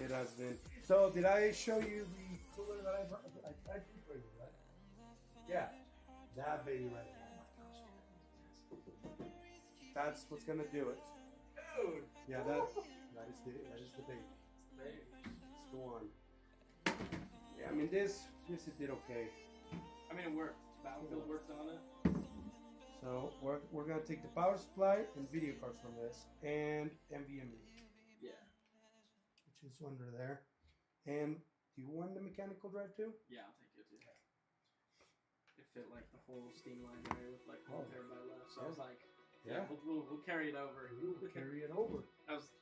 It has been. So, did I show you the cooler that I brought? I did for you, right? Yeah. That baby right there. Oh my gosh. That's what's gonna do it. Dude. Yeah, that is the baby. It's the one. Yeah, I mean this it did okay. I mean it worked. Battlefield worked on it. So we're gonna take the power supply and video cards from this and NVMe. Yeah. Which is under there. And do you want the mechanical drive too? Yeah, I'll take it too. It fit like the whole Steam library with like 1 terabyte left. So I was like, yeah, we'll carry it over. We'll carry it over. That was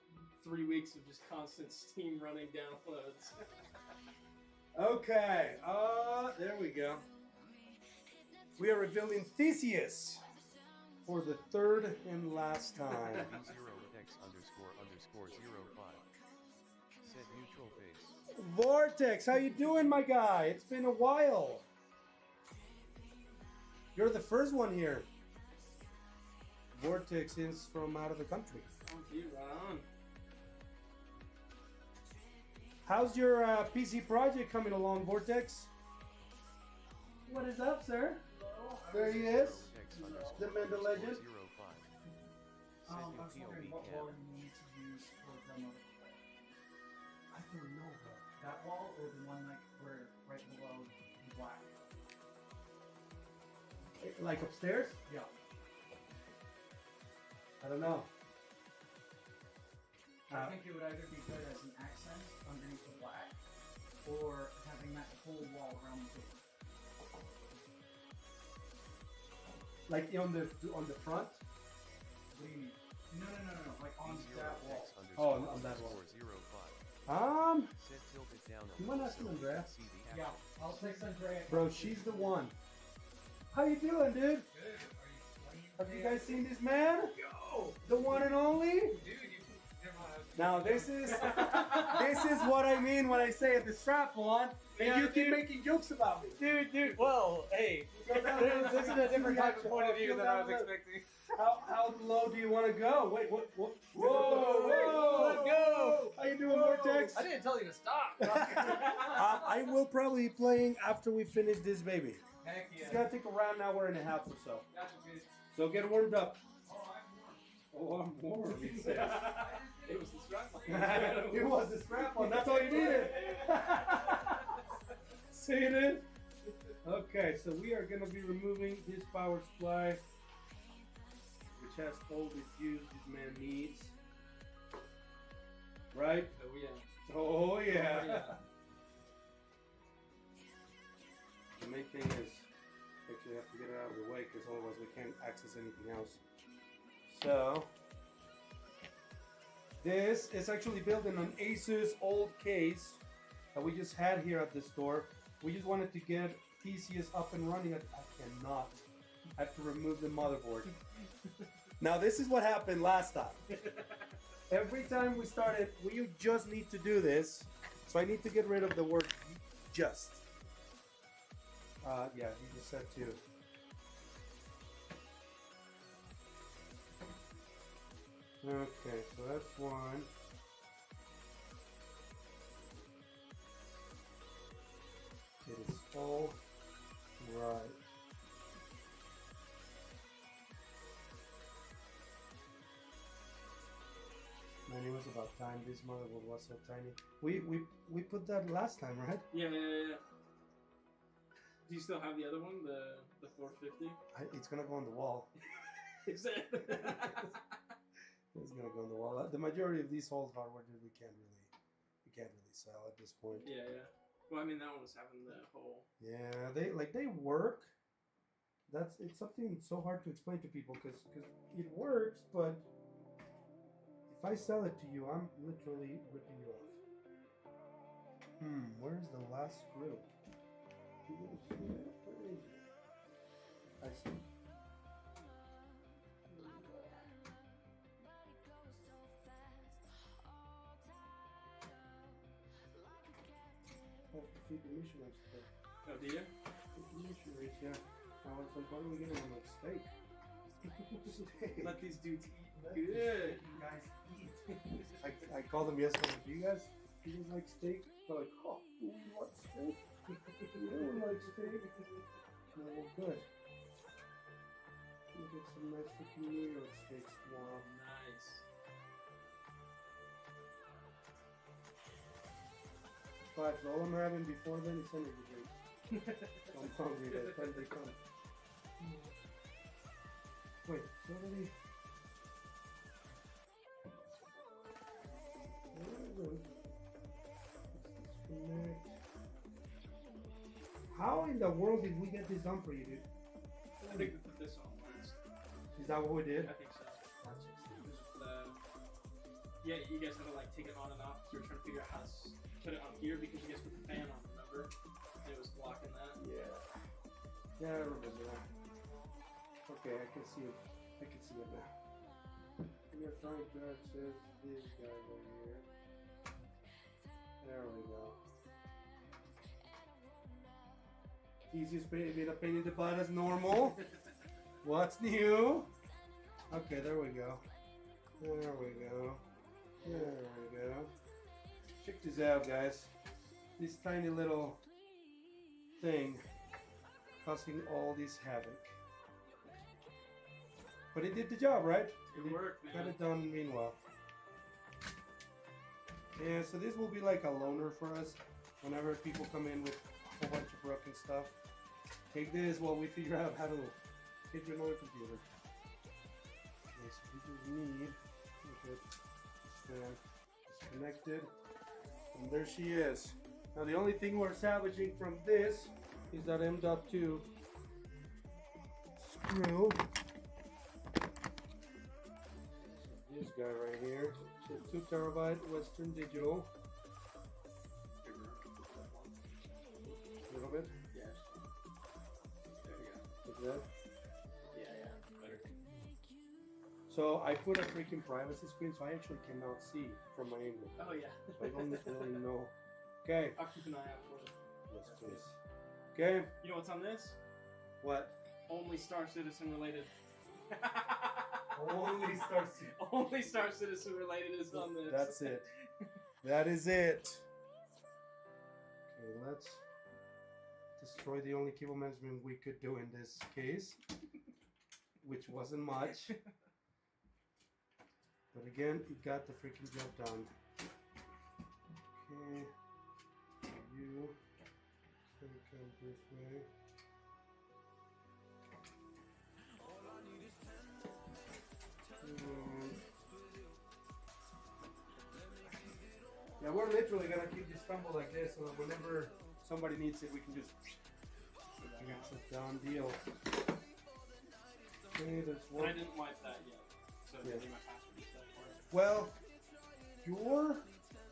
3 weeks of just constant Steam running downloads. Okay, there we go. We are revealing Theseus for the third and last time. V0x__05. Set neutral face. Vortex, how you doing, my guy? It's been a while. You're the first one here. Vortex is from out of the country. Oh, dude, right on. How's your PC project coming along, Vortex? What is up, sir? There he is. The Menda Legend. I was wondering what wall you need to use for the motherboard. I don't know, bro. That wall or the one like where right below the black? Like upstairs? Yeah. I don't know. I think it would either be good as an accent underneath the black, or having that whole wall around the door. Like on the front? What do you mean? No. Like on that wall. Oh, on that wall. You want to ask him, Andrea? Yeah, I'll text Andrea. Bro, she's the one. How you doing, dude? Good. Have you guys seen this man? Yo! The one and only? Dude, you never mind. Now this is what I mean when I say the strap on, and you keep making jokes about me. Dude, well, hey, this is a different type of point of view than I was expecting. How low do you want to go? Wait, what? Whoa! Let's go! How you doing, Vortex? I didn't tell you to stop. I will probably be playing after we finish this baby. Heck It's yeah. gonna take around an hour and a half or so. Gotcha, good. So get warmed up. Oh, I'm Oh, I'm warm. He says. It was the strap on. It was the strap on. That's all you needed. See it? Okay, so we are gonna be removing this power supply, which has all the juice this man needs. Right? Oh yeah. Oh yeah. Oh, yeah. The main thing is actually have to get it out of the way because otherwise we can't access anything else. So this is actually built in an Asus old case that we just had here at the store. We just wanted to get Theseus up and running. I cannot. I have to remove the motherboard. Now this is what happened last time. Every time we started, we just need to do this. So I need to get rid of the word just. Yeah, you just said two. Okay, so that's one. It is all right. Man, it was about time. This motherboard was so tiny. We put that last time, right? Yeah. Do you still have the other one, the 450? It's gonna go on the wall. Is it? It's gonna go on the wall. The majority of these old hardware, dude, we can't really sell at this point. Yeah. Well, I mean, that one was having the whole. Yeah, they work. It's something so hard to explain to people because it works, but if I sell it to you, I'm literally ripping you off. Where's the last screw? Where is it? I see. I have to feed the missionaries today. Oh, do you? Feed the missionaries, yeah. Now at some point we get them like steak. Steak. Let these dudes eat Let good. You guys eat. I called them yesterday. Do you guys You don't like steak? They're like, oh, we like steak. We don't like steak. No, well, good. We'll get some nice freaking New York steaks tomorrow. Nice. But all I'm having before then is energy drinks. I'm hungry by the time they come. Wait, so already. How in the world did we get this done for you, dude? I think we put this on last. Is that what we did? I think so. Yeah, you guys had to like take it on and off. You were trying to figure out how to put it on here because you guys put the fan on, remember? And it was blocking that. Yeah. Yeah, I remember that. Okay, I can see it. I can see it now. Your front guard says this guy over here. There we go. Theseus made a pain in the butt as normal. What's new? Okay, there we go. There we go. There we go. Check this out, guys. This tiny little thing causing all this havoc. But it did the job, right? Good work, man. Got it done meanwhile. Yeah, so this will be like a loaner for us. Whenever people come in with a whole bunch of broken stuff, take this while we figure out how to get your another computer. Okay, so we just need okay, stand disconnected. And there she is. Now the only thing we're salvaging from this is that M.2 screw. This guy right here. 2 terabyte Western Digital. A little bit. Yeah. There we go. Like that. Yeah. Better. So I put a freaking privacy screen so I actually cannot see from my angle. Oh yeah. So I don't really know. Okay. I'll keep an eye out for it. Yes, please. Okay. You know what's on this? What? Only Star Citizen related. Only Star Citizen. Only Star Citizen related is on this. That's it. That is it. Okay, let's destroy the only cable management we could do in this case, which wasn't much. But again, it got the freaking job done. Okay, you can come this way. Yeah, we're literally gonna keep this crumble like this, so that whenever somebody needs it, we can just. That's a done deal. Okay, there's And one. I didn't wipe that yet, so Yeah. I need my password reset for it. Well, your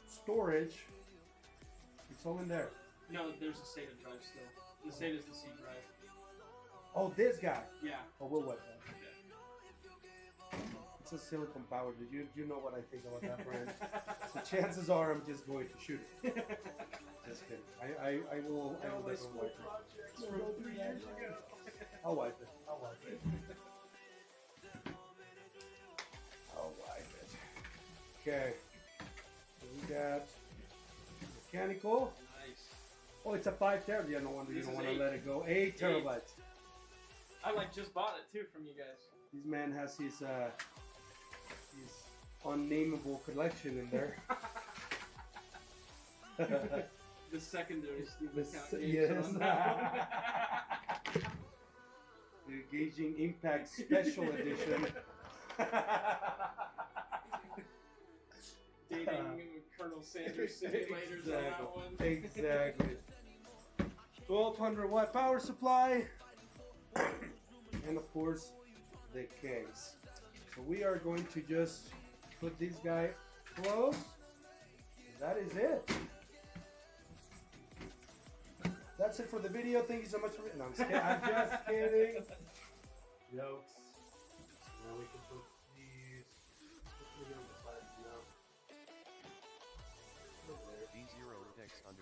storage, it's all in there. No, there's a SATA drive still. The SATA is the C drive. Oh, this guy. Yeah. Oh, we'll wipe that. Okay. It's a silicon power. Did you know what I think about that brand? So chances are I'm just going to shoot it. Just kidding. I will definitely wipe it. projects from 3 years ago. I'll wipe it. I'll wipe it. I'll wipe it. Okay. So we got mechanical. Nice. Oh, it's a 5 terabyte. Yeah, no wonder you This don't is want to 8. let it go. 8 terabytes. I like just bought it too from you guys. This man has his unnameable collection in there. The secondary Steam The account. se- games yes. on that one. The Engaging Impact Special Edition. Dating Colonel Sanders simulators on that one. Exactly. 1200 watt power supply. And of course, the case. So we are going to just put this guy close. That is it. That's it for the video. Thank you so much for it. No, I'm just kidding. I'm just kidding. Jokes. Now we can put these. Put them on the side now. D0X__05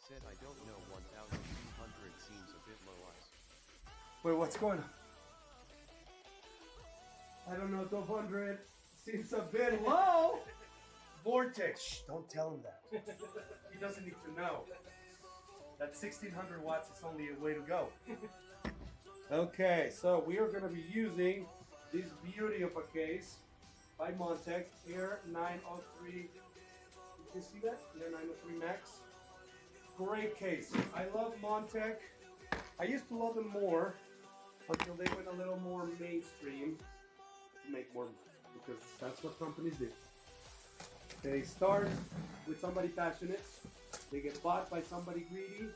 said I don't know 1200 seems a bit low ice. Wait, what's going on? I don't know, 1200 seems a bit low. Vortex. Shh, don't tell him that. He doesn't need to know. That 1600 watts is only a way to go. Okay, so we are going to be using this beauty of a case by Montec, Air 903. You can see that? Air 903 Max. Great case. I love Montec. I used to love them more until they went a little more mainstream to make more money, because that's what companies do. They start with somebody passionate, they get bought by somebody greedy,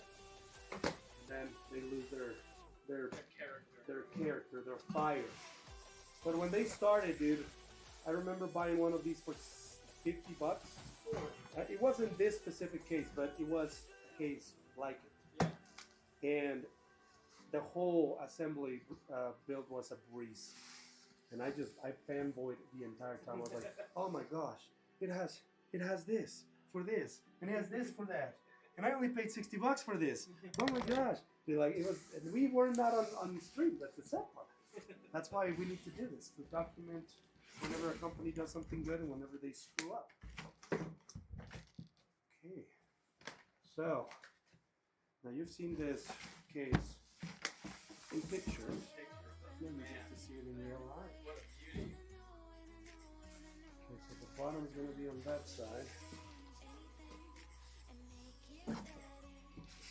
and then they lose their character, their fire. But when they started, dude, I remember buying one of these for $50. It wasn't this specific case, but it was a case like it. And the whole assembly build was a breeze. And I fanboyed the entire time. I was like, oh my gosh, it has this for this, and it has this for that. And I only paid $60 for this. Oh my gosh. They're like, it was, and we were not on stream, that's the sad part. That's why we need to do this, to document whenever a company does something good and whenever they screw up. Okay. So, now you've seen this case in pictures. Now you get to see it in real life. Okay, so the bottom is going to be on that side.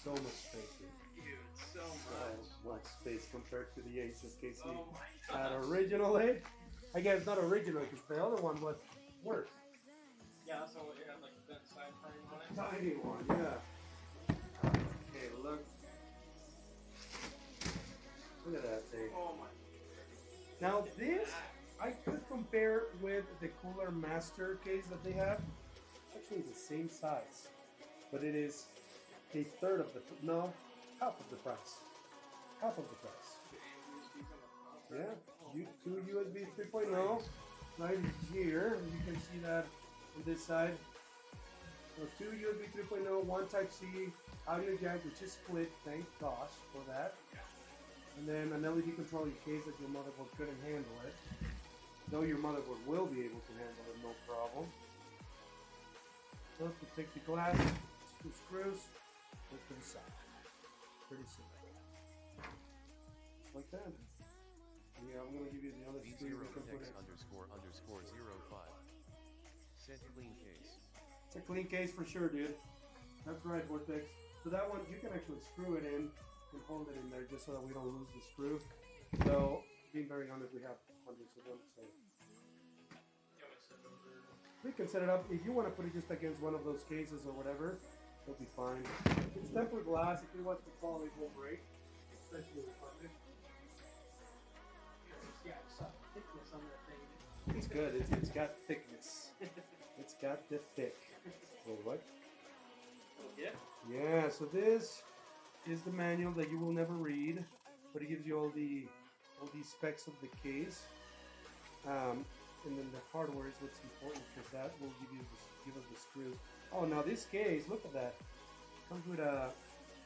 So much space here. Dude, so much. So much space compared to the Asus case we had originally. I guess not originally, because the other one was worse. Yeah, so it had like that side frame on it. Tiny one, yeah. Okay, look. Look at that thing. Oh my. Now this, I could compare with the Cooler Master case that they have. It's actually the same size, but it is a third of the, no, half of the price. Half of the price. Yeah, two USB 3.0 right here. You can see that on this side. So two USB 3.0, one Type-C audio jack, which is split. Thank gosh for that. And then an LED control in case that your motherboard couldn't handle it. Though your motherboard will be able to handle it, no problem. So to take the glass, two screws, put to the side. Pretty simple. Just like that. Yeah, I'm gonna give you the other screw you can put in. ___05. Said clean case. It's a clean case for sure, dude. That's right, Vortex. So that one, you can actually screw it in and hold it in there just so that we don't lose the screw. So, being very honest, we have hundreds of them, so. We can set it up. If you want to put it just against one of those cases or whatever, it'll be fine. It's tempered glass. If you watch the fall, it won't break. Especially with carpet. Yeah, it's got thickness on that thing. It's good. It's got thickness. It's got the thick. Wait, what? Yeah. Yeah, so this is the manual that you will never read, but it gives you all these specs of the case. And then the hardware is what's important, because that will give us the screws. Oh, now this case, look at that. Comes with a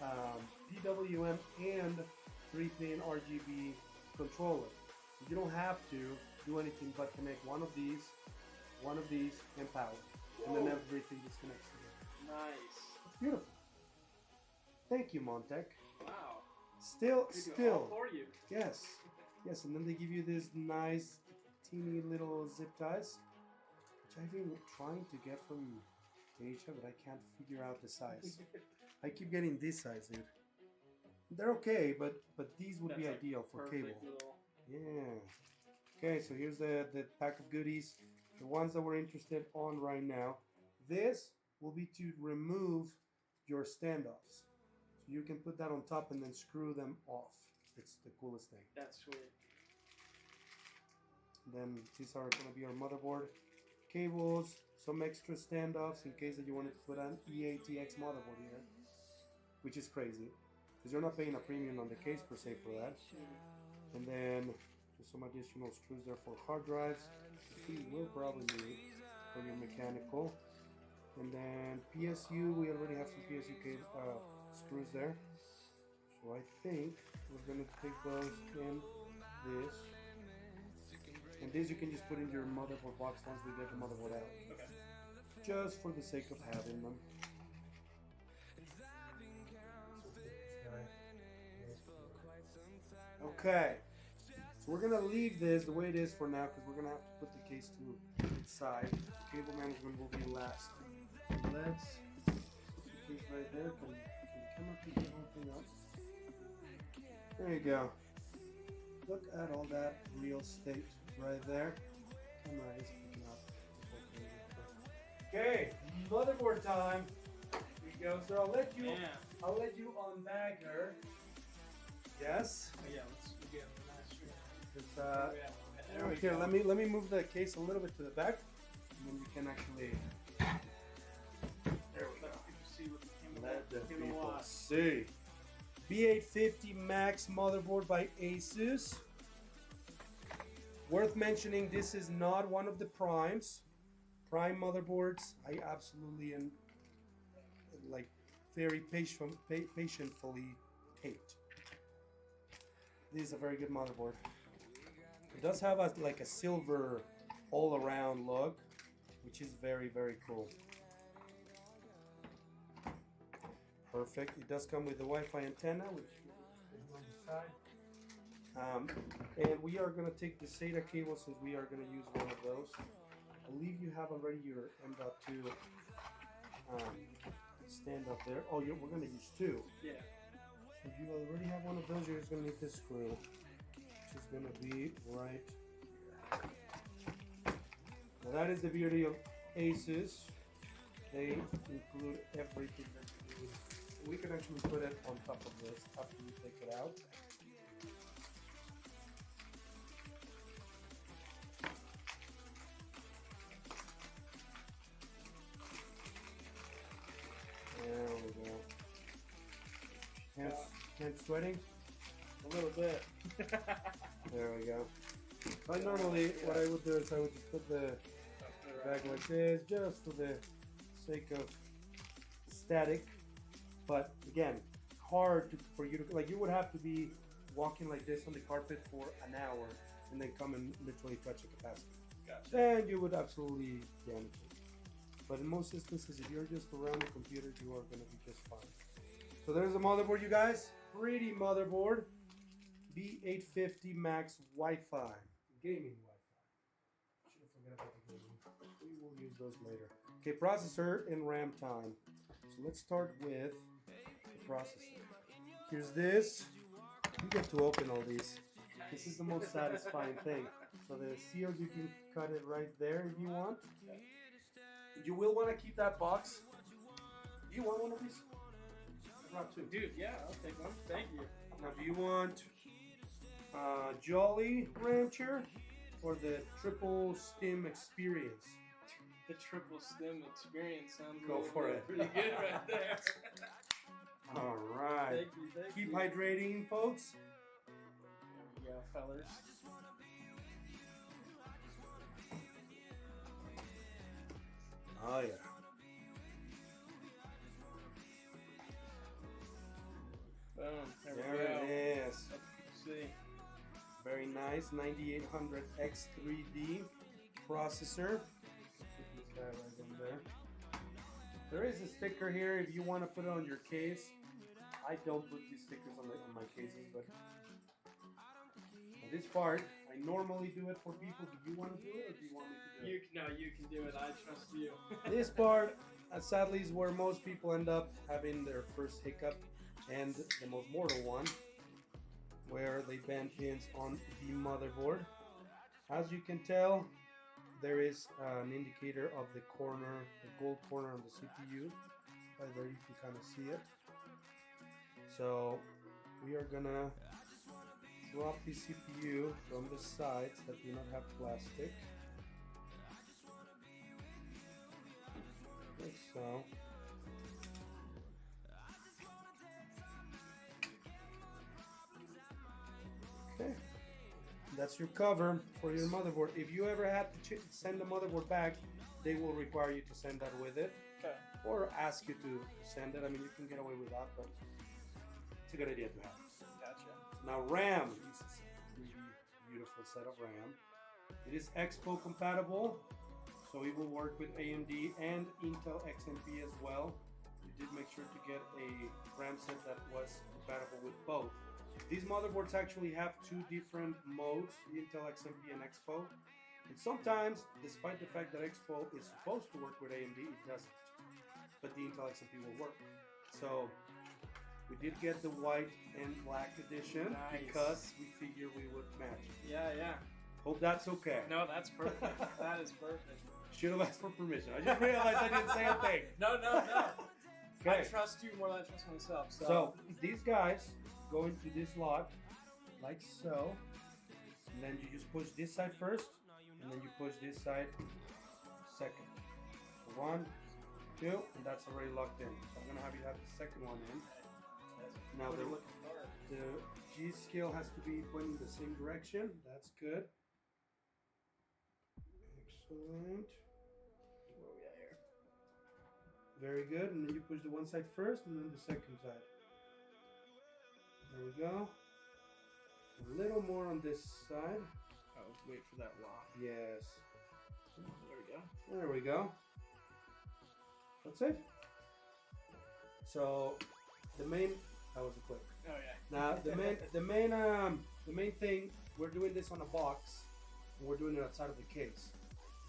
PWM and 3-pin RGB controller. So you don't have to do anything but connect one of these, and power. And then everything just connects together. Nice. It's beautiful. Thank you, Montec. Wow. Still. All for you. Yes. Yes, and then they give you this nice, teeny little zip ties, which I've been trying to get from Asia, but I can't figure out the size. I keep getting this size, dude. They're okay, but these would be ideal for cable. Little... Yeah. Okay, so here's the pack of goodies. The ones that we're interested on right now. This will be to remove your standoffs. So you can put that on top and then screw them off. It's the coolest thing. That's sweet. Then these are going to be our motherboard cables, some extra standoffs in case that you wanted to put an EATX motherboard here, which is crazy because you're not paying a premium on the case per se for that. And then just some additional screws there for hard drives, which we will probably need for your mechanical. And then PSU, we already have some PSU screws there. So I think we're going to take those in this. And this you can just put in your motherboard box once we get the motherboard out. Okay. just for the sake of having them. Okay, so we're gonna leave this the way it is for now because we're gonna have to put the case to its side. The cable management will be last. Let's put the case right there. Can the camera pick the whole thing up? There you go. Look at all that real estate right there. Camera is picking up. Okay, motherboard time. Here you go. So I'll let you unbag her. Yes. Oh, yeah, let's get the last stream. It's, There we here, go. let me move the case a little bit to the back, and then you can actually. There we go. See what the Let the people kilowatt. see. B850 Max motherboard by Asus. Worth mentioning, this is not one of the primes. Prime motherboards, I absolutely and like very patientfully hate. This is a very good motherboard. It does have like a silver all-around look, which is very, very cool. Perfect. It does come with the Wi-Fi antenna, which is on the side. And we are going to take the SATA cable since we are going to use one of those. I believe you have already your M.2 stand up there. Oh, we're going to use two. Yeah. So if you already have one of those, you're just going to need this screw, which is going to be right here. Now that is the beauty of Asus. They include everything that you need. We can actually put it on top of this after you take it out. There we go. Hands sweating? A little bit. There we go. But normally, what I would do is I would just put the bag like this, just for the sake of static. But again, hard for you to, like, you would have to be walking like this on the carpet for an hour and then come and literally touch the capacitor. Gotcha. Then you would absolutely damage it. But in most instances, if you're just around the computer, you are going to be just fine. So there's a motherboard, you guys. Pretty motherboard. B850 Max Wi-Fi. Gaming Wi-Fi. Should have forgot about the gaming. We will use those later. Okay, processor and RAM time. So let's start with the processor. Here's this. You get to open all these. This is the most satisfying thing. So the seal, you can cut it right there if you want. You will want to keep that box. Do you want one of these? Not two. Dude, yeah, I'll take one. Thank you. Now, do you want Jolly Rancher or the Triple Stim Experience? The triple stem experience sounds Go for it. pretty good right there. All right. Thank you. Keep hydrating, folks. There we go, fellers. Oh yeah. Boom. There we There go. it is. Let's see. Very nice. 9800 X3D processor. Put this guy right in there. There is a sticker here if you want to put it on your case. I don't put these stickers on my cases, but this part, I normally do it for people. Do you want to do it, or do you want me to do it? You can do it. I trust you. This part, sadly, is where most people end up having their first hiccup, and the most mortal one, where they bend pins on the motherboard. As you can tell, there is an indicator of the corner, the gold corner on the CPU. Right there, you can kind of see it. So we are gonna drop the CPU from the sides that do not have plastic, like so. Okay, that's your cover for your motherboard. If you ever had to send the motherboard back, they will require you to send that with it, Okay. or ask you to send it. I mean, you can get away with that, but it's a good idea to have. Gotcha. Now RAM, this is a really beautiful set of RAM. It is Expo compatible, So it will work with AMD and Intel XMP as well. We did make sure to get a RAM set that was compatible with both. These motherboards actually have two different modes, Intel XMP and Expo. And sometimes, despite the fact that Expo is supposed to work with AMD, it doesn't. But the Intel XMP will work. So we did get the white and black edition Nice. because we figured we would match. Yeah. Hope that's okay. No, that's perfect. That is perfect. Should have asked for permission. I just realized I didn't say a thing. No. I Okay. trust you more than I trust myself. So these guys go into this lock like so. And then you just push this side first. And then you push this side second. So 1, 2, and that's already locked in. So I'm gonna have you have the second one in. Now the G scale has to be pointing the same direction. That's good. Excellent. Where we at here? Very good. And then you push the one side first and then the second side. There we go. A little more on this side. Oh, wait for that lock. Yes. There we go. There we go. That's it. So the main that was a clip. Oh yeah. Now the main thing, we're doing this on a box and we're doing it outside of the case.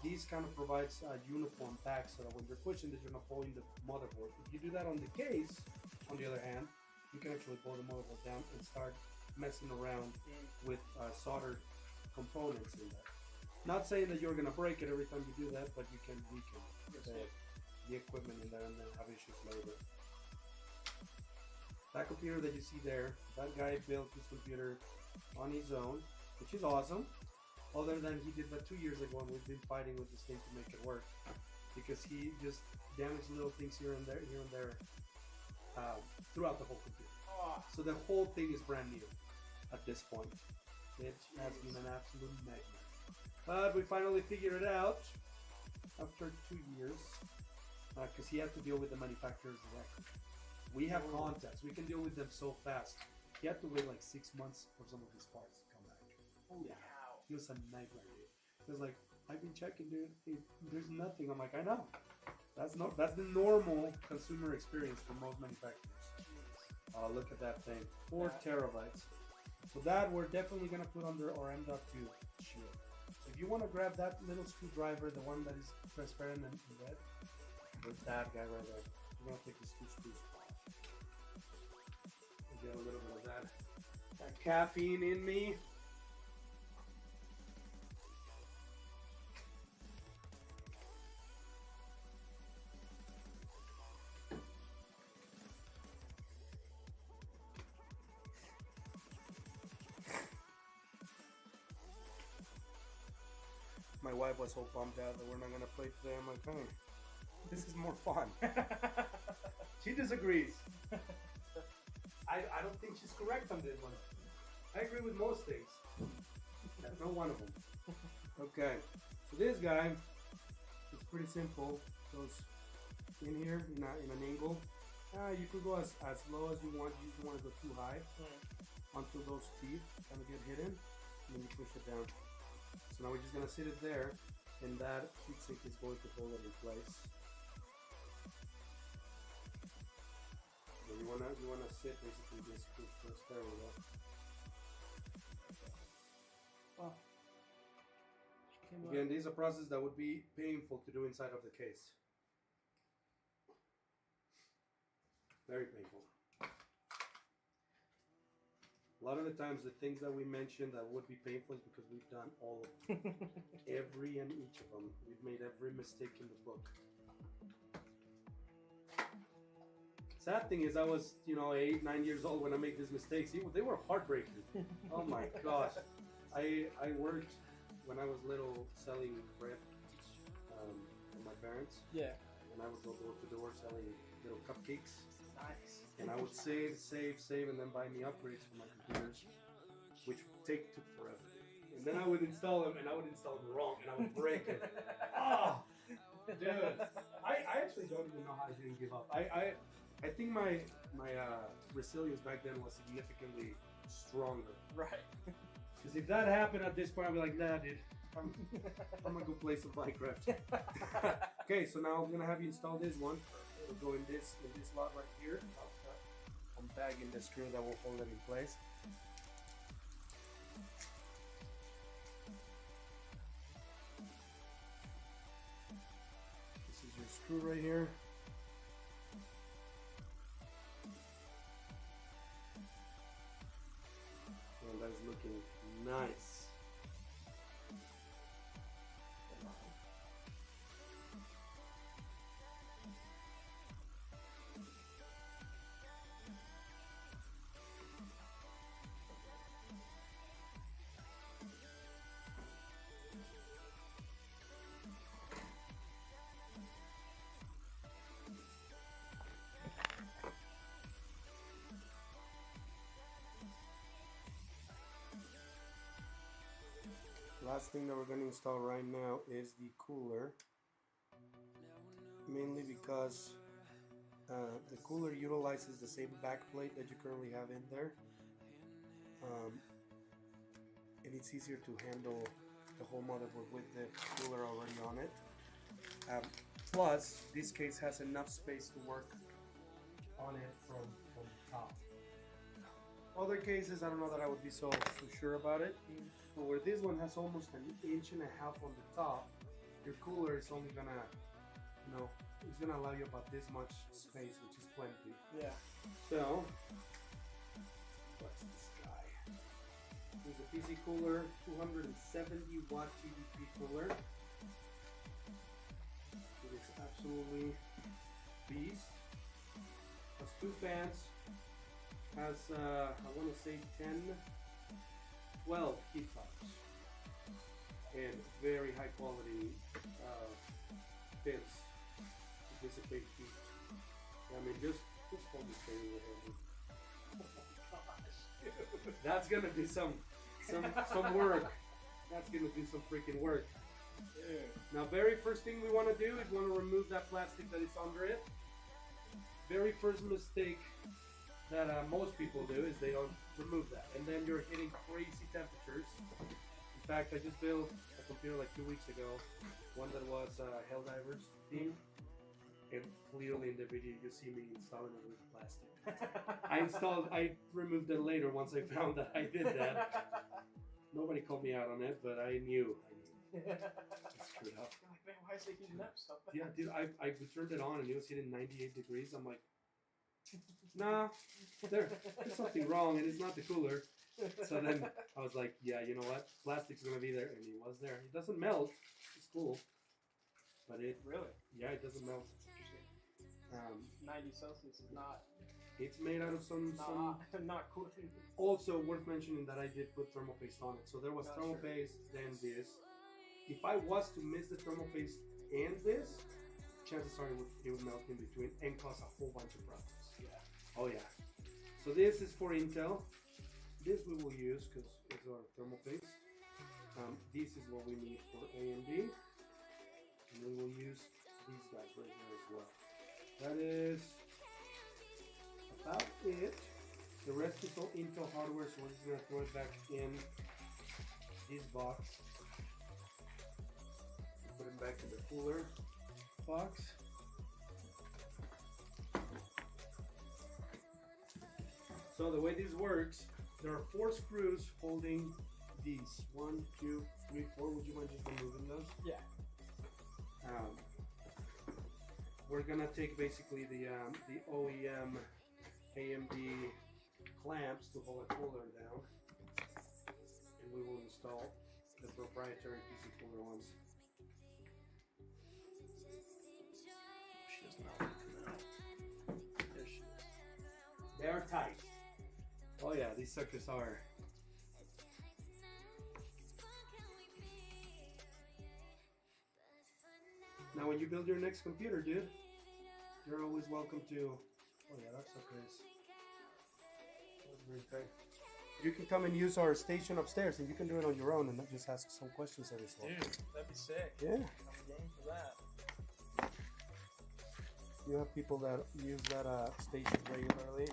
These kind of provides a uniform pack so that when you're pushing this, you're not pulling the motherboard. If you do that on the case, on the other hand, you can actually pull the motherboard down and start messing around with soldered components in there. Not saying that you're gonna break it every time you do that, but you can weaken the equipment in there and then have issues later. That computer that you see there, that guy built his computer on his own, which is awesome. Other than he did that 2 years ago, and we've been fighting with this thing to make it work because he just damaged little things here and there, throughout the whole computer. Oh, So the whole thing is brand new at this point. It has been an absolute nightmare. But we finally figured it out after 2 years because he had to deal with the manufacturers directly. We have contacts. We can deal with them so fast. He had to wait like 6 months for some of his parts to come back. holy Yeah. cow. He was a nightmare, dude. He was like, I've been checking, dude. There's nothing. I'm like, I know. That's the normal consumer experience for most manufacturers. Look at that thing. 4 terabytes. So that we're definitely gonna put under our M.2 shield. So if you want to grab that little screwdriver, the one that is transparent and red, with that guy right there, you're gonna take these 2 screws off. Get a little bit of that caffeine in me. My wife was so bummed out that we're not gonna play today. I'm like, hey, this is more fun. She disagrees. I don't think she's correct on this one. I agree with most things. That's not one of them. Okay, so this guy, it's pretty simple. Goes in here in an angle. You could go as low as you want. You don't want to go too high until those teeth kind of get hidden, and then you push it down. So now we're just gonna sit it there, and that heatsink is going to hold it in place. So you wanna sit basically this first. There we go. Oh. Again, this is a process that would be painful to do inside of the case. Very painful. A lot of the times, the things that we mentioned that would be painful is because we've done all of them. Every and each of them. We've made every mistake in the book. Sad thing is, I was, 8, 9 years old when I made these mistakes. They were heartbreaking. Oh my gosh. I worked when I was little selling bread for my parents. Yeah. And I would go door to door selling little cupcakes. Nice. And I would save, and then buy me upgrades for my computers, which took forever. And then I would install them, and I would install them wrong, and I would break it. Oh, dude. I actually don't even know how I didn't give up. I think my resilience back then was significantly stronger. Right. Because if that happened at this point, I'd be like, nah, dude, I'm gonna go play some Minecraft. Okay, so now I'm gonna have you install this one. We'll go in this slot right here. I'm bagging the screw that will hold it in place. This is your screw right here. And that's looking nice. Last thing that we're going to install right now is the cooler, mainly because the cooler utilizes the same backplate that you currently have in there, and it's easier to handle the whole motherboard with the cooler already on it. Plus, this case has enough space to work on it from the top. Other cases, I don't know that I would be so sure about it. But where this one has almost an inch and a half on the top, your cooler is only gonna, it's gonna allow you about this much space, which is plenty. Yeah. So, what's this guy? There's a PC cooler, 270 watt GDP cooler. It is absolutely beast. Has 2 fans. Has, I want to say 12 heat pipes. And very high quality fins to dissipate heat. I mean, just hold this thing in your hand. Oh my gosh. That's gonna do some work. That's gonna do some freaking work. Dude. Now, very first thing we want to do is we want to remove that plastic that is under it. Very first mistake that most people do is they don't remove that, and then you're hitting crazy temperatures. In fact, I just built a computer like 2 weeks ago, one that was Helldivers theme, and clearly in the video you see me installing it with plastic. I removed it later once I found that I did that. Nobody called me out on it, but I knew. I screwed up. You're like, man, why is it heating up so fast? Yeah, dude, I turned it on and it was hitting 98 degrees. I'm like, nah, there's something wrong, and it's not the cooler. So then I was like, yeah, you know what? Plastic's gonna be there, and it was there. It doesn't melt. It's cool, but it Really? yeah, it doesn't melt. 90 Celsius is not It's made out of some. not cool. Also worth mentioning that I did put thermal paste on it. So there was Oh, thermal sure. paste, then this. If I was to miss the thermal paste and this, chances are it would melt in between and cause a whole bunch of problems. Yeah. Oh yeah. So this is for Intel. This we will use because it's our thermal paste. This is what we need for AMD. And we will use these guys right here as well. That is about it. The rest is all Intel hardware, so we're just gonna throw it back in this box. Put it back in the cooler box. So the way this works, there are 4 screws holding these. 1, 2, 3, 4. Would you mind just removing those? Yeah. We're gonna take basically the OEM AMD clamps to hold a cooler down, and we will install the proprietary PC cooler ones. She does not want to come out. There she is. They are tight. Oh yeah, these suckers are. Now when you build your next computer, dude, you're always welcome to... Oh yeah, that sucker is... That's very tight. You can come and use our station upstairs, and you can do it on your own and not just ask some questions every so often. Dude, that'd be sick. Yeah. I'm game for that. You have people that use that station regularly.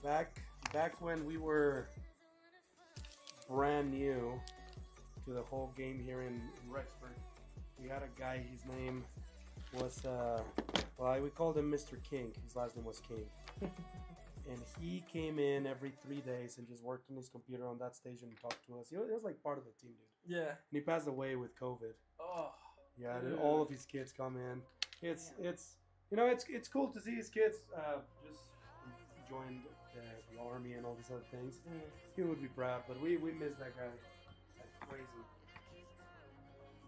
Back when we were brand new to the whole game here in Rexburg. We had a guy, his name was, well, we called him Mr. King. His last name was King. And he came in every 3 days and just worked on his computer on that station and talked to us. He was like part of the team, dude. Yeah. And he passed away with COVID. Oh. Yeah, and all of his kids come in. It's you know, it's cool to see his kids just join the army and all these other things. He would be proud, but we miss that guy like crazy.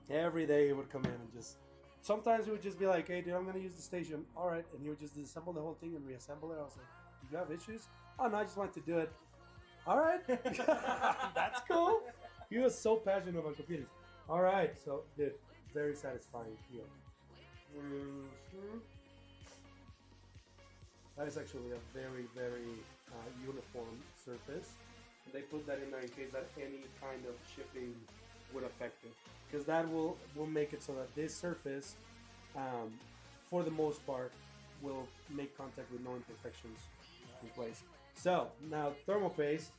Every day he would come in and just. Sometimes he would just be like, "Hey, dude, I'm gonna use the station." All right, and he would just disassemble the whole thing and reassemble it. I was like, "Do you have issues?" "Oh no, I just wanted to do it." All right, that's cool. He was so passionate about computers. All right, so dude, very satisfying feel. That is actually a very, very uniform surface. And they put that in there in case that any kind of chipping would affect it. Because that will make it so that this surface, for the most part, will make contact with no imperfections in place. So, now thermal paste,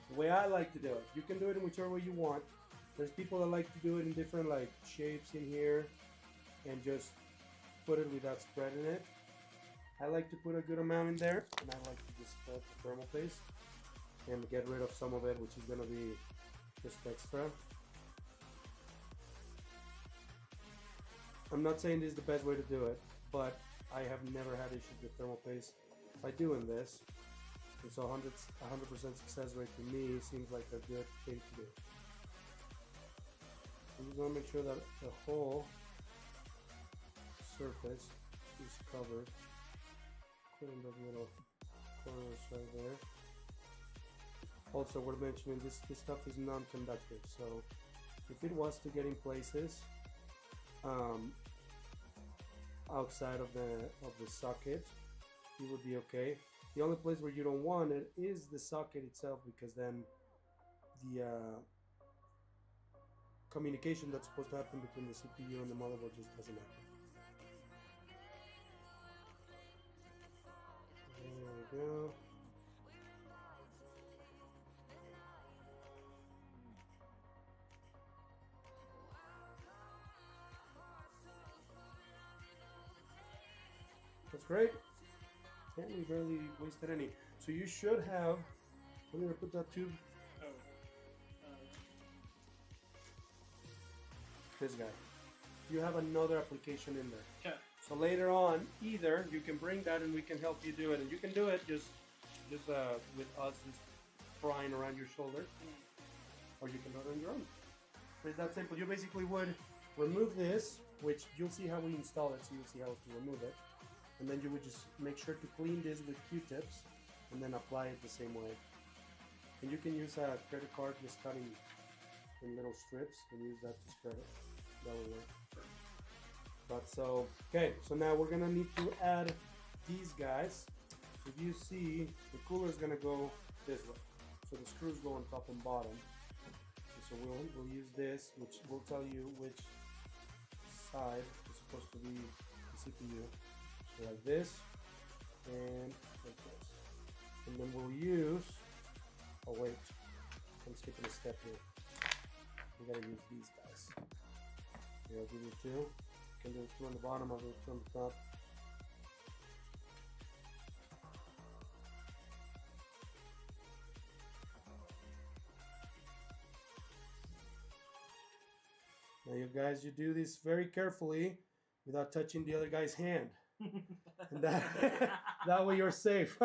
the way I like to do it, you can do it in whichever way you want. There's people that like to do it in different like shapes in here and just put it without spreading it. I like to put a good amount in there, and I like to just spread the thermal paste and get rid of some of it, which is going to be just extra. I'm not saying this is the best way to do it, but I have never had issues with thermal paste by doing this. And so 100% success rate to me seems like a good thing to do. I'm just going to make sure that the whole surface is covered. Put in those little corners right there. Also, we're mentioning this stuff is non-conductive, so if it was to get in places outside of the socket, it would be okay. The only place where you don't want it is the socket itself, because then the communication that's supposed to happen between the CPU and the motherboard just doesn't happen. There we go. That's great. Yeah, we barely wasted any. So you should have. We're gonna put that tube. This guy. You have another application in there. Okay. So later on, either you can bring that and we can help you do it, and you can do it just with us just frying around your shoulder, or you can do it on your own. It's that simple. You basically would remove this, which you'll see how we install it, so you'll see how to remove it. And then you would just make sure to clean this with Q-tips and then apply it the same way. And you can use a credit card, just cutting in little strips, and use that to spread it. That will work. But so, okay, so now we're gonna need to add these guys. So if you see, the cooler is gonna go this way. So the screws go on top and bottom. So we'll use this, which will tell you which side is supposed to be the CPU. So like this, and like this. And then we'll use, oh wait, I'm skipping a step here. We gotta use these guys. Here, I'll give you two. You can do two on the bottom, I'll do two on the top. Now you guys, you do this very carefully without touching the other guy's hand. And that way you're safe.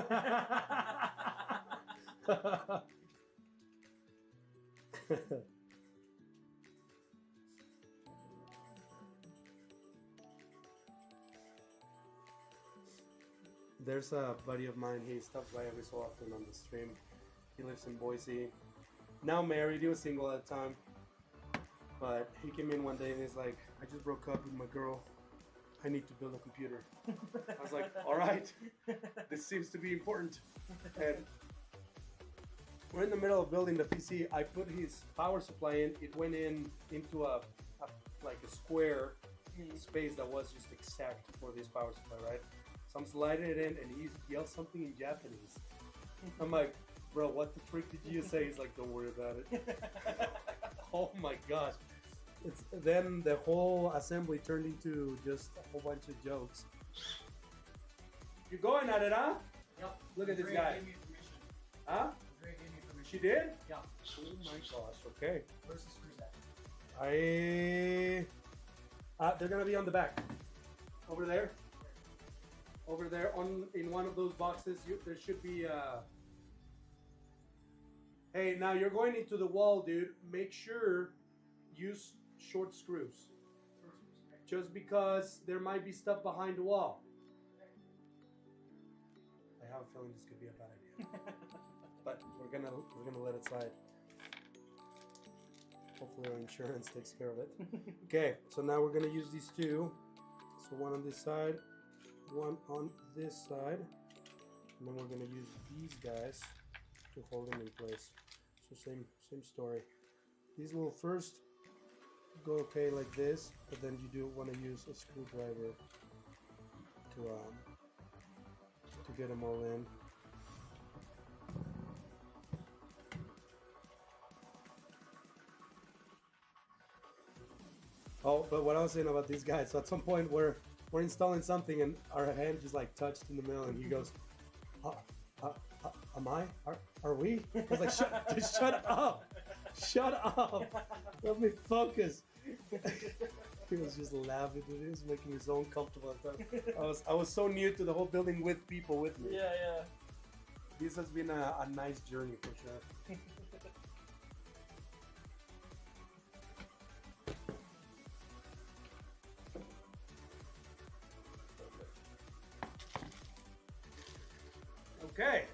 There's a buddy of mine, he stops by every so often on the stream. He lives in Boise. Now married, he was single at the time. But he came in one day and he's like, I just broke up with my girl. I need to build a computer. I was like, all right, this seems to be important. And we're in the middle of building the PC. I put his power supply in. It went into a square space that was just exact for this power supply, right? So I'm sliding it in, and he yells something in Japanese. I'm like, bro, what the frick did you say? He's like, don't worry about it. Oh my gosh. Then the whole assembly turned into just a whole bunch of jokes. You're going at it, huh? Yep. Look at this Dre guy. Gave me permission. Huh? Dre gave me permission. She did? Yeah. Oh my gosh. Okay. Where's the screws at? They're gonna be on the back. Over there. Over there in one of those boxes. There should be. Hey, now you're going into the wall, dude. Make sure use short screws. Just because there might be stuff behind the wall. I have a feeling this could be a bad idea. But we're gonna let it slide. Hopefully our insurance takes care of it. Okay, so now we're gonna use these two. So one on this side, one on this side, and then we're gonna use these guys to hold them in place. So same story. These will first go okay like this, but then you do want to use a screwdriver to get them all in. Oh, but what I was saying about these guys, so at some point we're installing something and our hand just like touched in the middle, and he goes, am I? Are we? I was like, shut up! Shut up! Let me focus. He was just laughing. He was making me so uncomfortable at the time. I was so new to the whole building with people with me. Yeah, yeah. This has been a nice journey for sure. Okay,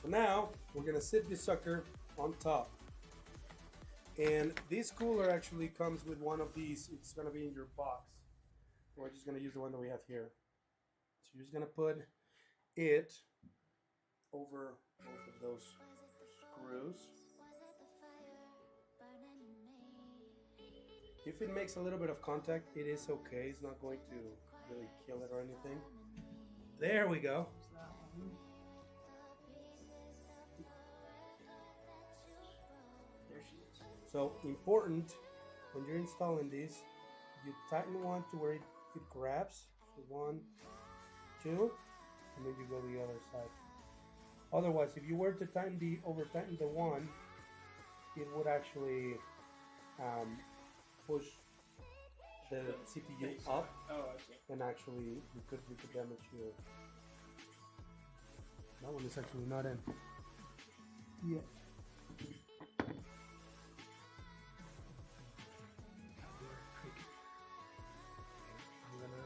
so now we're gonna sit this sucker on top. And this cooler actually comes with one of these. It's gonna be in your box. We're just gonna use the one that we have here. So you're just gonna put it over both of those screws. If it makes a little bit of contact, it is okay. It's not going to really kill it or anything. There we go. There she is. So important when you're installing these, you tighten one to where it grabs. So 1, 2, and then you go the other side. Otherwise, if you were to over tighten the one, it would actually push the CPU up, Oh, I see. and actually you could damage your. That one is actually not in. Yeah. I'm gonna.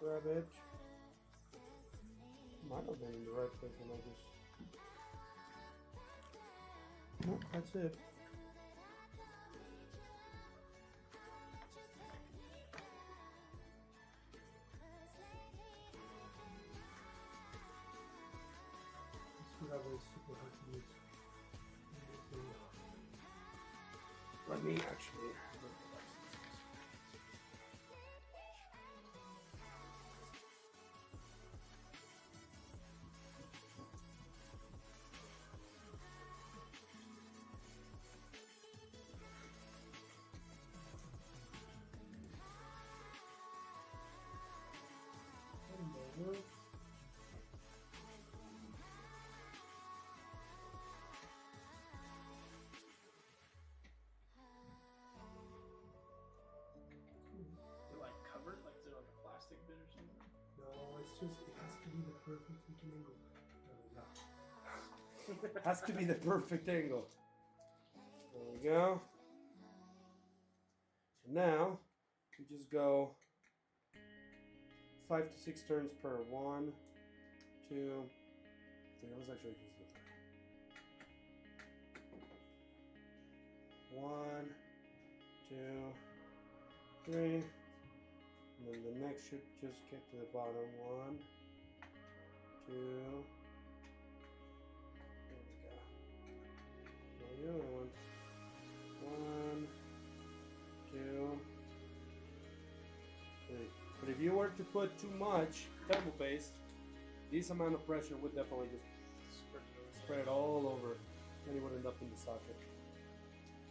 Grab it. Might have been in the right place and I just. No, that's it. This screwdriver is super hard to use. Let me actually. Like covered? Like is there like a plastic bit or something? No, it's just, it has to be the perfect angle. It has to be the perfect angle. There we go. And now, we just go 5 to 6 turns per 1, 2, 3. Let's actually just do 3. 1, 2, 3. And then the next should just get to the bottom. 1, 2. There we go. Now the other one. 1, 2, 3. But if you were to put too much thermal paste, this amount of pressure would definitely just spread it all over, and it would end up in the socket.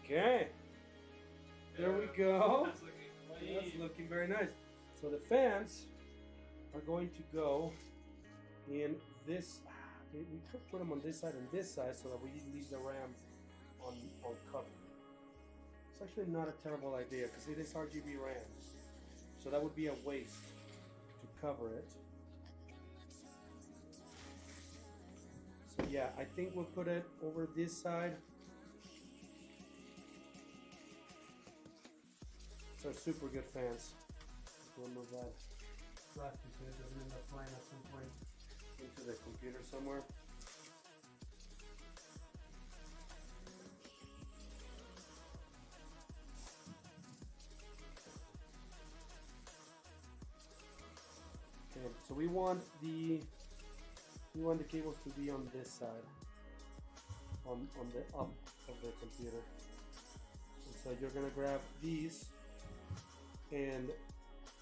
Okay. There we go. That's looking clean. That's looking very nice. So the fans are going to go in this. We could put them on this side and this side so that we leave the RAM on cover. It's actually not a terrible idea because it is RGB RAM. So that would be a waste to cover it. So yeah, I think we'll put it over this side. These are super good fans. We'll remove that plastic so it doesn't end up flying at some point into the computer somewhere. Okay, so we want the cables to be on this side, on the up of the computer. And so you're gonna grab these and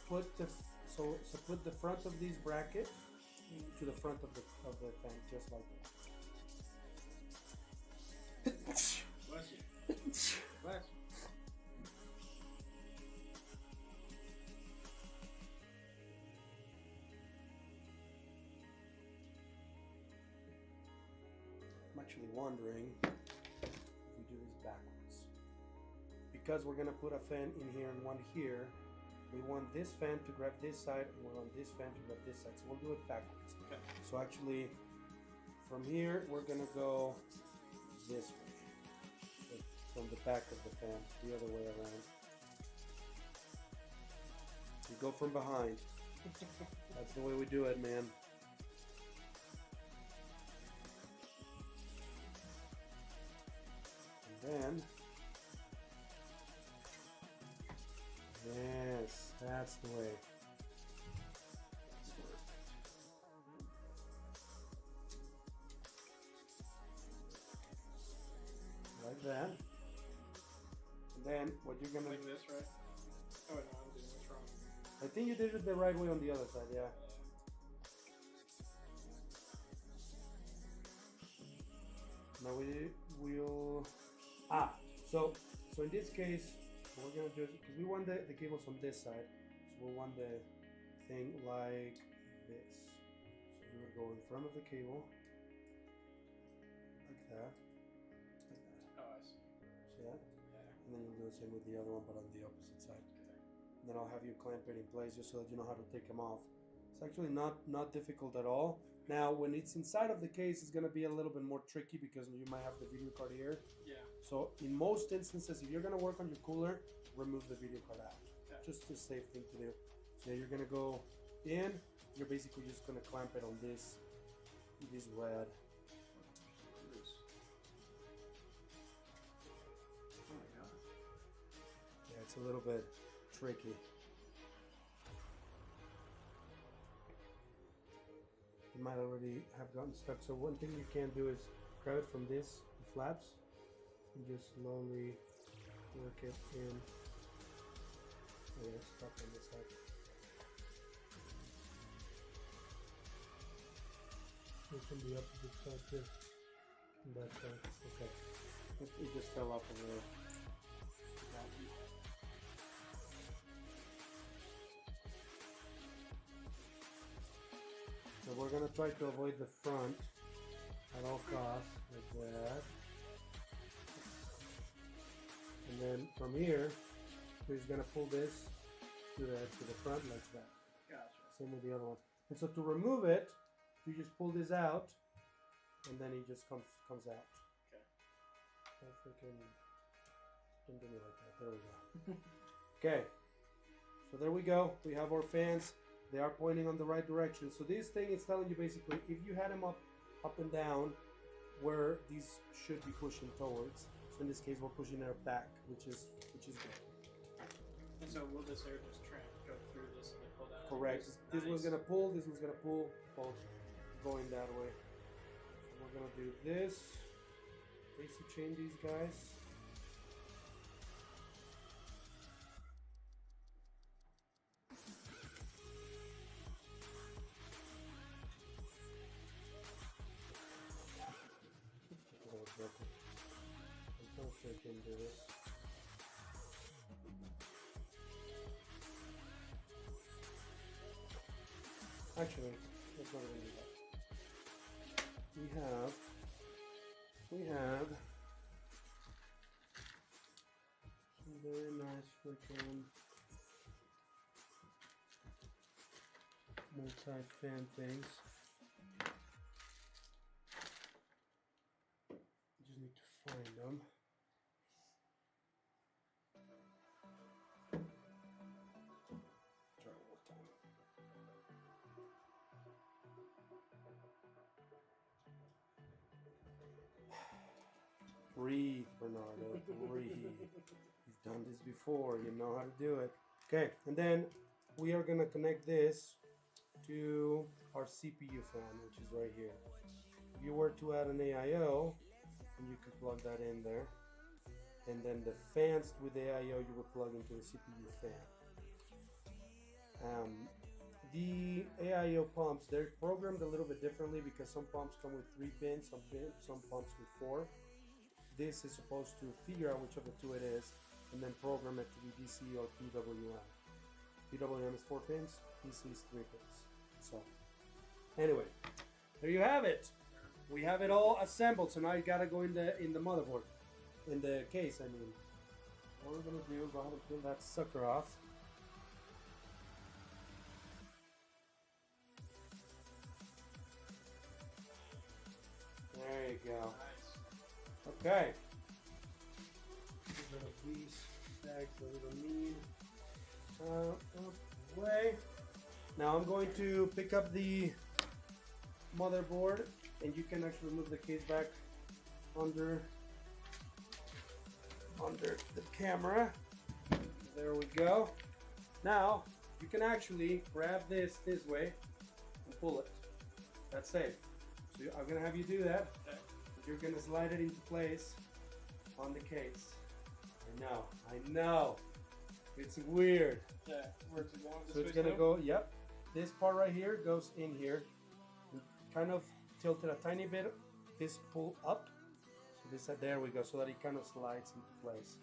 put put the front of these bracket to the front of the fan, just like that. Bless you. Bless you. I'm actually wondering if we do this backwards. Because we're gonna put a fan in here and one here, we want this fan to grab this side and we want this fan to grab this side. So we'll do it backwards. Okay. So actually, from here, we're gonna go this way. So from the back of the fan, the other way around. You go from behind. That's the way we do it, man. And then, yes, that's the way. Like that. And then what you're gonna Like this, right? Oh, no, I'm doing this wrong. I think you did it the right way on the other side, yeah. Now we'll so in this case what we're gonna do is, because we want the cables on this side, so we'll want the thing like this. So you would go in front of the cable like that. Oh, I see. See that? Yeah. And then you'll do the same with the other one but on the opposite side. Okay. And then I'll have you clamp it in place just so that you know how to take them off. It's actually not difficult at all. Now, when it's inside of the case, it's going to be a little bit more tricky because you might have the video card here. Yeah. So in most instances, if you're going to work on your cooler, remove the video card out. Okay. Just a safe thing to do. So you're going to go in. You're basically just going to clamp it on this red. Oh my god. Yeah, it's a little bit tricky. You might already have gotten stuck. So one thing you can do is grab it from the flaps, and just slowly work it in. Oh, yeah, it's stuck on this side. It can be opposite side too. And that side. Okay. It just fell off of there. So we're gonna try to avoid the front at all costs, like that. And then from here, we're just gonna pull this to the front like that. Gotcha. Same with the other one. And so to remove it, you just pull this out, and then it just comes out. Okay. I freaking don't do me like that. There we go. Okay. So there we go. We have our fans. They are pointing on the right direction. So this thing is telling you basically if you had them up and down, where these should be pushing towards. So in this case, we're pushing their back, which is good. And so will this air just go through this and then pull that out? Correct. This one's gonna pull. This one's gonna pull. going that way. So we're gonna do this. Daisy chain these guys. Oh, it's broken. I'm trying to see if I can do this. Actually, let's not even do that. We have some very nice freaking multi-fan things. Just need to find them. Try one more time. Breathe, Bernardo, breathe. You've done this before, you know how to do it. Okay, and then we are gonna connect this to our CPU fan, which is right here. If you were to add an AIO, and you could plug that in there. And then the fans with the AIO you would plug into the CPU fan. The AIO pumps, they're programmed a little bit differently because some pumps come with 3 pins, some pumps with 4. This is supposed to figure out which of the two it is and then program it to be DC or PWM. PWM is 4 pins, DC is 3 pins. So, anyway, there you have it. We have it all assembled, so now you gotta go in the motherboard. In the case, I mean. What we're gonna do, go ahead and peel that sucker off. There you go. Okay. Get rid of these bags that we don't need. Away. Now I'm going to pick up the motherboard, and you can actually move the case back under the camera. There we go. Now you can actually grab this way and pull it. That's safe. So I'm gonna have you do that. Okay. You're gonna slide it into place on the case. I know. It's weird. Yeah, where's it going? So it's gonna go, yep. This part right here goes in here. Kind of tilt it a tiny bit. This pull up. So this, there we go, so that it kind of slides into place.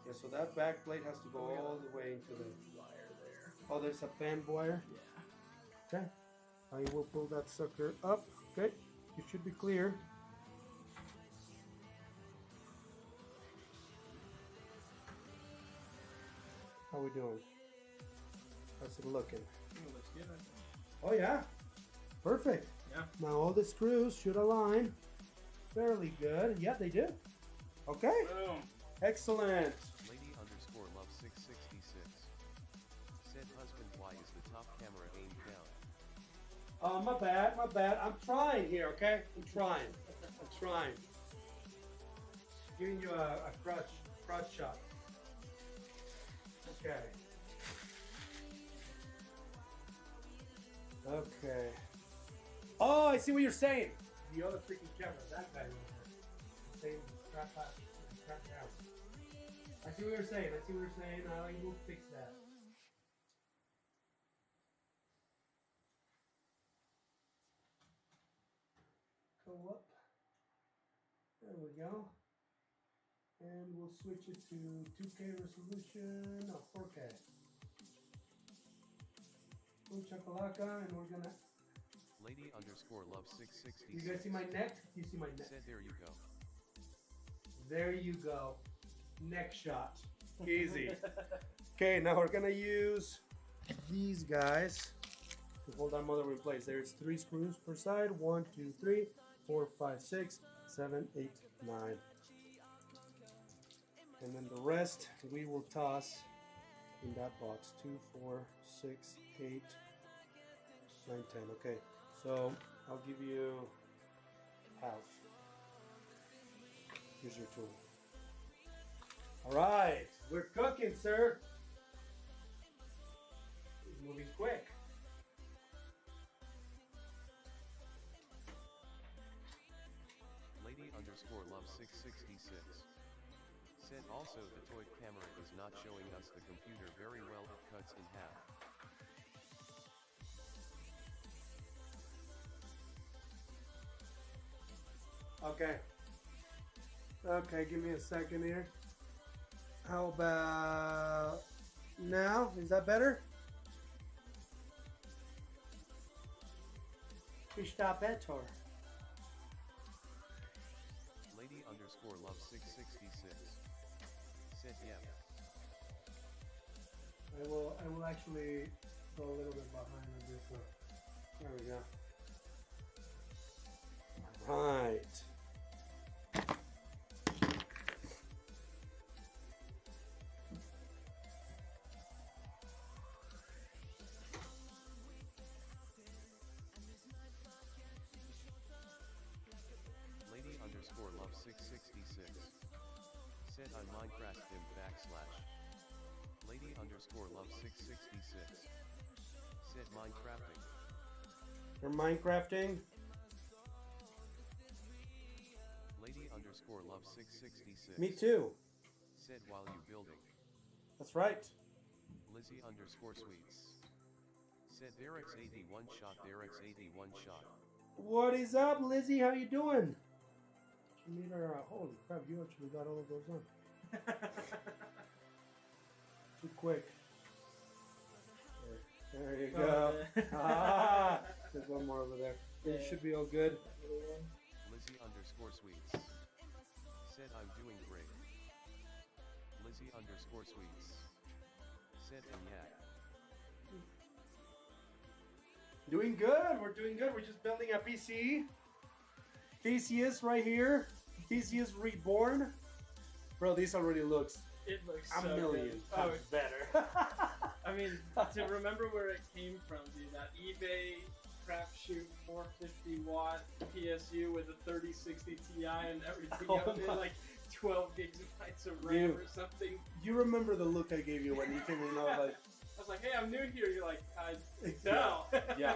Yeah, so that back plate has to go all the way into the wire there. Oh, there's a fan wire. Yeah. Okay. I will pull that sucker up. Okay. It should be clear. How we doing? How's it looking? Looks good, I think. Oh yeah. Perfect. Yeah. Now all the screws should align fairly good. Yeah, they do. Okay. Boom. Excellent. Lady_love666 said husband, why is the top camera aimed down? My bad. I'm trying here, okay? I'm trying. Giving you a crotch shot. Okay. Okay. Oh, I see what you're saying. The other freaking camera, that guy over there. Saying strap down. I see what you're saying. I will fix that. Go up. There we go. And we'll switch it to 2K resolution. No, 4K. Boom chakalaka, and we're gonna. Lady_love666 You guys see my neck? You see my neck? said there you go. There you go. Neck shot. Easy. Okay, now we're gonna use these guys to hold that motherboard in place. There's 3 screws per side. 1, 2, 3, 4, 5, 6, 7, 8, 9. And then the rest we will toss in that box. 2, 4, 6, 8, 9, 10. Okay, so I'll give you half. Here's your tool. All right, we're cooking, sir. He's moving quick. Lady underscore love 666. Said also the toy camera is not showing us the computer very well, it cuts in half. Okay. Okay, give me a second here. How about now? Is that better? Está better. Lady underscore love 666. Said yeah. I will actually go a little bit behind on this one. There we go. Right. Lady underscore love 666. Said on Minecraft him backslash. Lady underscore love 666. Said Minecrafting. You're Minecrafting? Lady underscore love 666. Me too. Said while you building. That's right. Lizzie underscore sweets. Said Derek's 81 shot. Derek's 81 shot. What is up, Lizzie? How you doing? You need her. Holy crap! You actually got all of those on. Too quick. There you go. Ah, there's one more over there. It should be all good. Lizzie underscore sweets. Said I'm doing great. Lizzie underscore sweets. Said and yeah. Doing good. We're doing good. We're just building a PC. Theseus right here. Theseus Reborn. Bro, this already looks It looks a so million good. times better. I mean, to remember where it came from, dude. That eBay crapshoot 450 watt PSU with a 3060 Ti and everything Oh else, my. like 12 gigabytes of RAM You- or something. You remember the look I gave you when you came in? I was like, I was like, hey, I'm new here. You're like, I tell. yeah.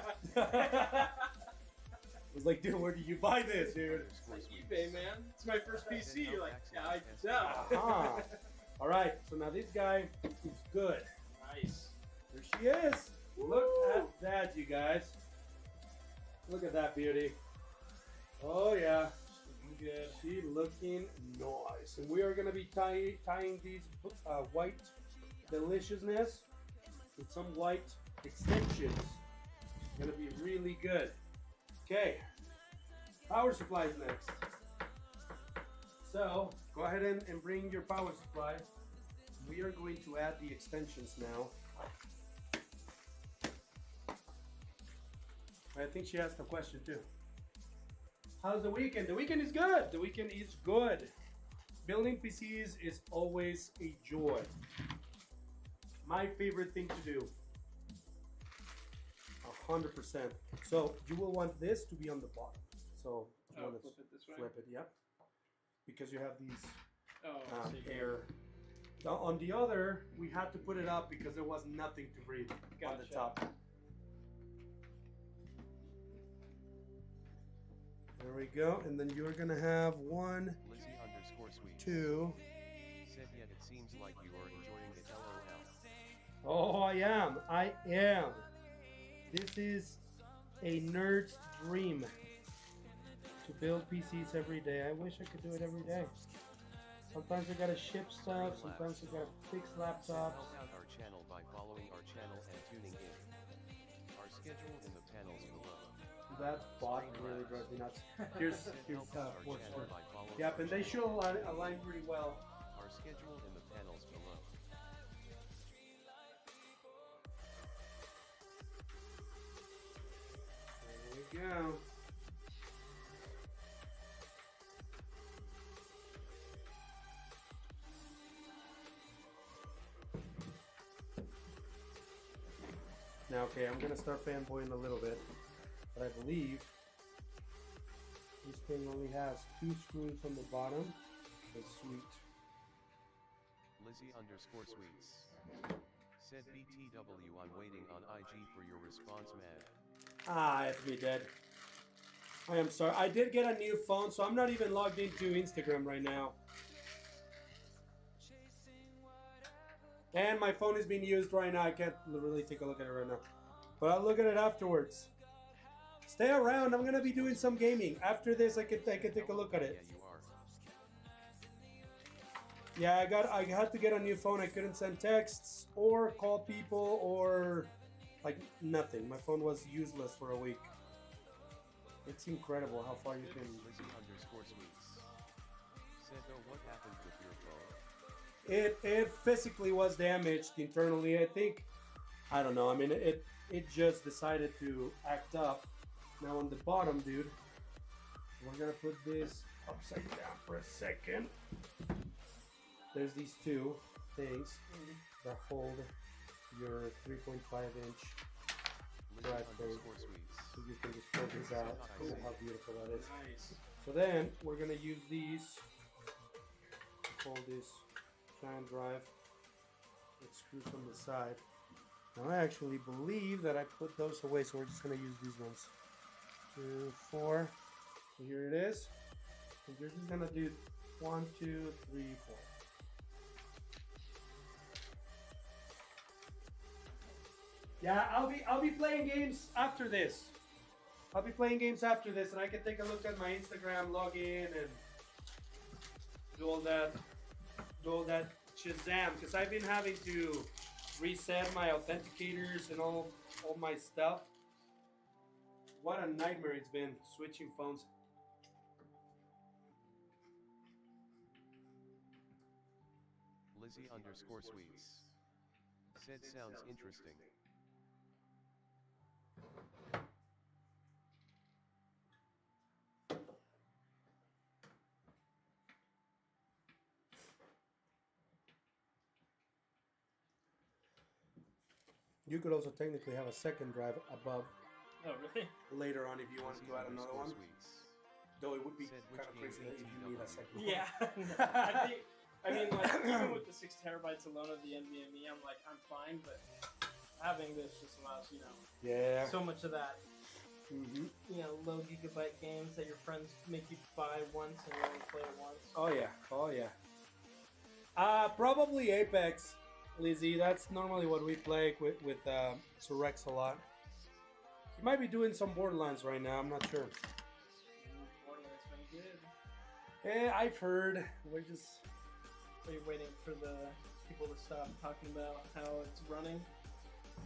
I was like, dude, where did you buy this, dude? Underscore Like sweets. eBay, man. It's my first PC. You're like, yeah, I tell. Uh-huh. All right, so now this guy is good. Nice. There she is. Look at that, you guys. Look at that beauty. Oh yeah, Looking good. she looking nice. And we are gonna be tying these white deliciousness with some white extensions. It's gonna be really good. Okay, power supply is next. So go ahead and bring your power supply. We are going to add the extensions now. I think she asked a question too. How's the weekend? The weekend is good. The weekend is good. Building PCs is always a joy. My favorite thing to do. 100%. So you will want this to be on the bottom. So you Oh, want to flip it this way. flip it, yep. Because you have these Oh, I see. air. Now, on the other, we had to put it up because there was nothing to breathe on the Gotcha. top. There we go. And then you're gonna have 1, Lizzie underscore sweets. 2. Said yet it seems like you are enjoying it. LOL. Oh, I am. I am. This is a nerd's dream to build PCs every day. I wish I could do it every day. Sometimes I gotta ship stuff. Sometimes I gotta fix laptops. Help out our channel by following our channel and tuning in. Our schedule in the panels below. That bot really drives me nuts. Here's Help out our Force channel Force. by following Yep, our and they channel. should align pretty well. Our schedule in the panels below. There we go. Now, okay, I'm gonna start fanboying a little bit, but I believe this thing only has 2 screws on the bottom. That's sweet. Lizzie underscore sweets. Said BTW, I'm waiting on IG for your response, man. Ah, F me dead. I am sorry. I did get a new phone, so I'm not even logged into Instagram right now. And my phone is being used right now. I can't really take a look at it right now. But I'll look at it afterwards. Stay around. I'm going to be doing some gaming. After this, I could take a look at it. Yeah, you are. Yeah, I had to get a new phone. I couldn't send texts or call people or like nothing. My phone was useless for a week. It's incredible how far you can. Lizzie_sweets. Said, oh, what happened with your phone? It physically was damaged internally. I think. I don't know. I mean, it just decided to act up. Now on the bottom, dude, we're gonna put this upside down for a second. There's these two things that hold your 3.5-inch drive thing. So you can just pull this out. Oh, how beautiful that is. Nice. So then we're gonna use these to hold this giant drive with screws on the side. Now I actually believe that I put those away, so we're just gonna use these ones. 2, 4. So here it is. And you're just gonna do 1, 2, 3, 4. Yeah, I'll be playing games after this. I'll be playing games after this, and I can take a look at my Instagram, log in, and do all that Shazam. Because I've been having to reset my authenticators and all my stuff. What a nightmare it's been switching phones. Lizzie_sweets. Said sounds interesting. You could also technically have a second drive above Oh, really? later on if you wanted to add another one. Lizzie_sweets. Though it would be Said, kind which of game crazy if you need a second one. Yeah. I mean, like, even with the 6 terabytes alone of the NVMe, I'm like, I'm fine, but having this just allows, Yeah. so much of that, Mm-hmm. low gigabyte games that your friends make you buy once and you only play it once. Oh yeah. Oh yeah. Probably Apex, Lizzie. That's normally what we play with Sir Rex a lot. He might be doing some Borderlands right now. I'm not sure. Borderlands been good. Yeah, I've heard. We're just. Are you waiting for the people to stop talking about how it's running?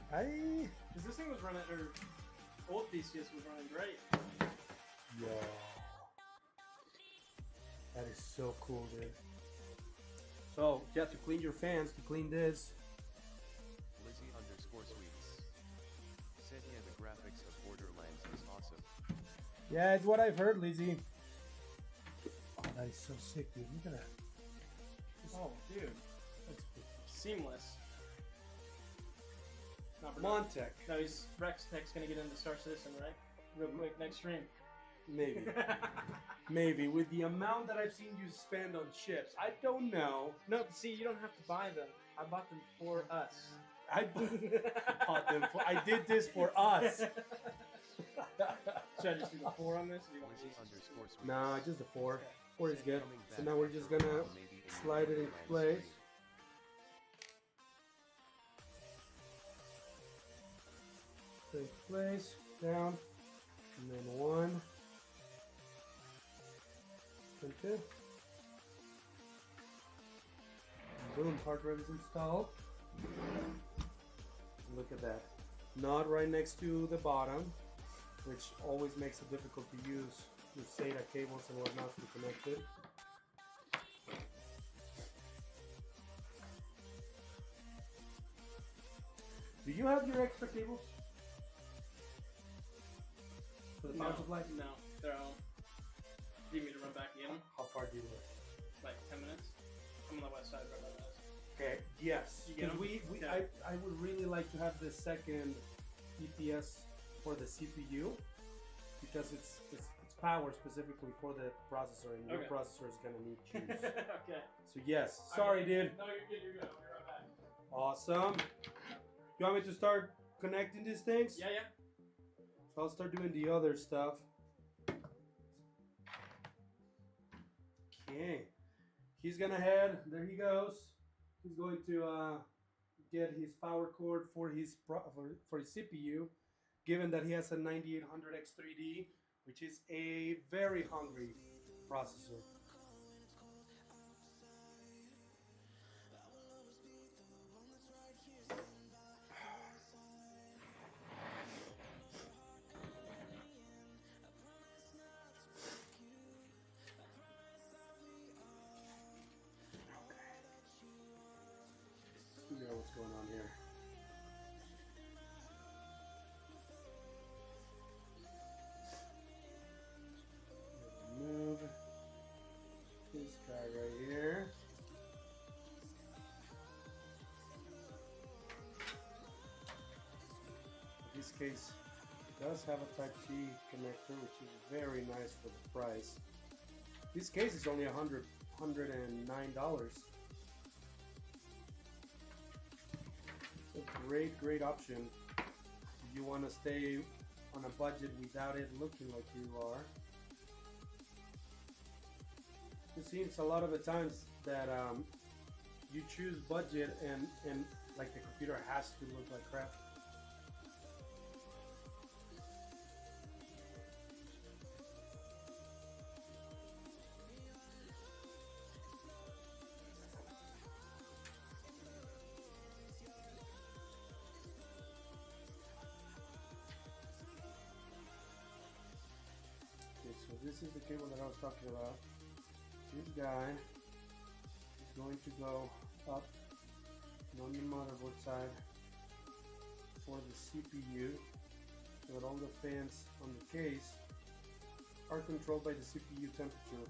Because this thing was running, or old Theseus was running great. Yo. That is so cool, dude. So, you have to clean your fans to clean this. Lizzie_sweets. Said, yeah, the graphics of Borderlands is awesome. Yeah, it's what I've heard, Lizzie. Oh, that is so sick, dude. Look at that. Oh, dude. That's Seamless. Not for Montec. No, Rex Tech's gonna get into Star Citizen, right? Real quick, next stream. Maybe. Maybe. With the amount that I've seen you spend on chips, I don't know. No, see, you don't have to buy them. I bought them for us. I bought them for. I did this for us. Should I just do the 4 on this? Or do you want me to Lizzie_sweets. Nah, just the 4. 4 is good. Coming So back now we're just after gonna maybe in slide it in Borderlands place. stream. Take place, down, and then 1, and 2. Boom, hard drive is installed. Look at that. Not right next to the bottom, which always makes it difficult to use with SATA cables and whatnot to connect it. Do you have your extra cables? For the No, power supply? no, they're all. Do you need me to run back and get them? How far do you live? Like 10 minutes? I'm on the west side right by the house. Okay, yes. You get Because 'em? Yeah. I would really like to have the second EPS for the CPU because it's power specifically for the processor, and your Okay. processor is gonna need juice. Okay. So yes, sorry, dude. No, you're good, you're good. I'll be right back. Awesome. You want me to start connecting these things? Yeah, yeah. So I'll start doing the other stuff. Okay. He's gonna head. There he goes. He's going to get his power cord for his for his CPU, given that he has a 9800X3D, which is a very hungry processor. Let's figure out what's going on here. Move this guy right here. In this case, it does have a Type-C connector, which is very nice for the price. This case is only $109. It's a great option if you want to stay on a budget without it looking like you are. It seems a lot of the times that you choose budget and like the computer has to look like crap. Okay, so this is the cable that I was talking about. This guy is going to go up on the motherboard side for the CPU, so that all the fans on the case are controlled by the CPU temperature.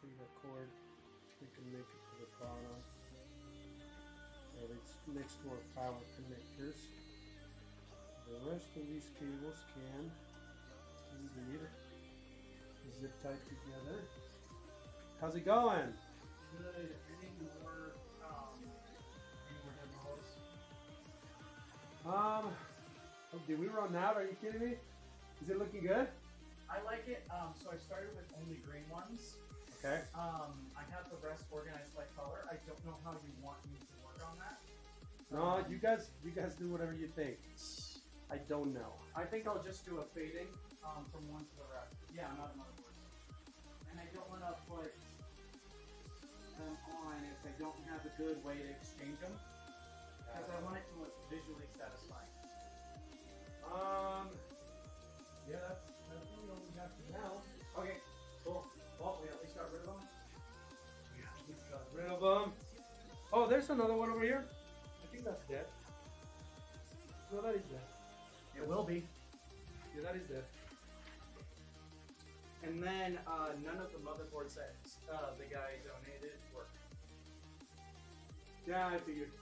See the cord, we can make it to the bottom, and it's next to our power connectors. The rest of these cables can indeed zip tied together. How's it going? Good. Any more demos? Oh, did we run out? Are you kidding me? Is it looking good? I like it. So I started with only green ones. Okay. I have the rest organized by color. I don't know how you want me to work on that. No, you guys do whatever you think. I don't know. I think I'll just do a fading from one to the rest. Yeah, I'm out of motherboards. And I don't want to put them on if I don't have a good way to exchange them. Because I want it to look visually satisfying. Yeah, that's really all we have for now. Okay, cool. Well, we at least got rid of them. Yeah, we got rid of them. Oh, there's another one over here. I think that's dead. No, that is dead. It will be. Yeah, that is dead. And then none of the motherboards that the guy donated work. Yeah, I figured.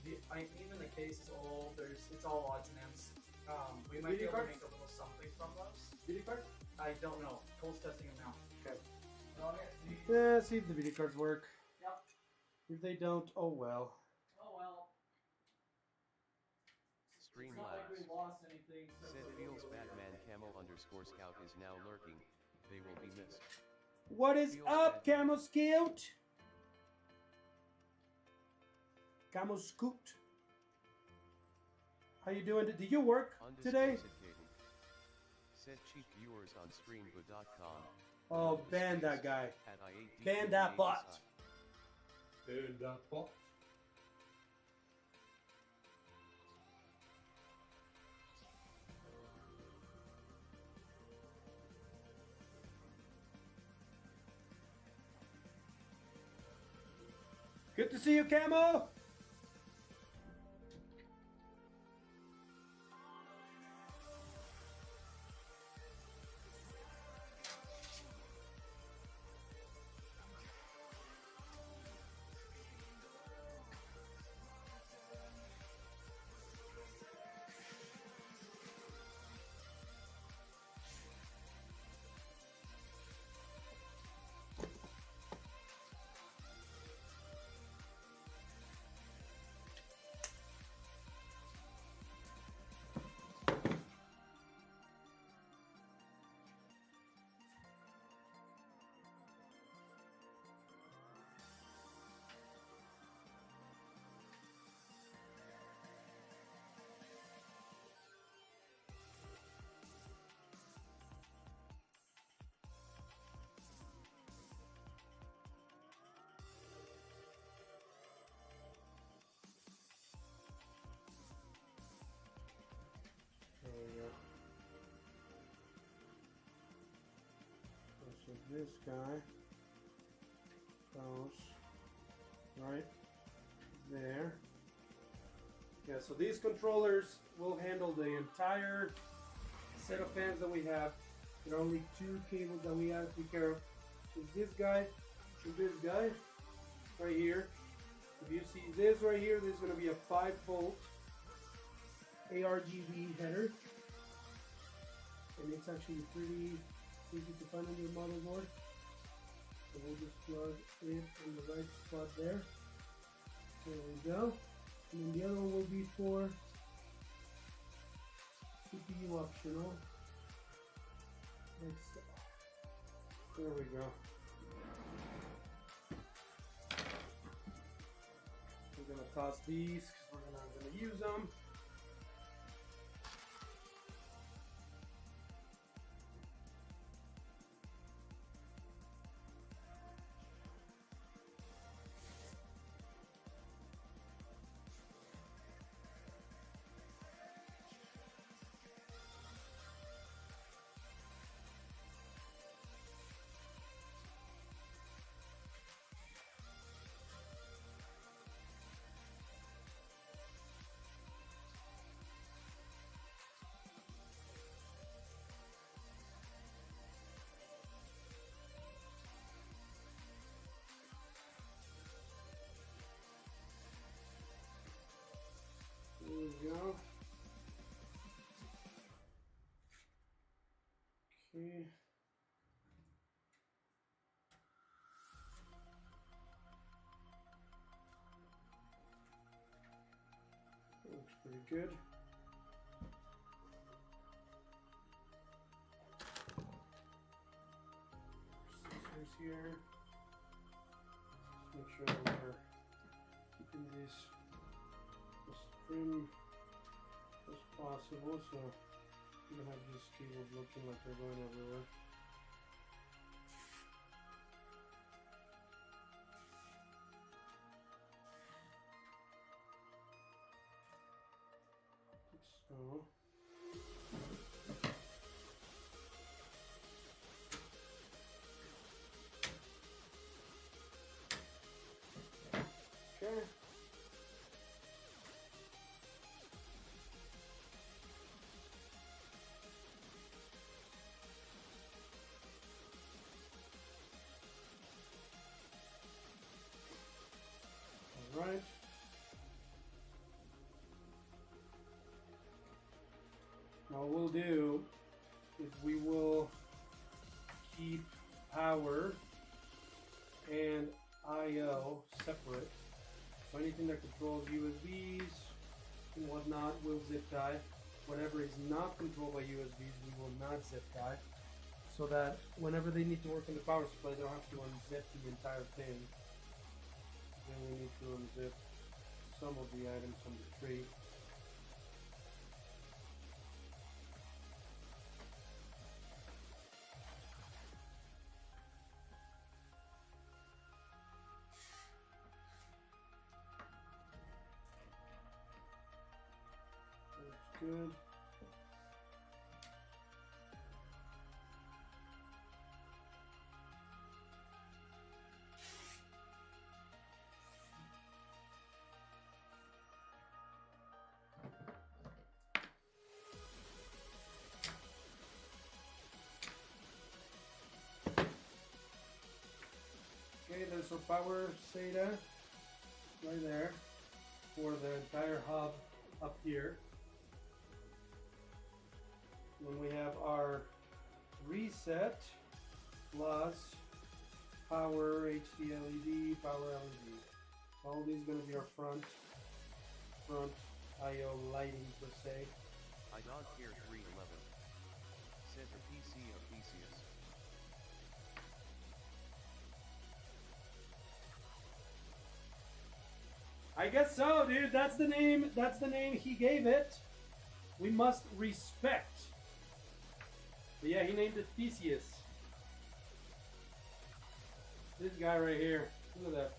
Even the case is old. It's all odds and ends. We might be able to make a little something from those. Video card? I don't know. Cole's testing them now. Okay. Okay. Yeah, see if the video cards work. Yep. If they don't, oh well. Oh well. It's not like we Streamlabs. lost anything. Said feels Batman camo _ scout is now lurking. They will be missed. What is up, Camo Scout? Camo Scoot. How you doing? Did you work today? Said cheap viewers on streamgo.com. Oh, ban that guy. At I8D Ban that bot. side. Ban that bot. Good to see you, Camo. this guy goes right there. Yeah, so these controllers will handle the entire set of fans that we have. There are only two cables that we have to take care of. Is this guy, is this guy right here. If you see this right here, this is going to be a 5-volt ARGB header. And it's actually pretty easy to find on your motherboard. So we'll just plug it in the right spot there. There we go. And then the other one will be for CPU optional. There we go. We're gonna toss these because we're not gonna use them. There we go. Okay. Looks pretty good. Scissors here. Just make sure that we're keeping this as trim as possible, so you don't have these cables looking like they're going everywhere. So. Okay. All right. Now what we'll do is we will keep power and I/O separate. So anything that controls USBs and whatnot will zip tie. Whatever is not controlled by USBs, we will not zip tie. So that whenever they need to work in the power supply, they don't have to unzip the entire thing. Then we need to unzip some of the items from the tree. That's good. Okay, there's our power SATA right there for the entire hub up here. Then we have our reset plus power HD LED, power LED. All these gonna be our front I/O lighting per se. I dog care 311. Said the PC of Theseus. I guess so, dude. That's the name. That's the name he gave it. We must respect. But yeah, he named it Theseus. This guy right here. Look at that.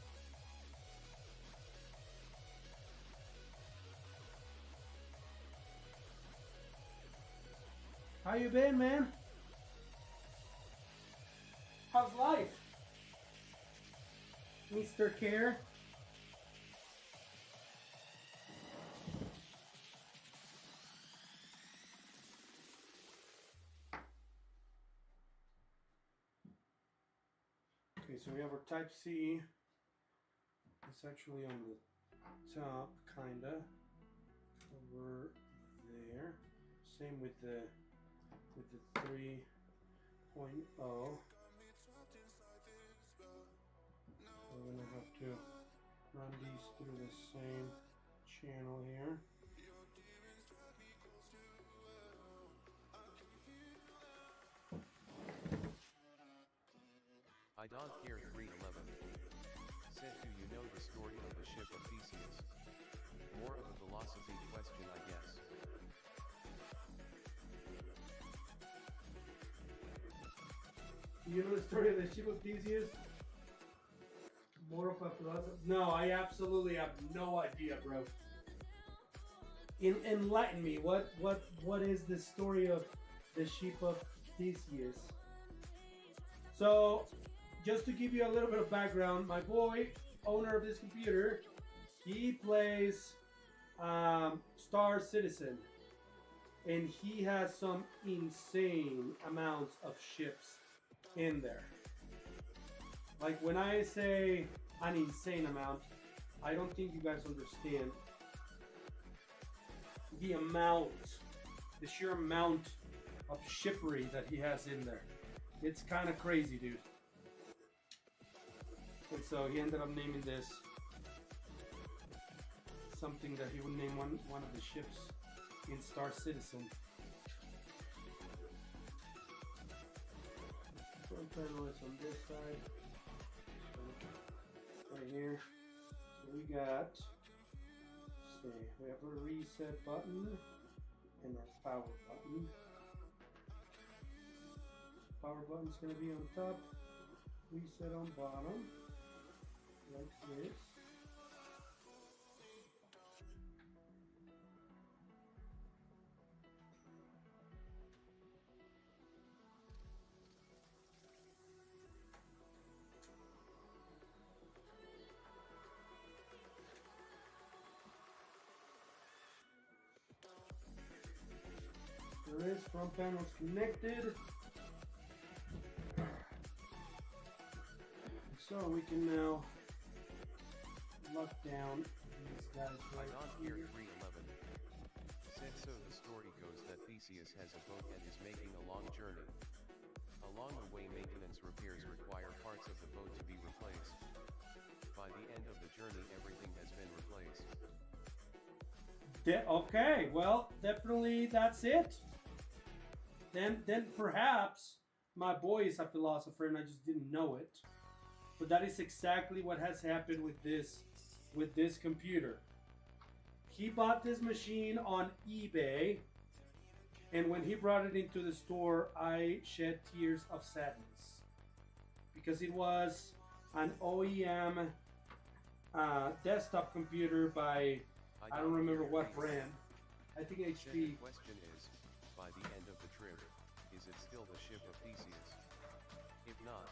How you been, man? How's life, Mr. Care? Okay, so we have our Type C. It's actually on the top, kinda. Over there. Same with the 3.0. We're gonna have to run these through the same channel here. I don't care 311. Said, do you know the story of the ship of Theseus? More of a philosophy question, I guess. Do you know the story of the ship of Theseus? More of a philosophy? No, I absolutely have no idea, bro. Enlighten me. What is the story of the ship of Theseus? So, just to give you a little bit of background, my boy, owner of this computer, he plays Star Citizen, and he has some insane amounts of ships in there. Like, when I say an insane amount, I don't think you guys understand the amount, the sheer amount of shippery that he has in there. It's kind of crazy, dude. And so he ended up naming this something that he would name one of the ships in Star Citizen. Front panel is on this side. Right here. So we got, see, we have a reset button and our power button. Power button's gonna be on top, reset on bottom, like this. There is, front panel's connected. So we can now lock down these guys I right don't hear here. 311. Said, so the story goes that Theseus has a boat and is making a long journey. Along the way, maintenance repairs require parts of the boat to be replaced. By the end of the journey, everything has been replaced. Okay, well, definitely that's it. Then perhaps my boy is a philosopher and I just didn't know it. But that is exactly what has happened with this computer. He bought this machine on eBay, and when he brought it into the store, I shed tears of sadness because it was an OEM desktop computer by I don't remember what brand. I think Said, the HP. question is, by the end of the trip, is it still the ship of Theseus? If not,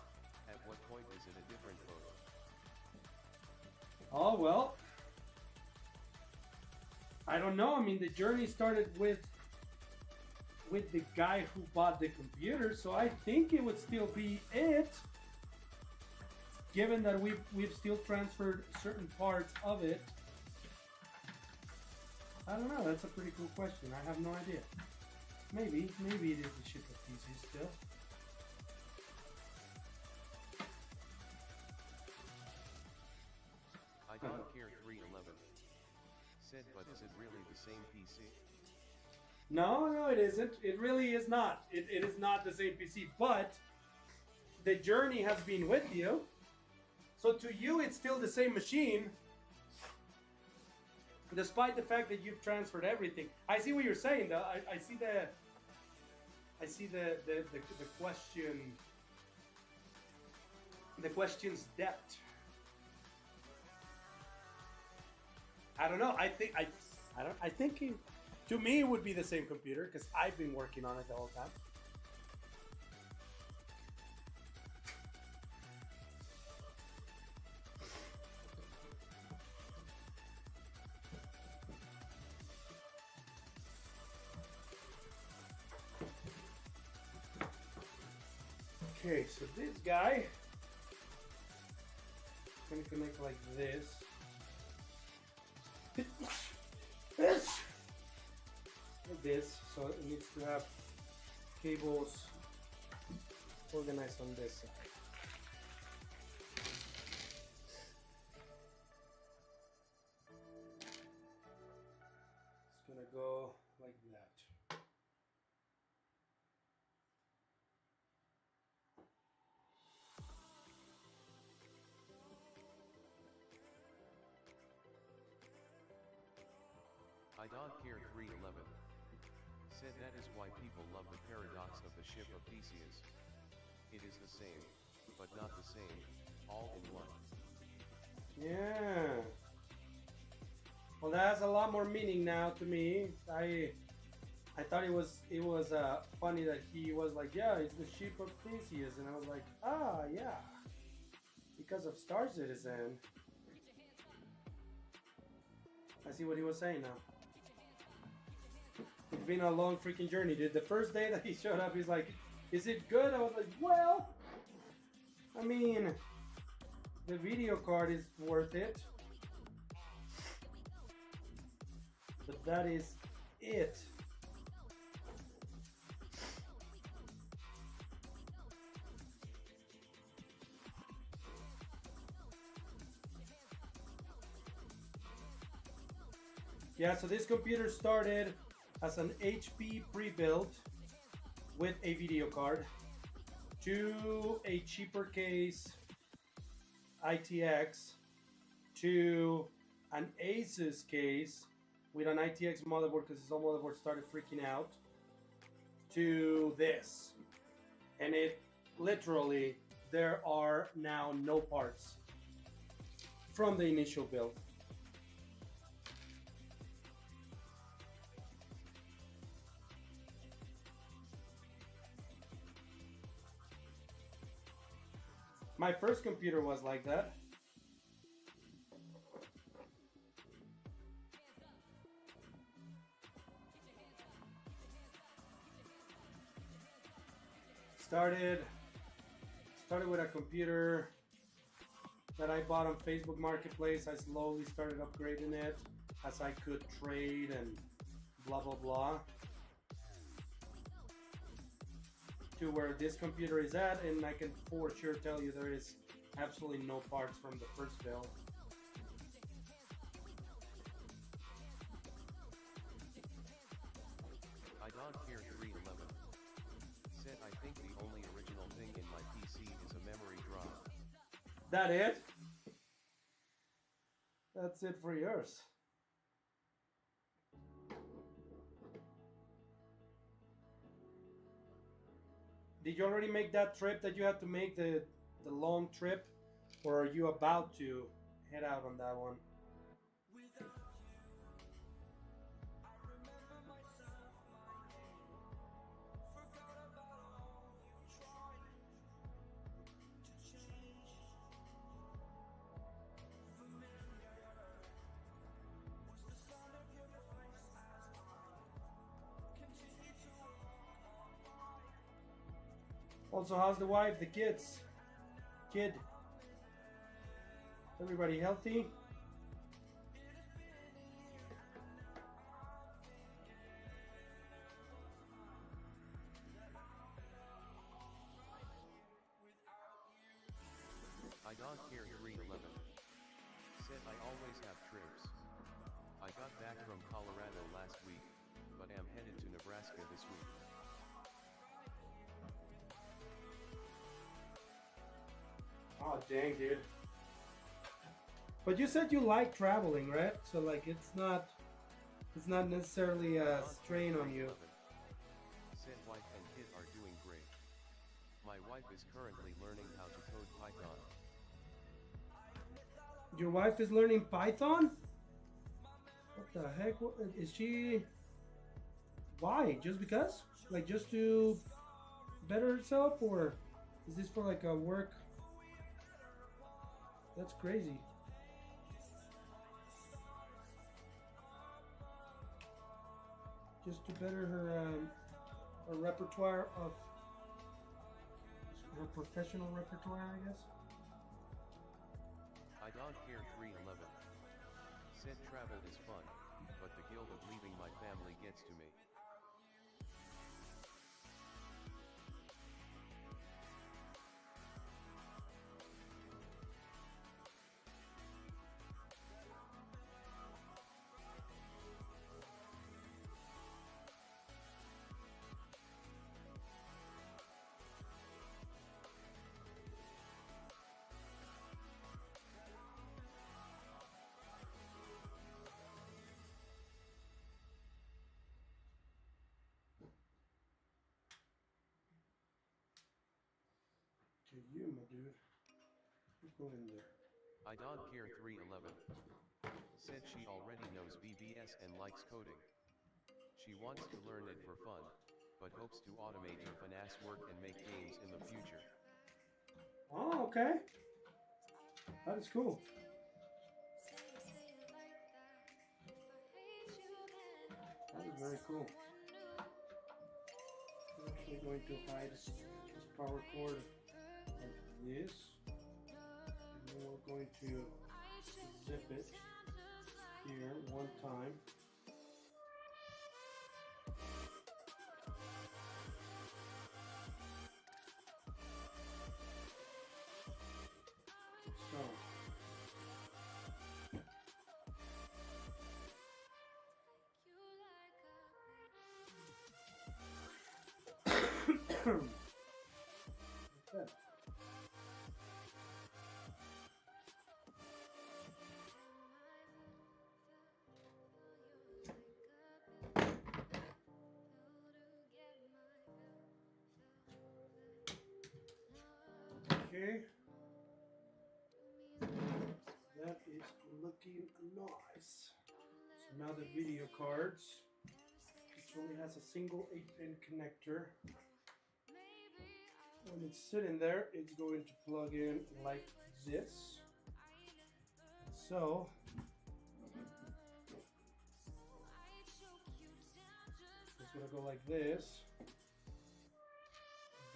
at what point is it a different boat? Oh, well, I don't know. I mean, the journey started with the guy who bought the computer, so I think it would still be it, given that we've still transferred certain parts of it. I don't know. That's a pretty cool question. I have no idea. Maybe it is the ship of Theseus still. I don't care 311. Said, but is it really the same PC? No, it isn't. It really is not. It is not the same PC, but the journey has been with you. So to you, it's still the same machine, despite the fact that you've transferred everything. I see what you're saying, though. I see the question, the question's depth. I don't know. I think to me it would be the same computer because I've been working on it the whole time. Okay, so this guy is gonna connect like this. Like this, so it needs to have cables organized on this side. It's gonna go like that. Idon Care 311 said that is why people love the paradox of the ship of Theseus. It is the same, but not the same, all in one. Yeah. Well, that has a lot more meaning now to me. I thought it was funny that he was like, yeah, it's the ship of Theseus, and I was like, ah, yeah, because of Star Citizen. I see what he was saying now. It's been a long freaking journey, dude. The first day that he showed up, he's like, is it good? I was like, well, I mean, the video card is worth it. But that is it. Yeah, so this computer started as an HP pre-built with a video card to a cheaper case ITX to an Asus case with an ITX motherboard because his own motherboard started freaking out to this. And it literally, there are now no parts from the initial build. My first computer was like that. Started with a computer that I bought on Facebook Marketplace. I slowly started upgrading it as I could trade and blah blah blah. To where this computer is at, and I can for sure tell you there is absolutely no parts from the first build. Idon Care 311 said I think the only original thing in my PC is a memory drop. That it? That's it for yours. Did you already make that trip that you had to make, the long trip? Or are you about to head out on that one? Also, how's the wife, the kids? Kid? Everybody healthy? Idon Care 311 said I always have trips. I got back from Colorado last week, but am headed to Nebraska this week. Oh dang, dude. But you said you like traveling, right? So like it's not necessarily a strain on you. Said wife and kid are doing great. My wife is currently learning how to code Python. Your wife is learning Python? What the heck? What, is she? Why? Just because? Like just to better herself, or is this for like a work? That's crazy. Just to better her repertoire of Your professional repertoire, I guess. I don't care 311. Said travel is fun, but the guilt of leaving my family gets to me. To you, my dude. You go in there. I don't care 311. Said she already knows VBS and likes coding. She wants to learn it for fun, but hopes to automate her finance work and make games in the future. Oh, okay. That is cool. That is very cool. I'm actually going to hide this power cord like this. And then we're going to zip it here one time. So. Okay. Okay. That is looking nice. So now the video cards, which only has a single 8-pin connector. When it's sitting there, it's going to plug in like this. So it's gonna go like this.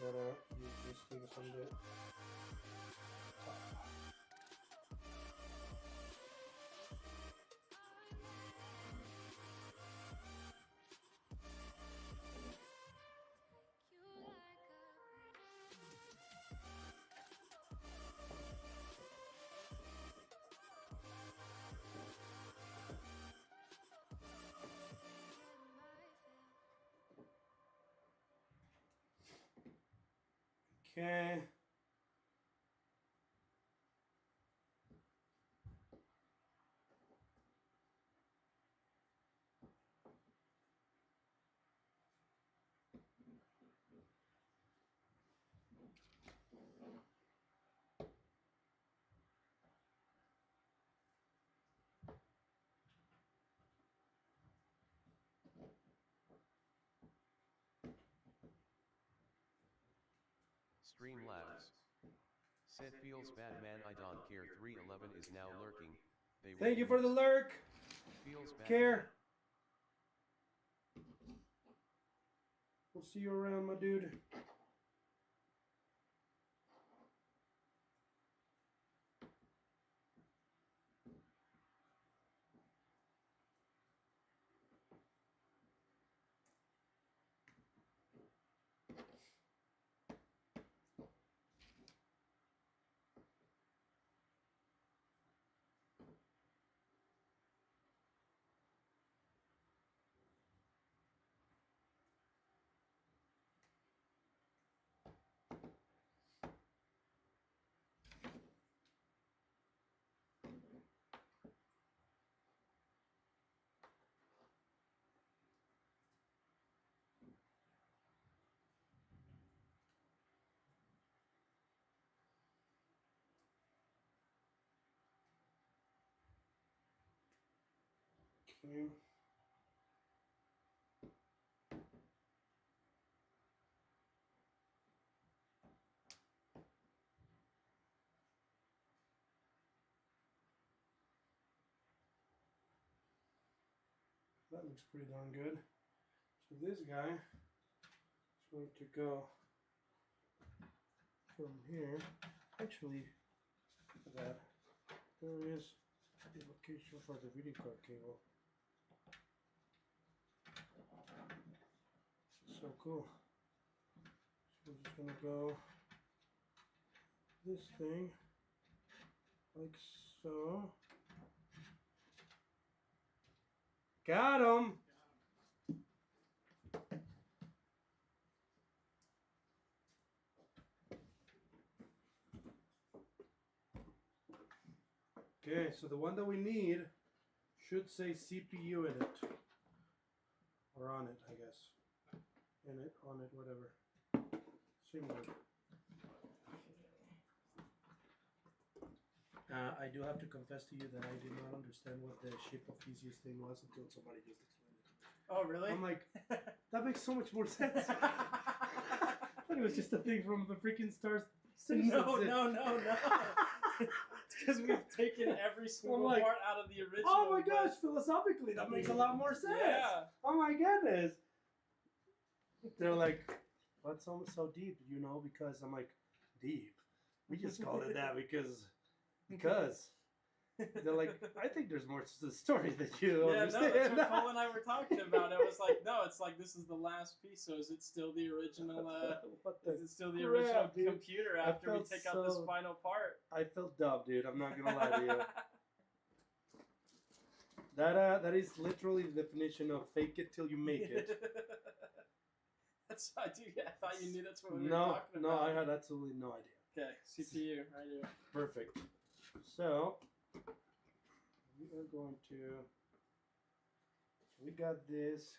I'm gonna use this thing from the top. Okay. Streamlabs. Said feels bad man I don't care 311 is now lurking. They Thank you for the lurk. Feels bad. Care. We'll see you around, my dude. Okay. That looks pretty darn good. So this guy is going to go from here. Actually, look at that. There is the location for the video card cable. So cool. So we're just gonna go this thing like so. Got him. Okay, so the one that we need should say CPU in it. Or on it, I guess. In it, on it, whatever. Same word. I do have to confess to you that I did not understand what the ship of Theseus thing was until somebody just explained it. Oh, really? I'm like, that makes so much more sense. I thought it was just a thing from the freaking Stars. No. It's because we've taken every single like, part out of the original. Oh my gosh, philosophically, that makes a lot more sense. Yeah. Oh my goodness. They're like, what's so deep? You know, because I'm like, deep? We just call it that because. They're like, I think there's more to the story that you understand. No, that's what Cole and I were talking about. I was like, no, it's like this is the last piece. So is it still the original? Is it still the original computer after we take out this final part? I felt dumb, dude. I'm not gonna lie to you. That is literally the definition of fake it till you make it. I thought you knew that's what we were talking about. No, I had absolutely no idea. Okay, CPU, I do. Perfect. So we are going to. We got this.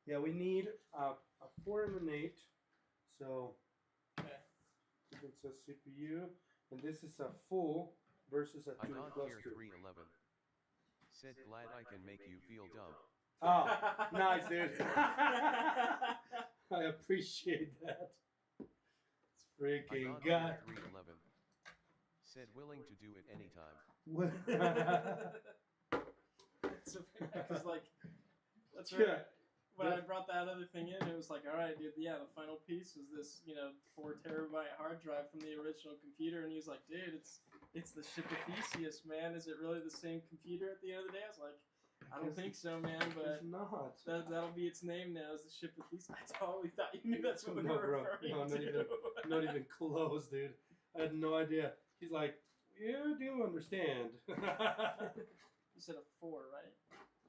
Yeah, we need a 4 and an 8. So it says CPU, and this is a full versus a 2 Adon plus here 2. 311. Said glad I can make you feel dumb. Oh, nice, dude. I appreciate that. It's freaking Adon God. here 311. Said willing to do it anytime. So, because like, that's right. Yeah. When I brought that other thing in, it was like, all right, dude, the final piece was this, 4 terabyte hard drive from the original computer, and he was like, dude, it's the ship of Theseus, man. Is it really the same computer at the end of the day? I was like, I don't think so, man, but It's not. that'll be its name now, is the ship of Theseus. I totally thought you knew that's what we were referring to. Not even close, dude. I had no idea. He's like, you do understand. You said a 4, right?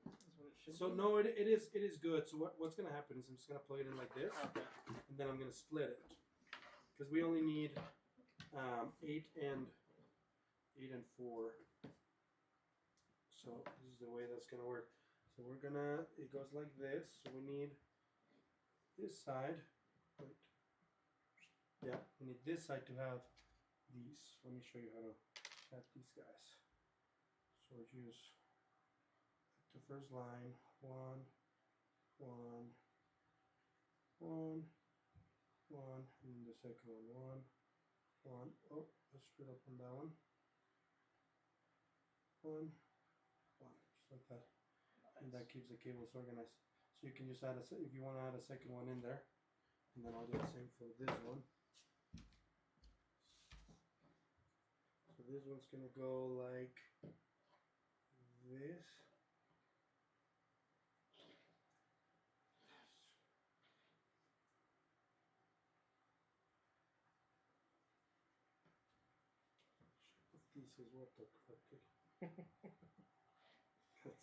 That's what it should So be. no, it is good. So what's gonna happen is I'm just gonna plug it in like this, Okay. and then I'm gonna split it because we only need 8 and 4. So this is the way that's gonna work. So it goes like this. So we need this side. Wait. Yeah, we need this side to have these. Let me show you how to have these guys. So we use the first line, 1, 1, 1, 1, and then the second one, 1, 1. Oh, let's screw up on that one. 1, 1, just like that. And that keeps the cables organized. So you can just add if you want to add a second one in there, and then I'll do the same for this one. So this one's gonna go like this. Theseus, what the crap?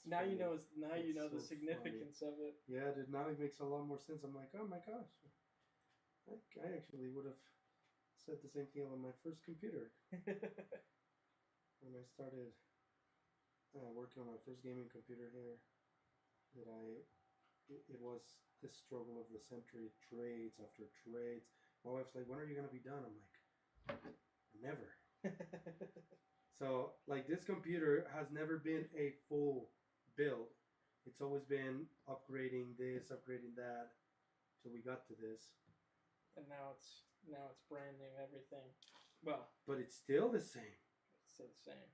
Now funny. you know. Now you That's know the so significance of it. Yeah, dude, now it makes a lot more sense. I'm like, oh my gosh. I actually would have said the same thing on my first computer. When I started working on my first gaming computer here, it was the struggle of the century, trades after trades. My wife's like, when are you going to be done? I'm like, never. So, like, this computer has never been a full build. It's always been upgrading this, upgrading that, till we got to this. And now it's brand new everything. Well, but it's still the same. It's still the same.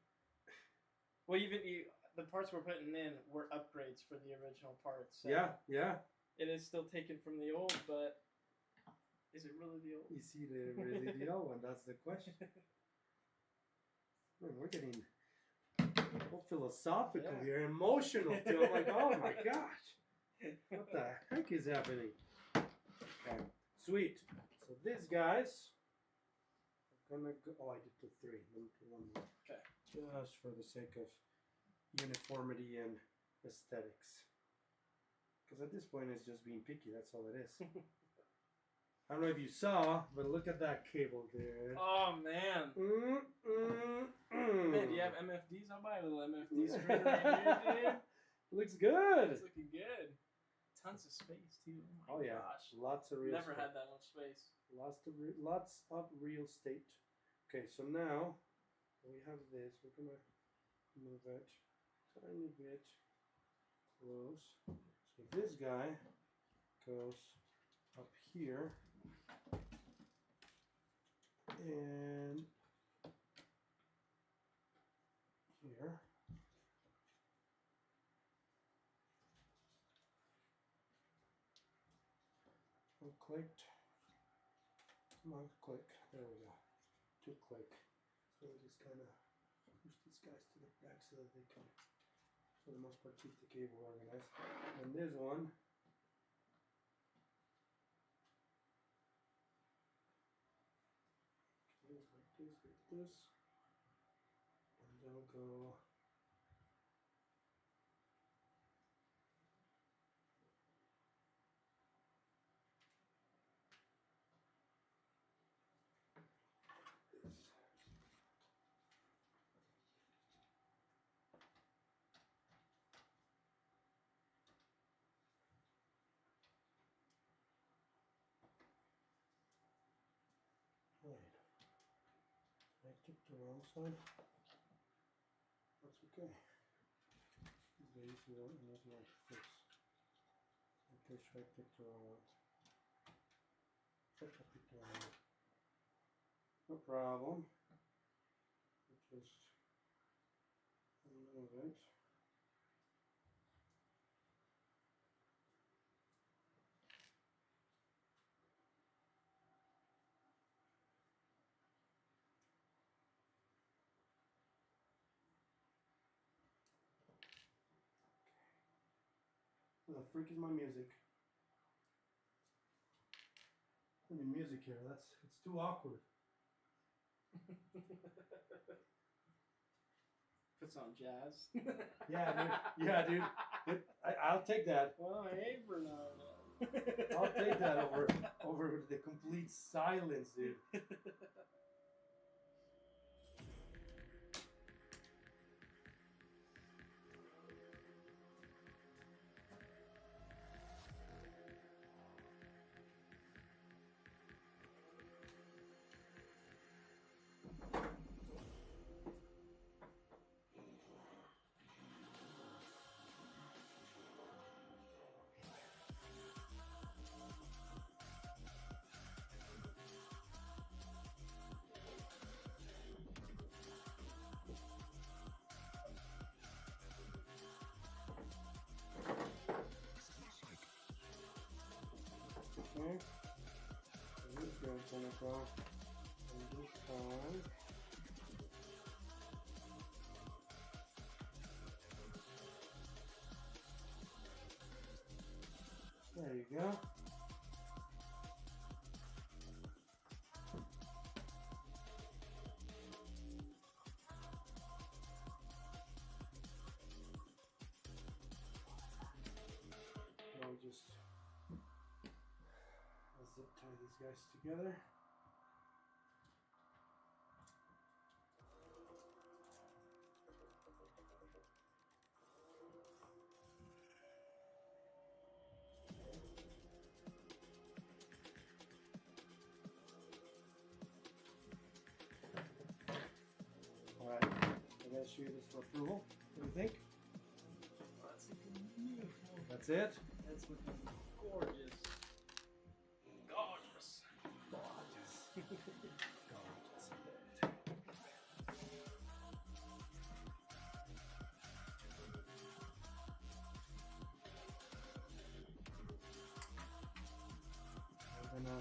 Well, the parts we're putting in were upgrades for the original parts. So yeah. it is still taken from the old, but Is it really the old? Is he really the old one? That's the question. Man, we're getting all philosophical Yeah. here, emotional too. I'm like, oh my gosh, what the heck is happening? Okay, sweet. So these guys are gonna go. Oh, I did the 3. Let me do one more. Okay. Just for the sake of uniformity and aesthetics. Because at this point, it's just being picky. That's all it is. I don't know if you saw, but look at that cable there. Oh man. Man, do you have MFDs? I'll buy a little MFD screen right here, dude. Looks good. It's looking good. Tons of space too. Oh Oh my yeah, gosh. lots of real Never estate. had that much space. Lots of real estate. Okay, so now we have this. We're gonna move it tiny bit close. So this guy goes up here and here. And clicked. Come on, click. There we go. 2 click. So we just kind of push these guys to the back so that they can, for the most part, keep the cable organized. And this one, goes like this, and they'll go. This. Right. I took the wrong side. That's okay. It's very easy one and this one to fix. I'm pretty sure I picked the wrong one. I picked the wrong one. No problem. Just move it. Where the freak is my music? I need music here. It's too awkward. Put some jazz. Yeah, dude. I'll take that. Well, hey, Bernardo. I'll take that over the complete silence, dude. Okay. So this guy's gonna go on this side. There you go. Now we just zip tie these guys together. Alright, I gotta show you this for approval. What do you think? That's looking beautiful. That's it? That's looking gorgeous. Gorgeous. I'm gonna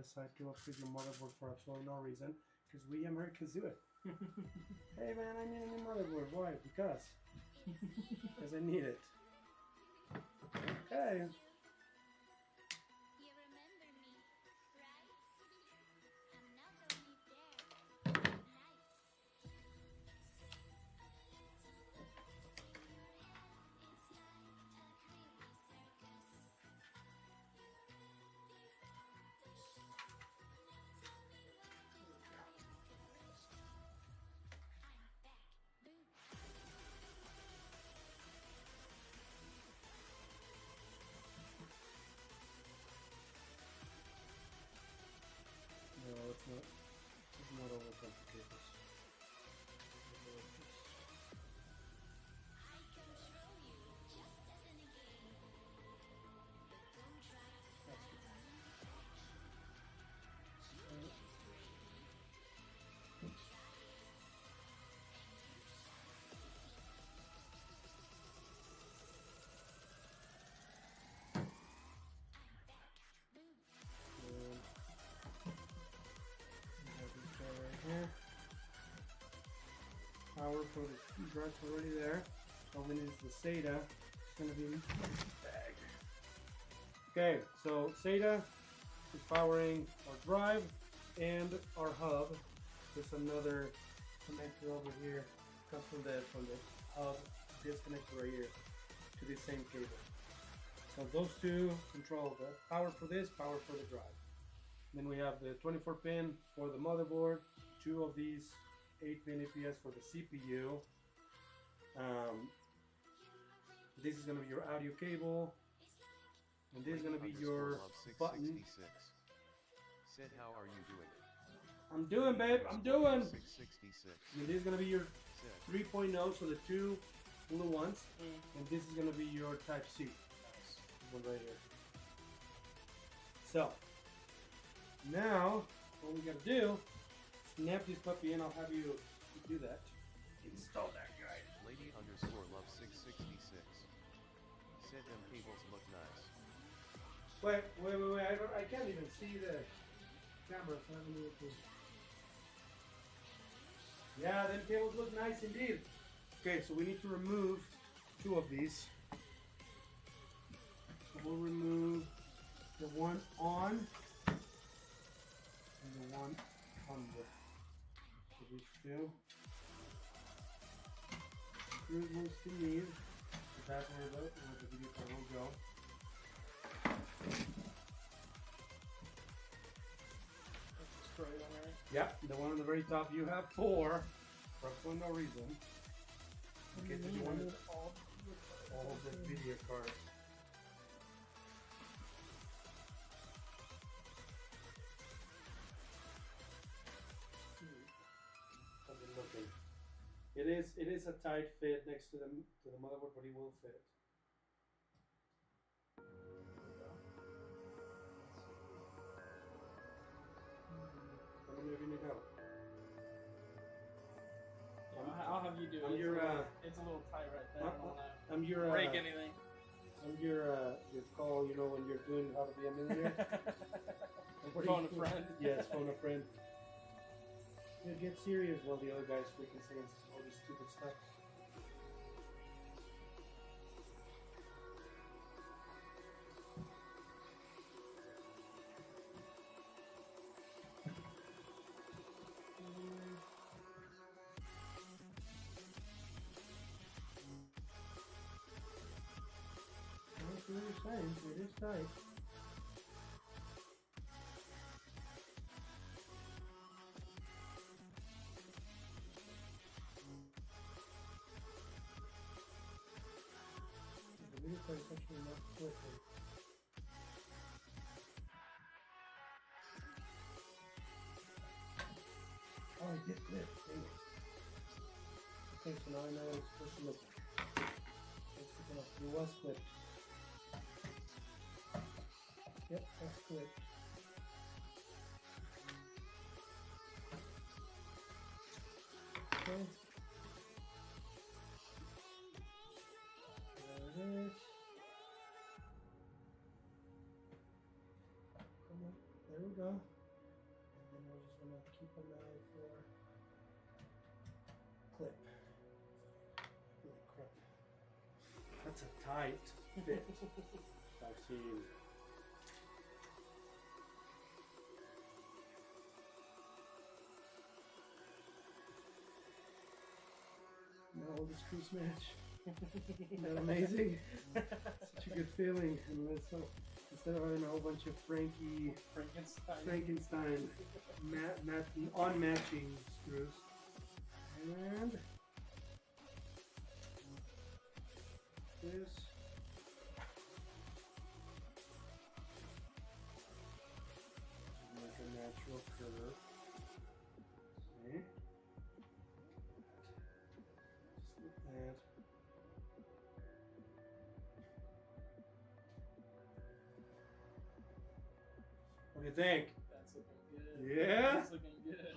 decide to upgrade your motherboard for absolutely no reason, because we Americans do it. Hey man, I need a new motherboard. Why? Because I need it. Okay. No, it's not overcomplicated. Here. Power for the drive's already there. All we need is the SATA. It's gonna be in this bag. Okay, so SATA is powering our drive and our hub. There's another connector over here. Comes from the hub disconnector right here to the same cable. So those two control the power for this, power for the drive. Then we have the 24 pin for the motherboard, 2 of these 8-pin APS for the CPU. This is going to be your audio cable, and this is going to be your button. Said, how are you doing? I'm doing, babe. I'm doing. 666. And this is going to be your Said, 3.0, so the 2 blue ones, and this is going to be your Type C. Nice. This one right here. So now what we got to do, snap this puppy in. I'll have you do that. Install that guy. Lady underscore love 666. Said them cables look nice. Wait. I can't even see the camera, so I don't know what to... Yeah, them cables look nice indeed. Okay, so we need to remove 2 of these. So we'll remove the one on and the one under. So these 2. Screws we'll still need. So that's where the video camera will go. Destroy it already. Yeah, the one on the very top. You have 4 for no reason. Okay, so you want all the video cards. How's it looking? It is a tight fit next to the motherboard, but it will fit. Let me know if you need help. I'll have you do it. I'm your, it's a little tight right there. I don't wanna I'm your break anything. I'm your call, you know, when you're doing how to be a millionaire. Phone a friend. Yes, phone a friend. Yeah, get serious while the other guy's freaking saying all this stupid stuff. That's what you're saying. It is tight. The video card is actually not clicking. Oh, I did clip. Dang it. Okay, so now I know what it's supposed to look like. It's good enough. It was clipped. Yep, that's clipped. Okay. There it is. Come on. There we go. keep an eye for clip. Holy crap. That's a tight fit. I've seen. My oldest cruise match. Isn't that amazing? Such a good feeling. And instead of having a whole bunch of Frankenstein on-matching screws. And this. Make a natural curve. See? Just like that. What do you think? That's looking good. Yeah? That's looking good.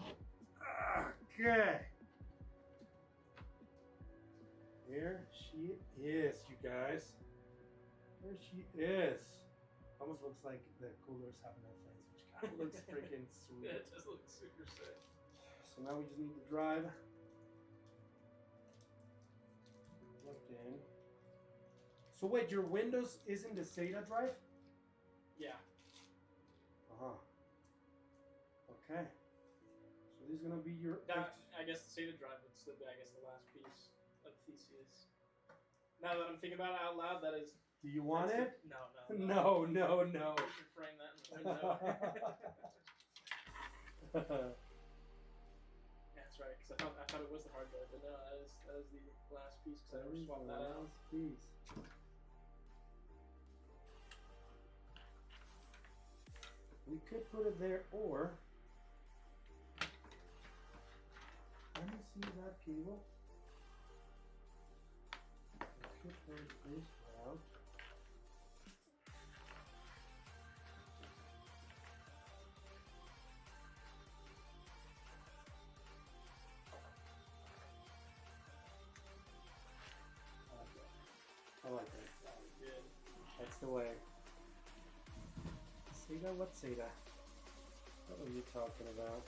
Okay. Here she is, you guys. There she is. Almost looks like the coolers have Netflix, which kind of looks freaking sweet. Yeah, it does look super sick. So now we just need to drive. Plugged in. So wait, your Windows isn't the SATA drive? Yeah. Uh-huh. Okay. So this is gonna be your I guess the SATA drive would still be, I guess, the last piece of Theseus. Now that I'm thinking about it out loud, that is... Do you want it? No. No. You can frame that in the window. That's right, because I thought it was the hard drive, but no, that is the last piece, because I never swapped that out. Last piece. We could put it there, or let me see that cable. We could put this route. I like that. Good. That's the way. Sega? What Sega? What are you talking about?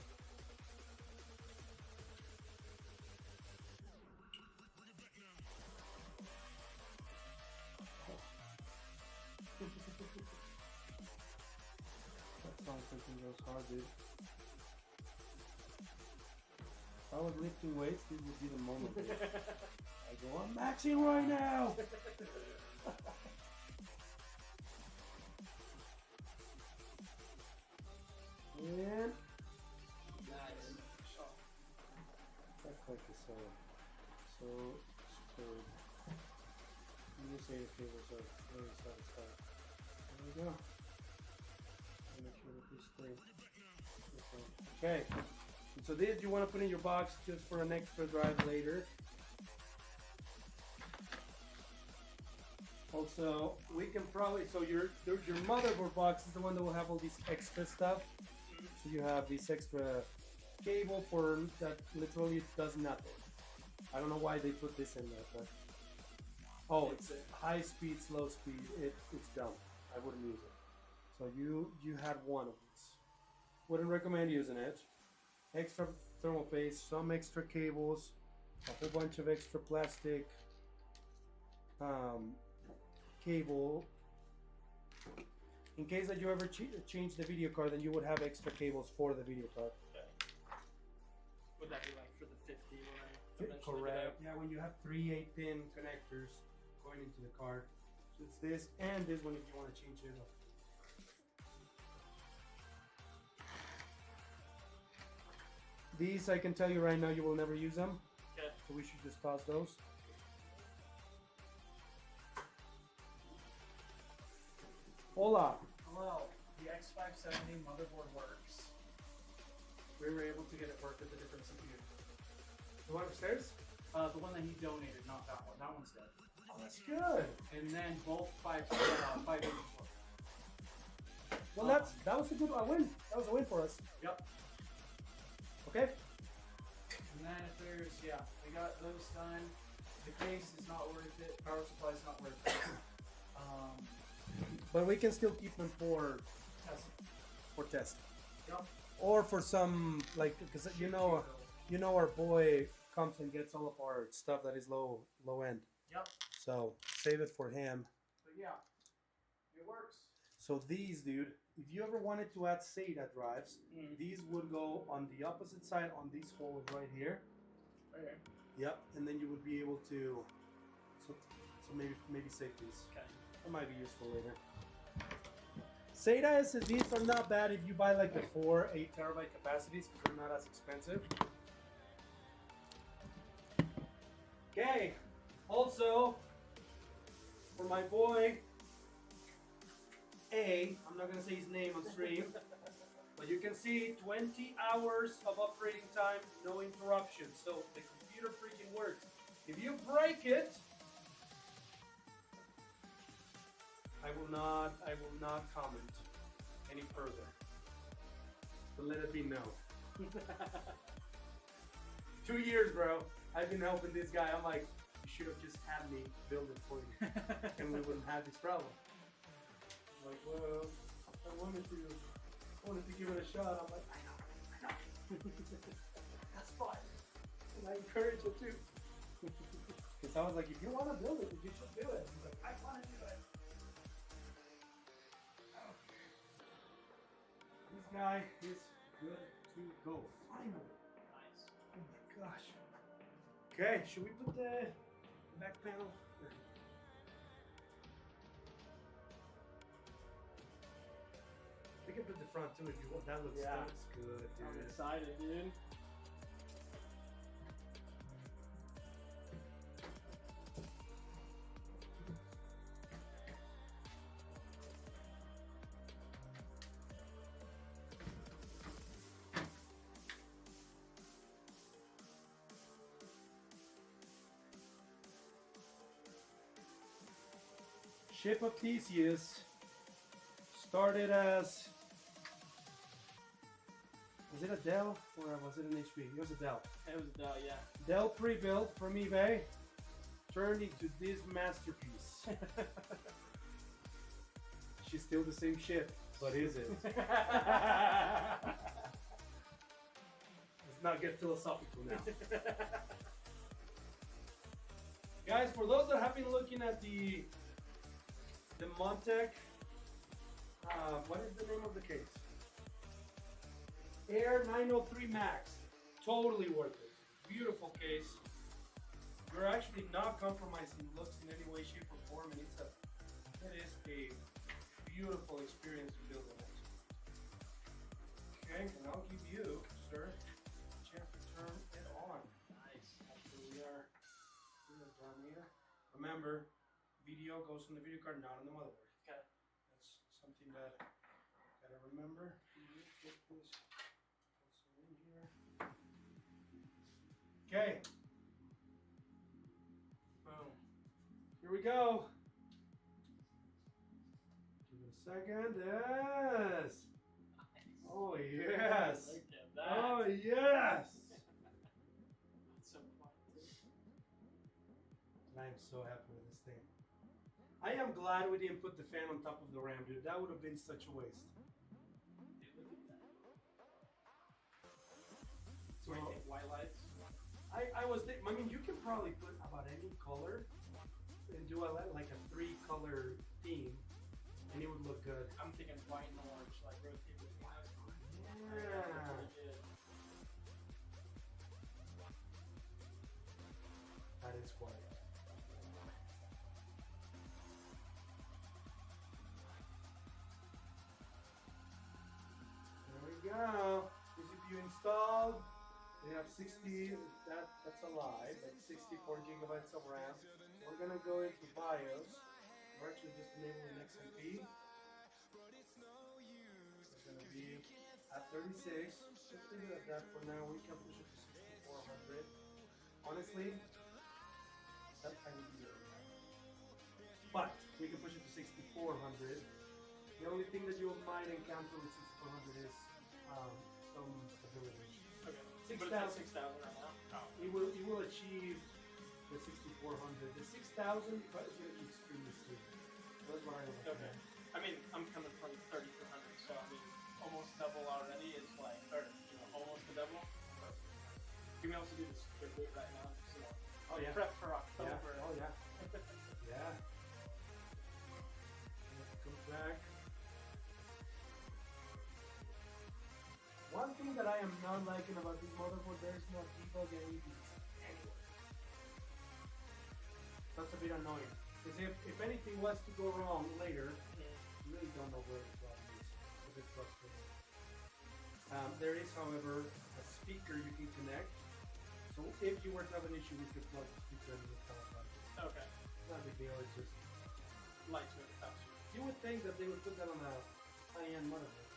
That song freaking goes hard, dude. If I was lifting weights, this would be the moment. Dude. I go, I'm maxing right now! And Nice. that click is so screwed. You just say the cables are very satisfied. There we go. Make sure that these stay. Okay. And so this you want to put in your box just for an extra drive later. Also, we can probably your motherboard box is the one that will have all these extra stuff. So you have this extra cable for that literally does nothing. I don't know why they put this in there, but it's high speed, slow speed. It's dumb. I wouldn't use it. So you had one of these. Wouldn't recommend using it. Extra thermal paste, some extra cables, a whole bunch of extra plastic cable. In case that you ever change the video card, then you would have extra cables for the video card. Okay. Would that be like for the 50 when I eventually Correct. get Yeah, when you have 3 8-pin connectors going into the card. So it's this and this one if you want to change it up. These, I can tell you right now, you will never use them. Okay. So we should just toss those. Hola. Hello, the X570 motherboard works. We were able to get it work with a different CPU. The one upstairs? The one that he donated, not that one. That one's dead. Oh, that's good. And then both 580s work. Well, that was a good win. That was a win for us. Yep. Okay. And then if there's, we got those done. The case is not worth it. Power supply is not worth it. But we can still keep them for Test. test. Yep. or for some like because you know our boy comes and gets all of our stuff that is low end. Yep. So save it for him. But yeah, it works. So these, dude, if you ever wanted to add SATA drives, Mm. these would go on the opposite side on these holes right here. Okay. Yep, and then you would be able to. So maybe save these. Okay. That might be useful later. SATA SSDs are not bad if you buy like the 8 terabyte capacities because they're not as expensive. Okay. Also, for my boy I'm not gonna say his name on stream, but you can see 20 hours of operating time, no interruptions. So the computer freaking works. If you break it, I will not comment any further. But let it be known. 2 years, bro. I've been helping this guy. I'm like, you should have just had me build it for you, and we wouldn't have this problem. I'm like, well, I wanted to give it a shot. I'm like, I know. That's fine. And I encourage it too. Because I was like, if you want to build it, you should do it. He's like, I want to do it. This guy is good to go. Finally. Nice. Oh my gosh. Okay, should we put the back panel? We can put the front too if you want. That looks good, I'm dude. excited, dude. Ship of Theseus started as. Was it a Dell or was it an HP? It was a Dell. It was Dell, yeah. Dell pre-built from eBay turned into this masterpiece. She's still the same ship, but is it? Let's not get philosophical now. Guys, for those that have been looking at the Montec, what is the name of the case? Air 903 Max. Totally worth it. Beautiful case. You're actually not compromising looks in any way, shape, or form, and it is a beautiful experience building it. Okay, and I'll give you, sir, a chance to turn it on. Nice. After we are down here. Remember, video goes on the video card, not on the motherboard. Okay. That's something that gotta remember. Put this also in here. Okay. Boom. Here we go. Give it a second. Yes. Oh yes. Look at that. Oh yes. That's so fun, too. And I am so happy with this thing. I am glad we didn't put the fan on top of the RAM, dude. That would have been such a waste. Dude, look at that. So What do you think, white lights? I was thinking, I mean, you can probably put about any color and do like a 3-color theme, and it would look good. I'm thinking white and orange, like rotate with white. Yeah. Pretty good. That is quiet. There we go. CPU installed. We have 60. That's a lie. That's 64 gigabytes of RAM. We're gonna go into BIOS. We're actually just enabling XMP. It's gonna be at 36. Just leave it at that for now. We can push it to 6400. Honestly, that kind of easier. But we can push it to 6400. The only thing that you might encounter with 6400 is some stability. Okay. 6,000. But it's at 6,000 right now. Oh. It will achieve the 6400. The 6000 is going to be extremely stable. That's what I was Okay. I mean, I'm coming from 3200, so I mean, almost double already is like, or almost a double. You can also do this the boot right now. So Oh yeah. prep for Yeah. October. Oh yeah. Yeah. Let's go back. One thing that I am not liking about this motherboard, there is no debug LEDs anywhere. That's a bit annoying. Because if anything was to go wrong later, you really don't know where the problem is. It's a bit frustrating. There is, however, a speaker you can connect. So if you were to have an issue, we could plug the speaker in the power line. Okay. It's not a big deal, it's just... Lightweight faster. You would think that they would put that on a high-end motherboard.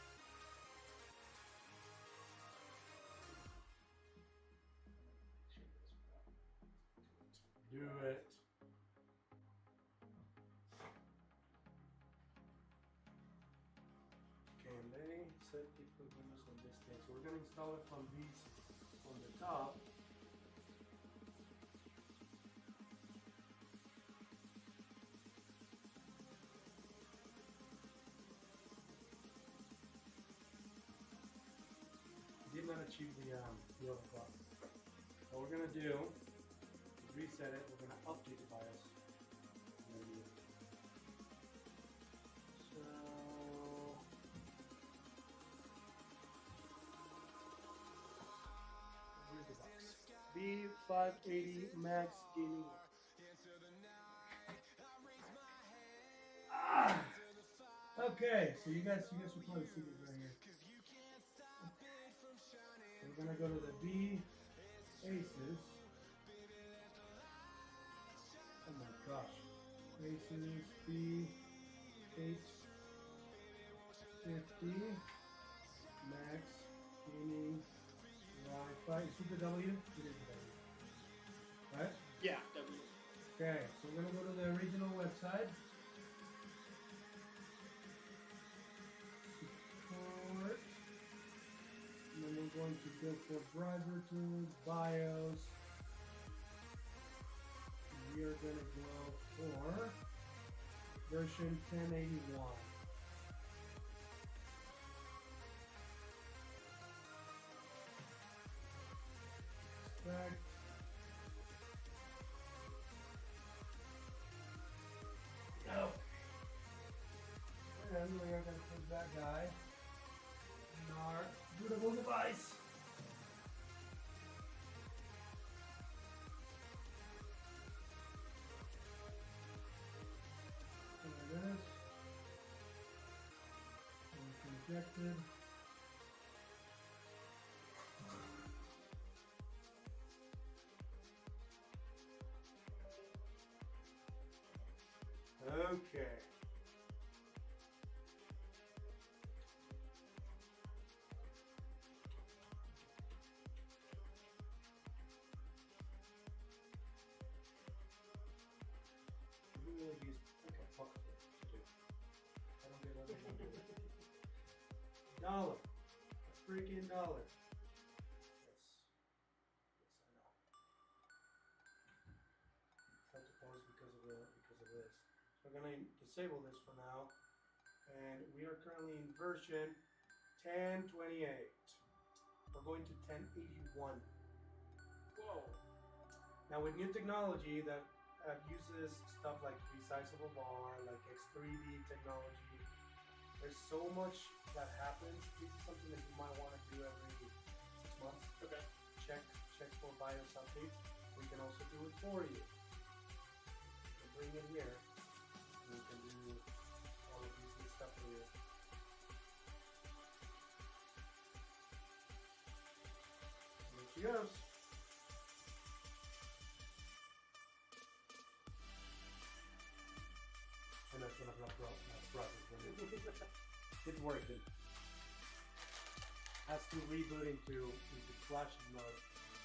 Do it. Okay, and they said they put Windows on this thing, so we're gonna install it from these on the top. Did not achieve the other clock. What we're gonna do is reset it. We're gonna update the BIOS. So where's the box? B580 Max Gaming. Okay, so you guys will probably see this right here. We're gonna go to the B Asus. Oh my gosh. Asus B850 Max Gaming Wi-Fi. Super W? It is W. Right? Yeah, W. Okay, so we're gonna go to the original website. Support. And then we're going to go for driver tools, BIOS. We are going to go for version 1081. Expect. Go. And we are going to put that guy in our bootable device. There it is. And connected. Okay. We really use like a fuck to do. I don't get what they do. Dollar. A freaking dollar. Yes. Yes, I know. Had to pause because of this. So we're gonna disable this for now. And we are currently in version 1028. We're going to 1081. Whoa. Now with new technology that uses stuff like resizable bar, like X3D technology, there's so much that happens. This is something that you might want to do every 6 months. Okay. Check for BIOS updates. We can also do it for you. You can bring it here. And we can do all of these good stuff for you. Here she goes. And that's gonna process it's working. Has to reboot into flash mode.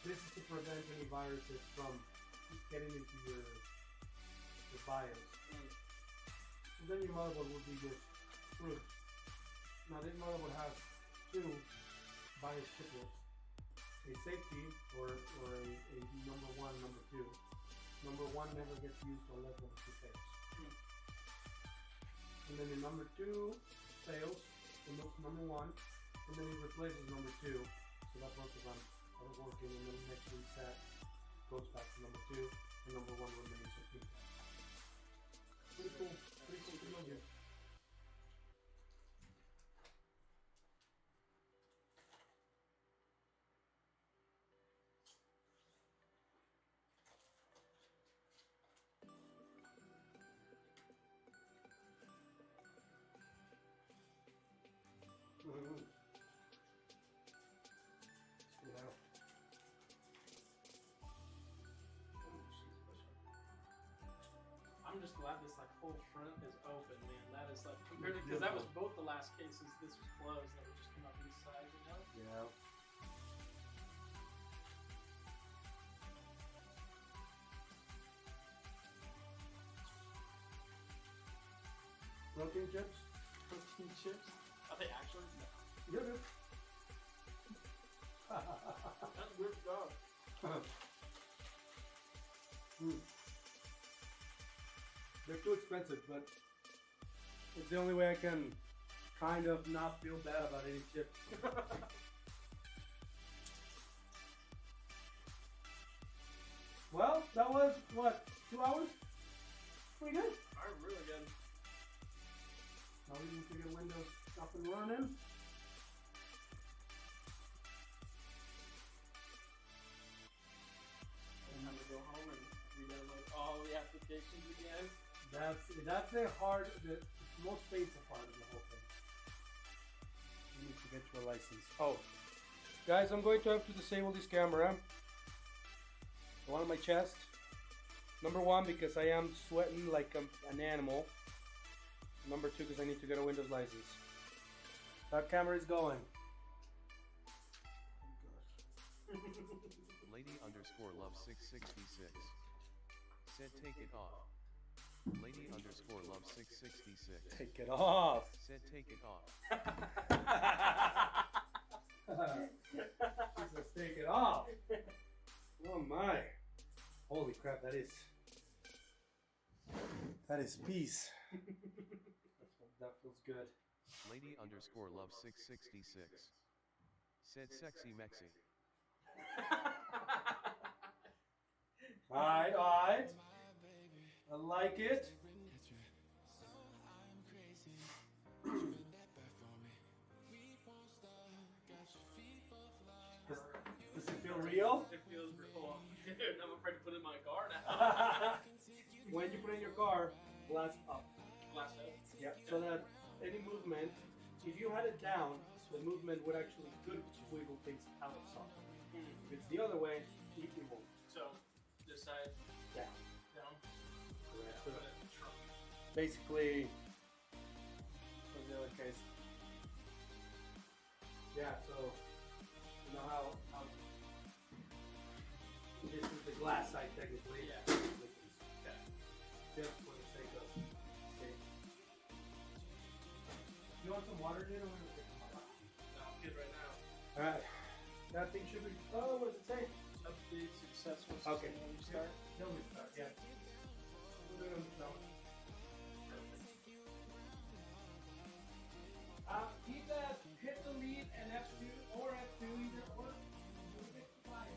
This is to prevent any viruses from getting into your BIOS. So then your motherboard will be just screwed. Now this motherboard has two BIOS chiplets. A safety or a number one, number two. Number one never gets used unless number two fails. And then the number two fails, and looks number one, and then he replaces number 2. So that both of them are working, and then next reset goes back to number 2, and number 1 remains at peak. Pretty cool. Pretty cool to build here. I'm just glad this like whole front is open, man. That is like compared to because that was both the last cases. This was closed. That would just come up these sides, you know. Yeah. Protein chips? Protein chips? Are they actually? No. Yeah, yeah. That's good stuff. They're too expensive, but it's the only way I can kind of not feel bad about eating chips. Well, that was, what, 2 hours? Pretty good. I'm really good. Now we need to get Windows up and running. Time to go home and re-download all the applications again. That's the most painful part of the whole thing. You need to get your license. Oh, guys, I'm going to have to disable this camera. The one on my chest. Number 1, because I am sweating like an animal. Number 2, because I need to get a Windows license. That camera is going. Lady_love666 said take it off. Lady_love666 Take it off. said take it off. He says take it off. Oh my. Holy crap, that is peace. That feels good. Lady_love666 said sexy mexy. Alright. I like it. Does it feel real? It feels real. Dude, I'm afraid to put it in my car now. When you put it in your car, blast up. Blast out. Yeah, so that any movement, if you had it down, the movement would actually good wiggle things out of socket. If it's the other way, it won't. So, this side Down. down. Correct. Put it in the trunk. Basically, for the other case. Yeah, so you know how this is the glass side technically. Yeah. Okay. Just for the sake of safety. You want some water, Jin? No, I'm good right now. Alright. That thing should be. Oh, what does it say? Update successful. Okay. When you start. They'll restart, yeah. No. Either hit delete and F2 or F2 either or. Move it to fire.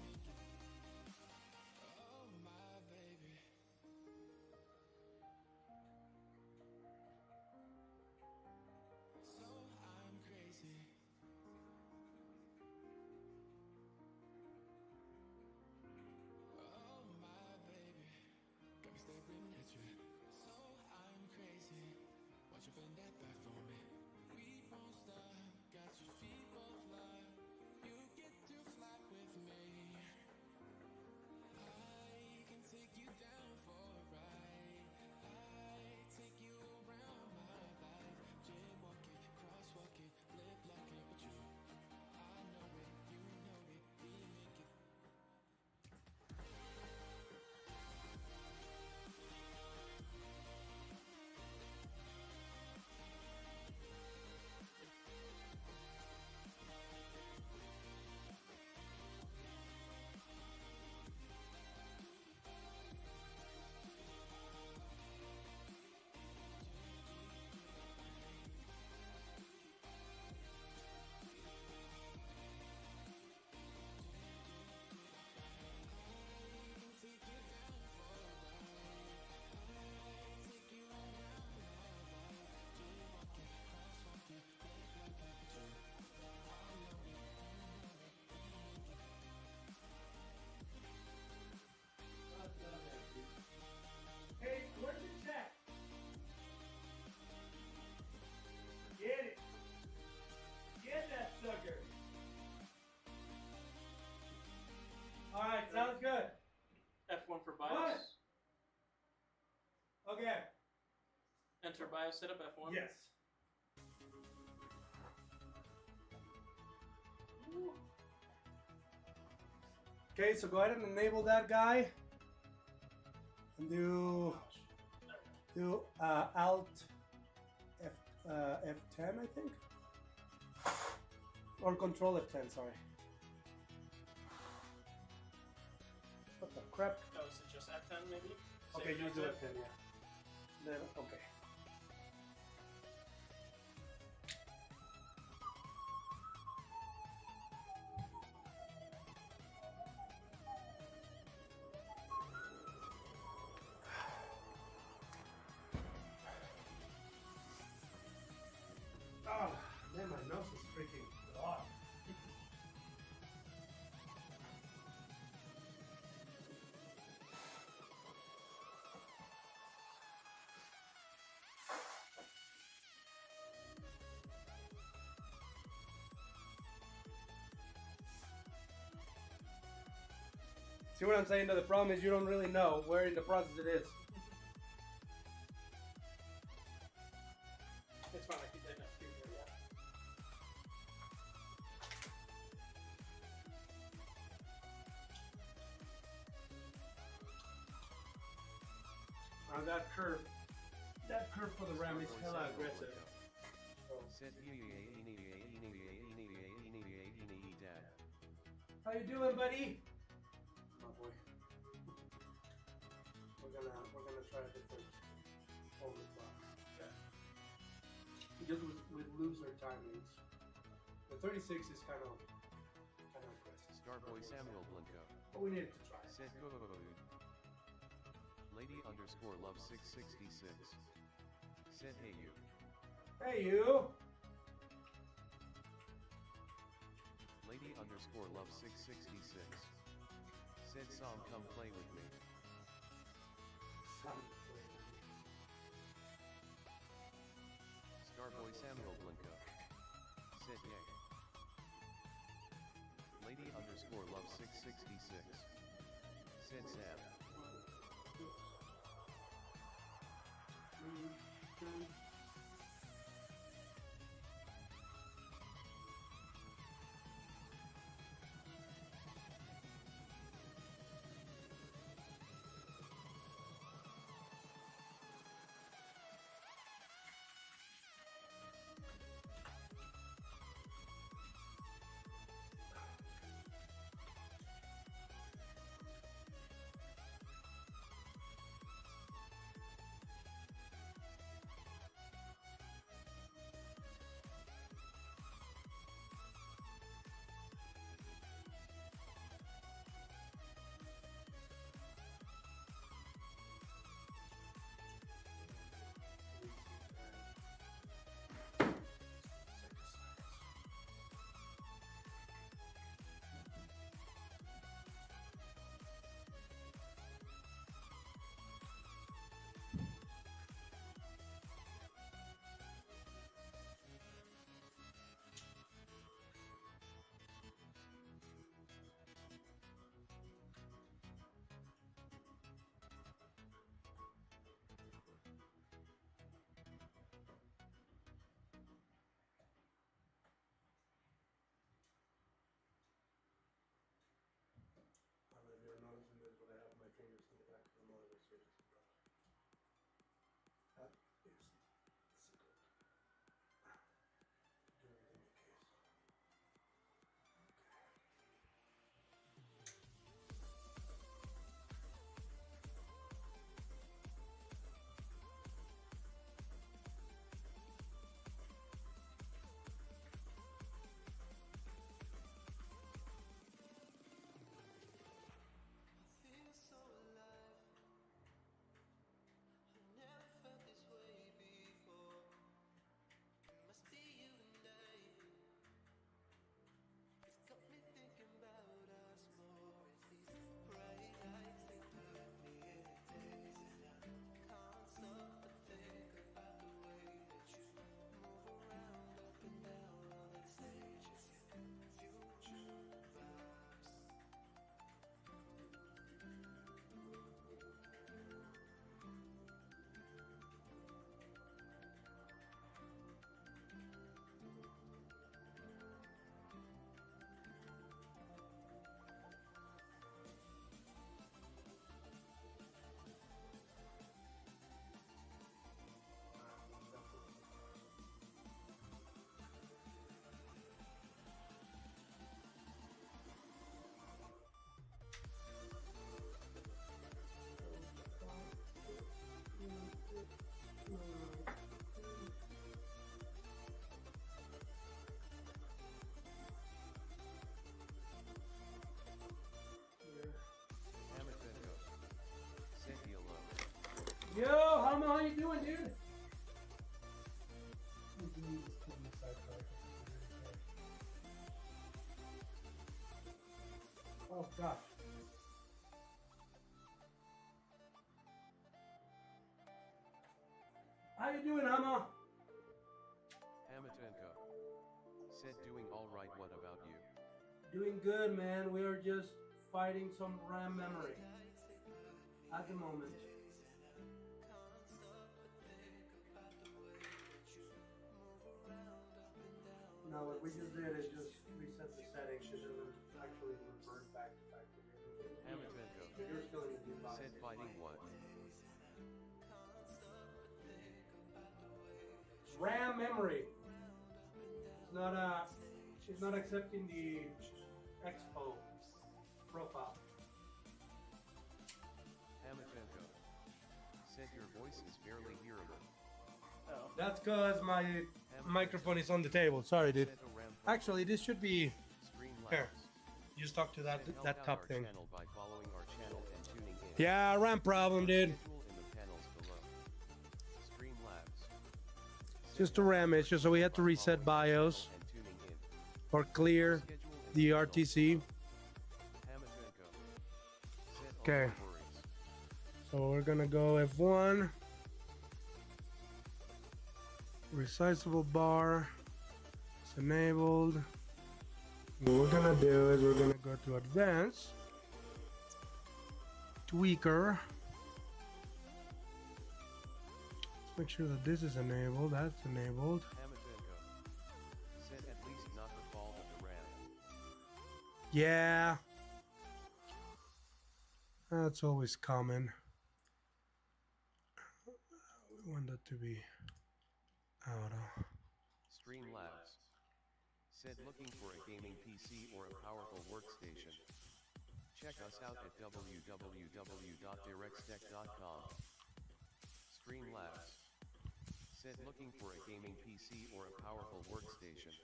Okay. Enter bio setup F1. Yes. Okay, so go ahead and enable that guy. And do Alt F10, I think, or Control F10. Sorry. What the crap? Oh, is it just F10 maybe? Okay, Save you it do as F10, yeah. Then okay. Oh, man, my nose is freaking hot. See what I'm saying? Though the problem is you don't really know where in the process it is. It's fine, I keep that next here, yeah. That curve for the ram is hella aggressive. Said dad. How you doing, buddy? Oh boy. We're gonna try a different overclock. Yeah. Just with looser timings. The 36 is kind of aggressive. Starboy Samuel Blanco. But we needed to try it. Said good. Lady underscore love 666. Said hey you. Hey you! Lady underscore love 666. Said Sam come play with me. Starboy Samuel Blanco. Said yay. Lady underscore love 666. Said Sam. doing, dude? Oh gosh. How you doing, Hama? Hamatenko. Said doing alright, what about you? Doing good, man. We are just fighting some RAM memory at the moment. No, what we just did is just reset the settings. It doesn't actually revert back to factory. Hamatenko. So you're still in the new box. Said fighting what? RAM memory. It's not accepting the Expo profile. Hamatenko. Said your voice is barely hearable. Oh. That's because my microphone is on the table. Sorry, dude. Said a RAM Actually, this should be Streamlabs. here. You just talk to that Said help that out top our thing. channel by following our channel and tuning in. Yeah, RAM problem, dude. Schedule in the panels below. Streamlabs. Just a RAM issue, so we had to reset BIOS And tuning in. or clear Schedule in the panels RTC. below. Hamatenko. Said all Okay. no worries. So we're gonna go F1. Resizable bar. It's enabled. What we're gonna do is we're gonna go to advanced. Tweaker. Let's make sure that this is enabled. That's enabled. Hamatenko. Said at least not the fault of the RAM. Yeah. That's always common. We want that to be auto. Streamlabs. Said looking for a gaming PC or a powerful workstation. Check us out at www.directstech.com. Streamlabs. Said looking for a gaming PC or a powerful workstation.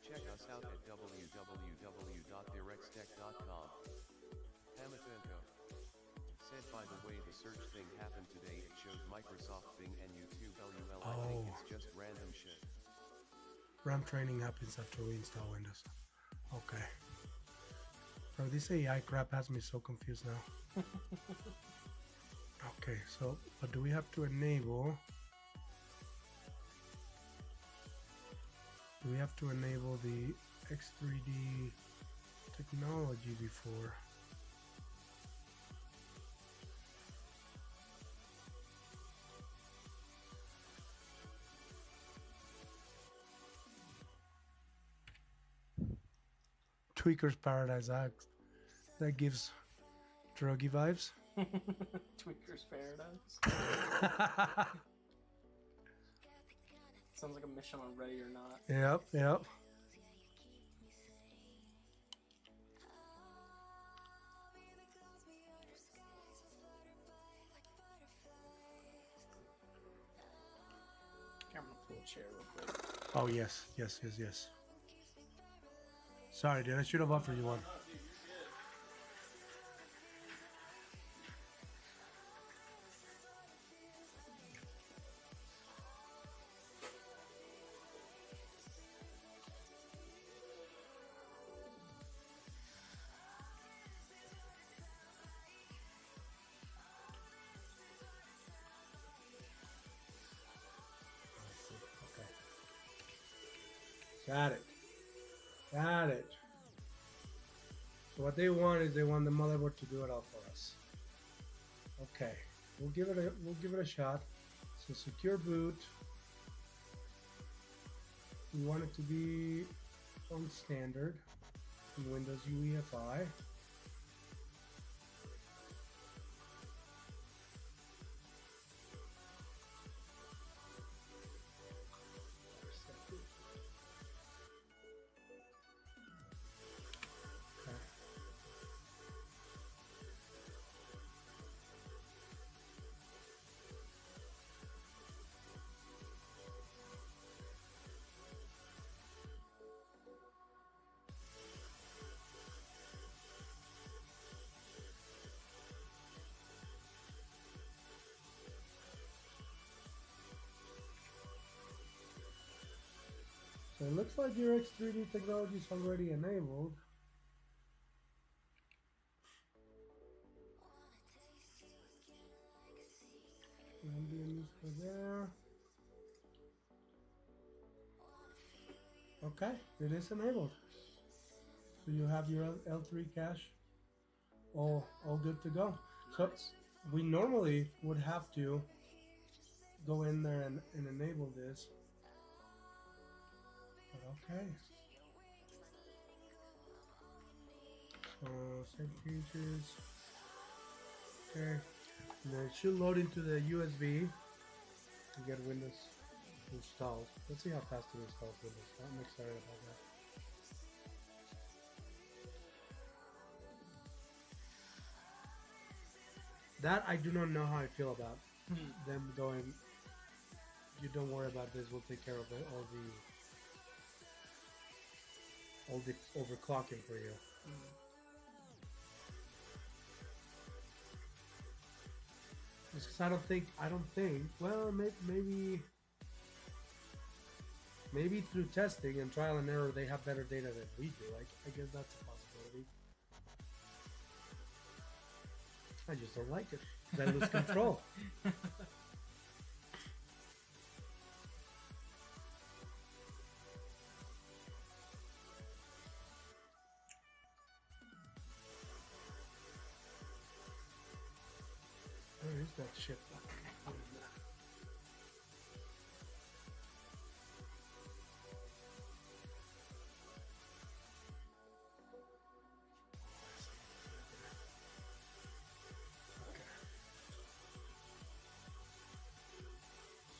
Check us out at www.directstech.com. Hamatenko. Said by the way the search thing happened today, it showed Microsoft Bing and YouTube LUL. I think Oh. it's just random shit. RAM training happens after we install Windows. Okay. Bro, this AI crap has me so confused now. Okay, so but do we have to enable? Do we have to enable the X3D technology before? Tweaker's Paradise Act. That gives druggy vibes. Tweaker's Paradise. Sounds like a mission on Ready or Not. Yep. I'm gonna pull a chair real quick. Oh yes. Sorry, dude. I should have offered you one. Okay. Got it. So what they want is they want the motherboard to do it all for us. Okay, we'll give it a shot. So secure boot. We want it to be on standard in Windows UEFI. Okay. looks like your X3D technology is already enabled. Ambient is there. Okay, it is enabled. So you have your L3 cache all good to go. So we normally would have to go in there and enable this. But okay. So save pages. Okay. And then it should load into the USB to get Windows installed. Let's see how fast it installs Windows. I'm excited about that. That I do not know how I feel about them going. You don't worry about this. We'll take care of it, all the overclocking for you. Just because I don't think. Well, maybe through testing and trial and error, they have better data than we do. I guess that's a possibility. I just don't like it. I lose control. Where is that shit button?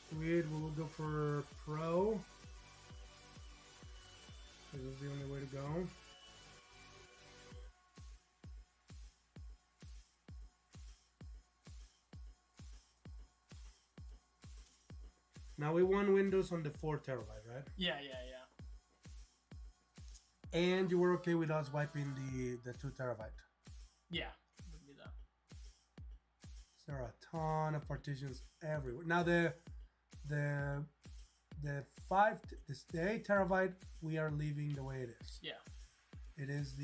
Sweet, we'll go for Pro. This is the only way to go. Now we want Windows on the 4 terabyte, right? Yeah. And you were okay with us wiping the 2 terabyte. Yeah, would be that. There are a ton of partitions everywhere. Now the 8 terabyte we are leaving the way it is. Yeah. It is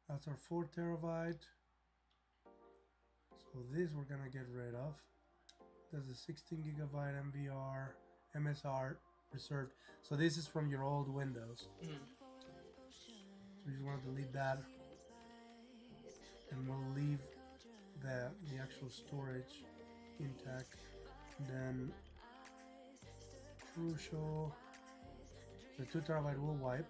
that's our 4 terabyte. So this we're gonna get rid of. There's a 16 gigabyte MSR reserved. So this is from your old Windows. So we just want to delete that, and we'll leave the actual storage intact. And then crucial, the 2 terabyte will wipe.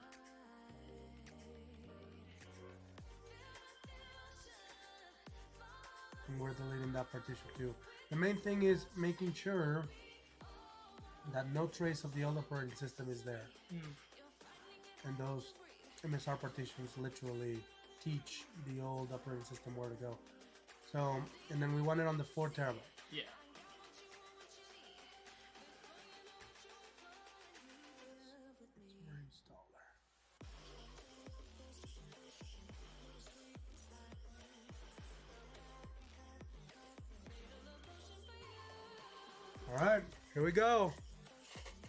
And we're deleting that partition too. The main thing is making sure that no trace of the old operating system is there. And those MSR partitions literally teach the old operating system where to go. So, and then we want it on the 4 terabyte. Yeah. All right, here we go.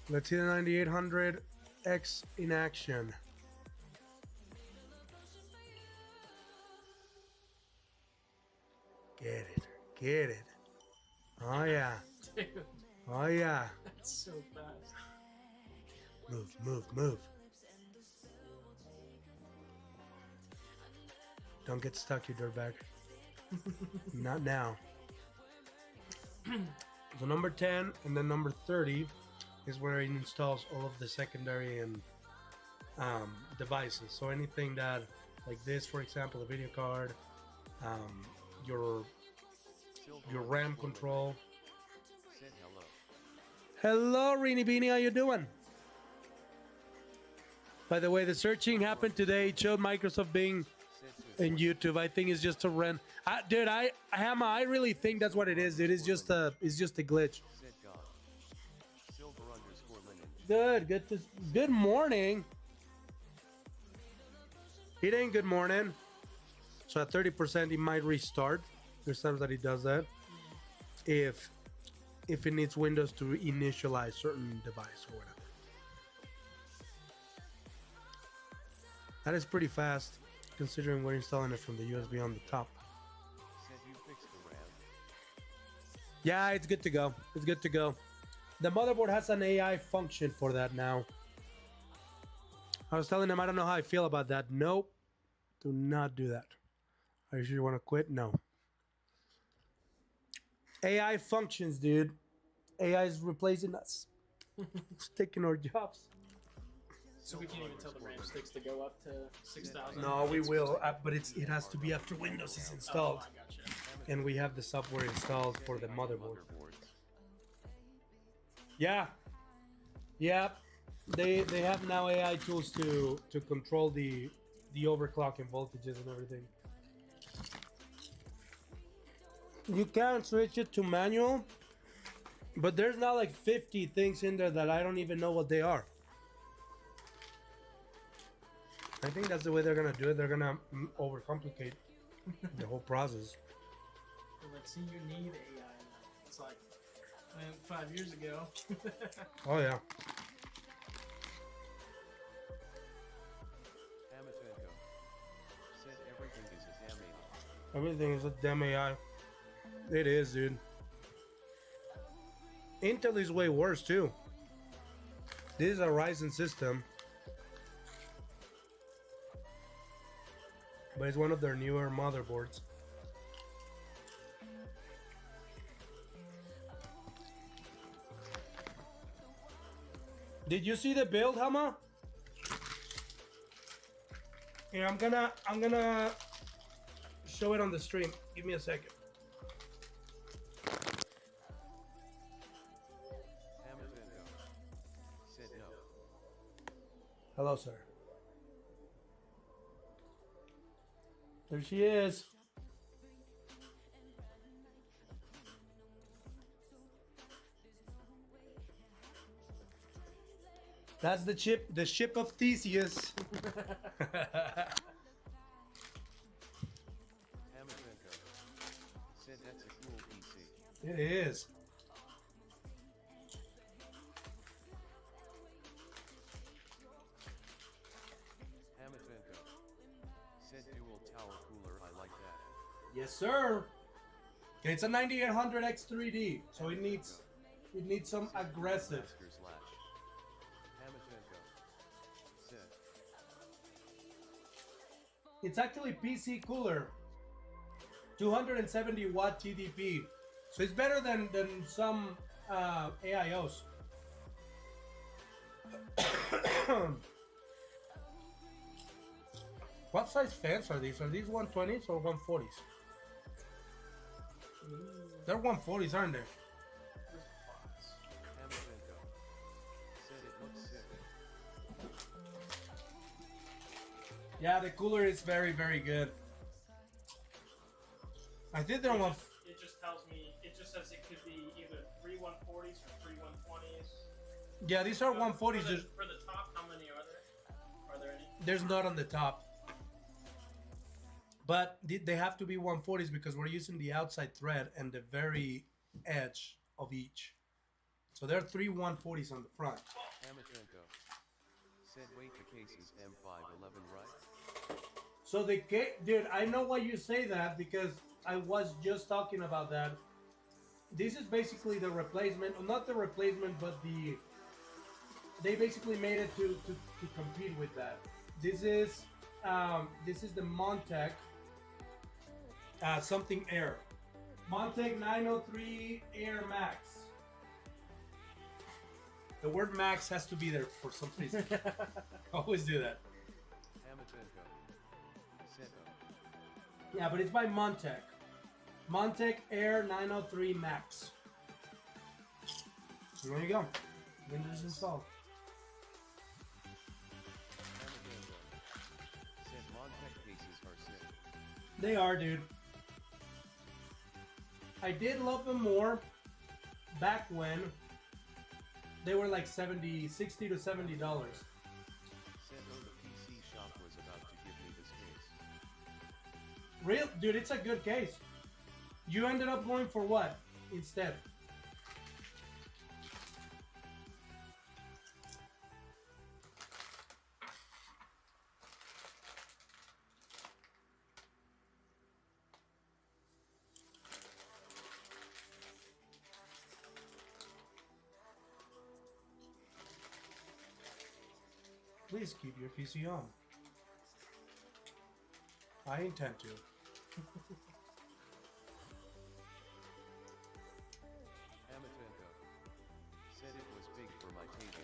Let's see the 9800X in action. Get it. Oh yeah. Dude, Oh yeah. that's so fast. Move. Don't get stuck, you dirtbag. Not now. So number 10 and then number 30 is where it installs all of the secondary and devices. So anything that, like this, for example, a video card, your RAM control. Said hello. Hello, Reenie Beanie, how you doing? By the way, the searching happened today. It showed Microsoft Bing in YouTube. I think it's just a rent. Dude, I really think that's what it is. It is just a glitch. Said God. Silver_lineage. Good morning. It ain't good morning. So at 30%, it might restart. There's times that it does that. If it needs Windows to initialize certain device or whatever. That is pretty fast, considering we're installing it from the USB on the top. Said you fixed the RAM. Yeah, it's good to go. It's good to go. The motherboard has an AI function for that now. I was telling him I don't know how I feel about that. Nope. Do not do that. Are you sure you want to quit? No. AI functions, dude. AI is replacing us. It's taking our jobs. So we can't even tell the RAM sticks to go up to 6,000. No, we will, but it has to be after Windows is installed, Oh, I gotcha. and we have the software installed for the motherboard. Yeah, yeah. They have now AI tools to control the overclocking voltages and everything. You can switch it to manual, but there's now like 50 things in there that I don't even know what they are. I think that's the way they're gonna do it. They're gonna overcomplicate the whole process. They're like, see, you need AI now. It's like, man, 5 years ago. Oh yeah. Amatenko. Said everything is a damn AI. Everything is a damn AI. It is, dude. Intel is way worse too. This is a Ryzen system, but it's one of their newer motherboards. Did you see the build, Hama? Here, I'm gonna show it on the stream. Give me a second. Amatenko. Said no. Hello, sir. There she is. That's the ship of Theseus. Amatenko. Said that's a cool PC. It is. Amatenko. Said dual tower cooler, I like that. Yes, sir. It's a 9800 X3D, so it needs some aggressive. Master slash. Amatenko. Said. It's actually PC cooler. 270 watt TDP. So it's better than some AIOs. What size fans are these? Are these 120s or 140s? They're 140s, aren't they? Amatenko. Said it looks sick. Yeah, the cooler is very, very good. I think they're one. It just tells me, it just says it could be either 3 140s or 3 120s. Yeah, these are For 140s. the, There's, for the top, how many are there? Are there any? there's not on the top. But they have to be 140s because we're using the outside thread and the very edge of each. So there are 3 140s on the front. Amatenko. Said wait, the case is M511, right? So the case, dude, I know why you say that because I was just talking about that. This is basically the replacement, not the replacement, but they basically made it to compete with that. This is the Montec something Air. Montec 903 Air Max. The word Max has to be there for some reason. Always do that. Amatenko. Said Yeah, but it's by Montec. Montec Air 903 Max. So there you go. Windows installed. Amatenko. Said Montec cases are sick. They are, dude. I did love them more back when they were like $60 to $70. Said oh, the PC shop was about to give me this case. Real, dude, it's a good case. You ended up going for what instead? Please keep your PC on. I intend to. Amatenko said it was big for my taste.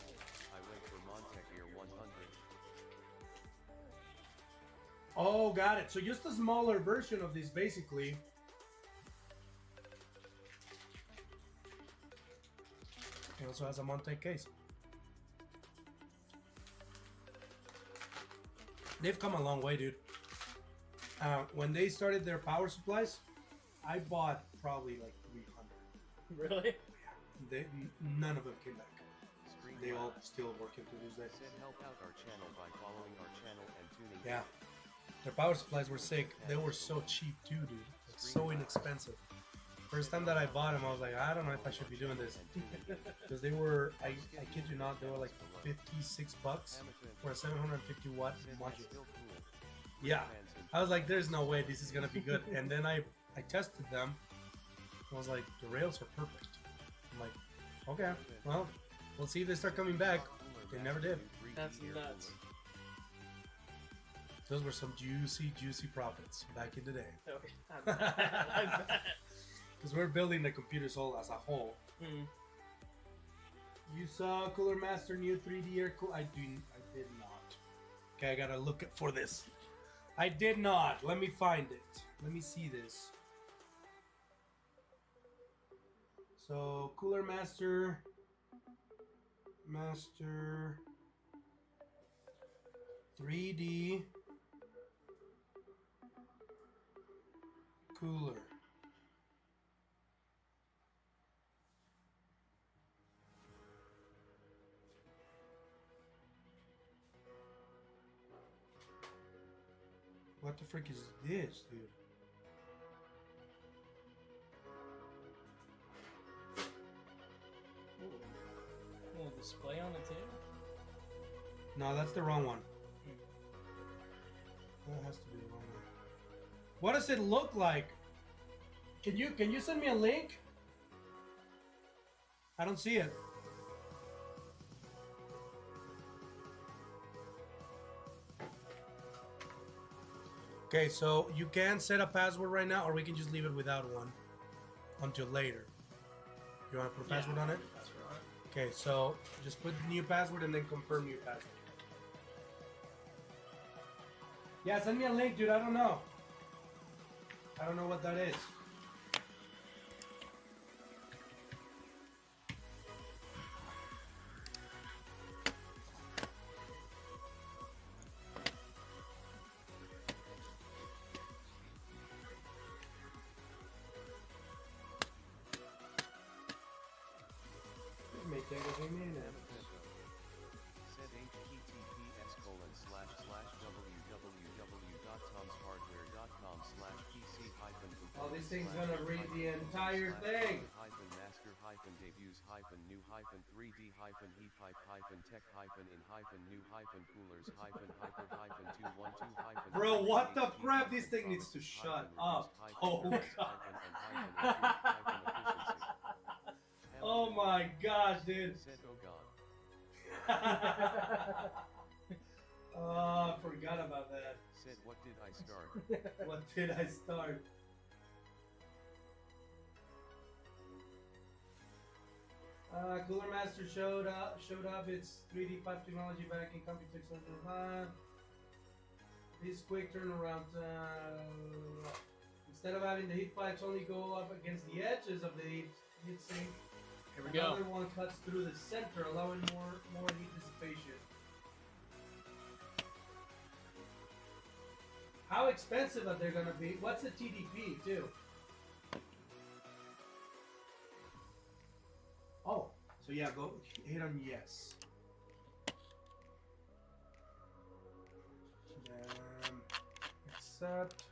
I went for Montefiore 100. Oh, got it. So just a smaller version of this, basically. It also has a Monte case. They've come a long way, dude. When they started their power supplies, I bought probably like 300. Really? None of them came back. Screen They all Lab still working to this day. said help out our channel by following our channel and tuning Yeah. in. Their power supplies were sick. They were so cheap too, dude. It's so inexpensive. First time that I bought them, I was like, I don't know if I should be doing this. Because they were, I kid you not, they were like $56 for a 750 watt module. Still cool. Yeah. I was like, there's no way this is gonna be good. And then I tested them. I was like, the rails are perfect. I'm like, okay, well, we'll see if they start coming back. They never did. That's nuts. Those were some juicy, juicy profits back in the day. Okay. I bet. Because we're building the computers all as a whole. Hmm. You saw Cooler Master new 3D air cool? I did not. Okay, I gotta look for this. I did not. Let me find it. Let me see this. So Cooler Master 3D cooler. What the frick is this, dude? Ooh. Little display on it too. No, that's the wrong one. That has to be the wrong one. What does it look like? Can you send me a link? I don't see it. Okay, so you can set a password right now, or we can just leave it without one until later. You want to put a password on it? That's right. Okay, so just put new password and then confirm your password. Yeah, send me a link, dude. I don't know. I don't know what that is. It may take a few minutes. Said https://www.tomshardware.com/pc-. Oh, this thing's gonna read the entire thing. --master-heap-dev-use-new-3D-hyphen-heap-pipe-tech-new-cooler-hyphen-hyper-212-. Bro, what the crap? This thing needs to shut up. Oh, God. Oh my gosh, dude. Said, oh god. Oh, I forgot about that. Said, what did I start? What did I start? Cooler Master showed up its 3D pipe technology back in Computex 105. This quick turnaround instead of having the heat pipes only go up against the edges of the heat sink, Here we go. another one cuts through the center, allowing more heat dissipation. How expensive are they gonna be? What's the TDP too? Oh, so yeah, go hit on yes. Then accept.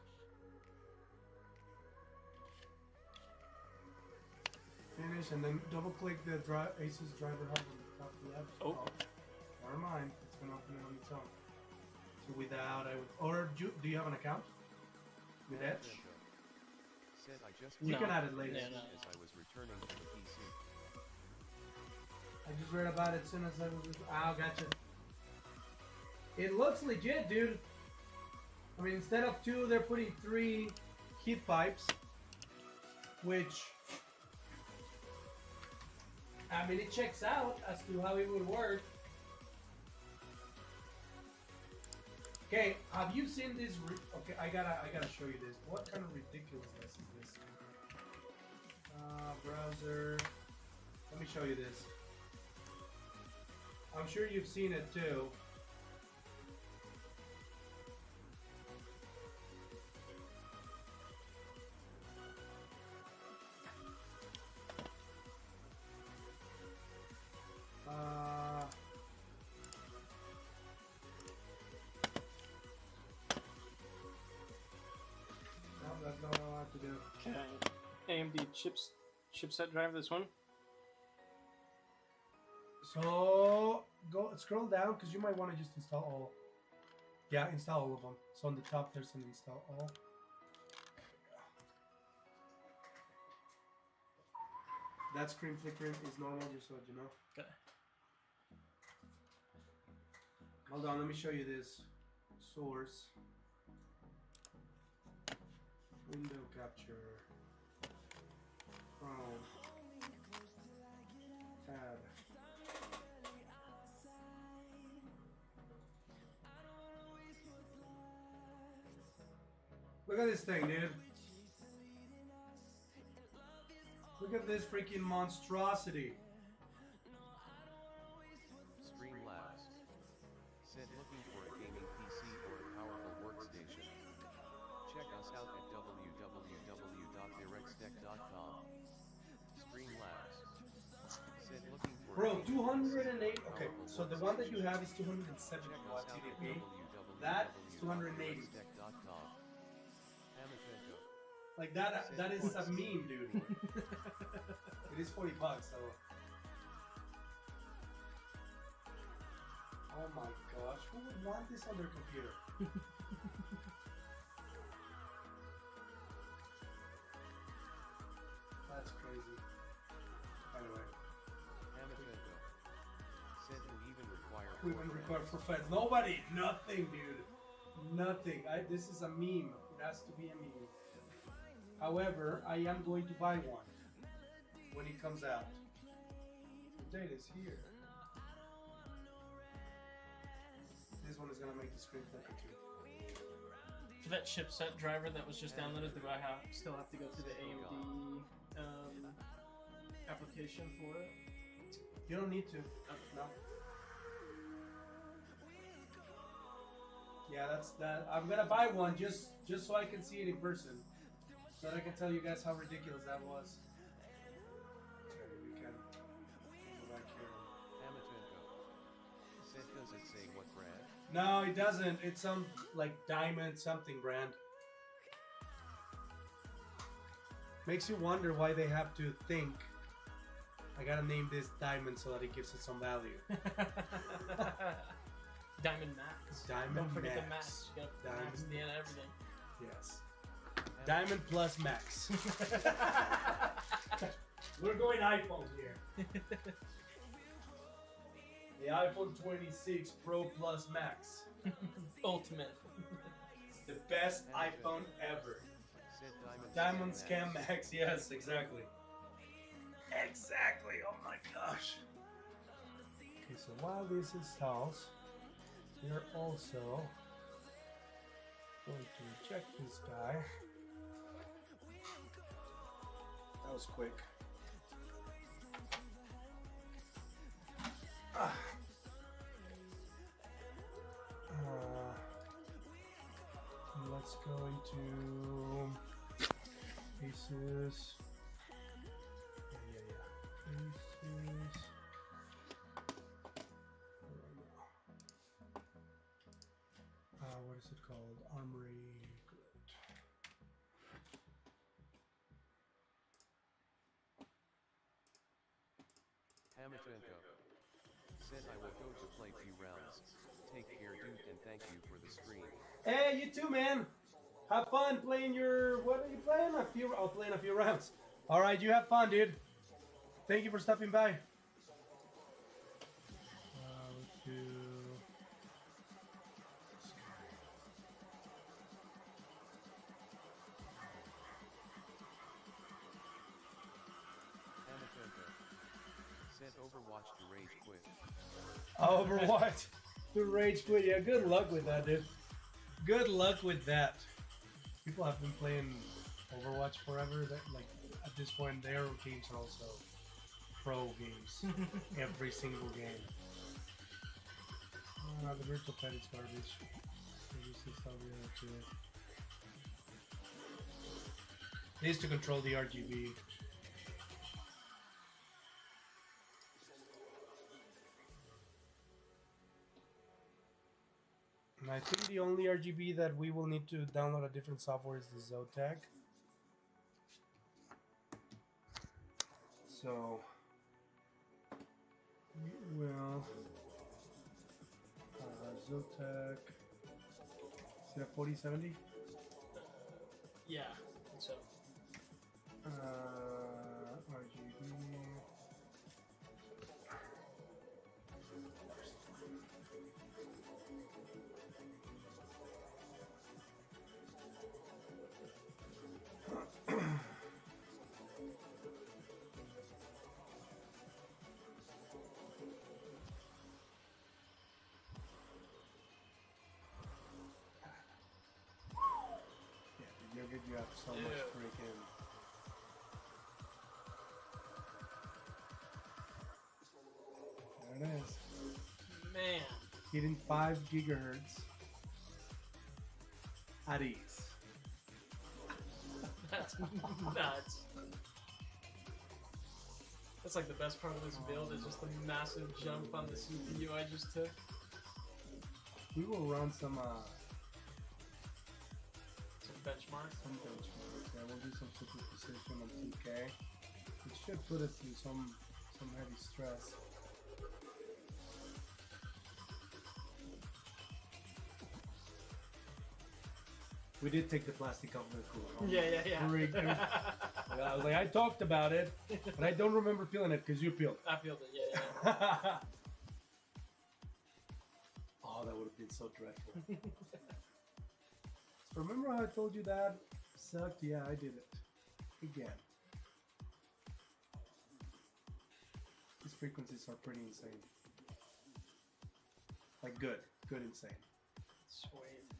Finish, and then double click the Asus driver hub on the top of the left. Oh. Never mind, it's gonna open it on its own. So without, I would, or do you have an account with Edge? Said, I just You No. can add it later. Yeah, no. as I was returning to the PC. I just read about it as soon as I was. Oh, gotcha. It looks legit, dude. I mean, instead of 2, they're putting 3 heat pipes, which, I mean, it checks out as to how it would work. Okay, have you seen this? Okay, I gotta show you this. What kind of ridiculousness is this? Browser. Let me show you this. I'm sure you've seen it too. No, that's not what I want to do. Okay. AMD chipset drive. This one. So go scroll down because you might want to just install all. Yeah, install all of them. So on the top there's an install all. That screen flickering is normal, just so you know. Okay. Hold on, let me show you this source. Window capture. Chrome. Tab. Look at this thing, dude. Look at this freaking monstrosity. Streamlabs said looking for a gaming PC or a powerful workstation. Check us out at www.directstech.com. Streamlabs said looking for Bro, a gaming 208. PC or Okay, powerful so the one that you workstation. have is 270 Check us watts out at TDP. That is 280. www.directstech.com. Amazon. Like that is a meme, dude. It is $40, so. Oh my gosh, who would want this on their computer? That's crazy. Anyway, Amazon said who even require we would require profile. Nobody, nothing, dude, nothing. This is a meme. It has to be a meme. However, I am going to buy one when it comes out. The date is here. This one is gonna make the screen flicker too. For that chipset driver that was just downloaded, do I still have to go through the AMD application for it? You don't need to. No. Yeah, that's that. I'm gonna buy one just so I can see it in person, so that I can tell you guys how ridiculous that was. Okay, we can go back here. Amazon said does it say what brand? No, it doesn't. It's some like diamond something brand. Makes you wonder why they have to think, I gotta name this diamond so that it gives it some value. Diamond Max. Diamond Don't forget Max. the Max. You gotta put Max at Diamond the end of everything. Yes. Diamond plus Max. We're going iPhones here. The iPhone 26 Pro Plus Max. Ultimate. It's the best iPhone ever. Said Diamond Scam Max, yes, exactly. Exactly, oh my gosh. Okay, so while this installs, we're also going to reject this guy. That was quick. Let's go into Theseus. Theseus. What is it called? Armory. Great. Hamatenko said I will go to play few rounds. Take care, dude, and thank you for the stream. Hey, you too, man. Have fun playing your. What are you playing? I'll play in a few rounds. All right, you have fun, dude. Thank you for stopping by. Let's do Overwatch to rage quit. Overwatch. The rage quit. Yeah, good luck with that, dude. Good luck with that. People have been playing Overwatch forever. That, like, at this point, their games are also pro games. Every single game. The virtual pet is garbage. They used to control the RGB. And I think the only RGB that we will need to download a different software is the Zotac. So we will Zotac. Is it a 4070? Yeah, so. RGB. You have so much freaking. There it is. Man. Hitting 5 gigahertz at ease. That's nuts. That's like the best part of this build is just the massive jump on the CPU I just took. We will run some Benchmarks. Yeah, we'll do some superposition on TK. It should put us through some heavy stress. We did take the plastic off the cooler. Yeah. I was like, I talked about it, but I don't remember peeling it because you peeled it. I peeled it, yeah. Oh, that would have been so dreadful. Remember how I told you that sucked? Yeah, I did it. Again. These frequencies are pretty insane. Like good insane. Sweet.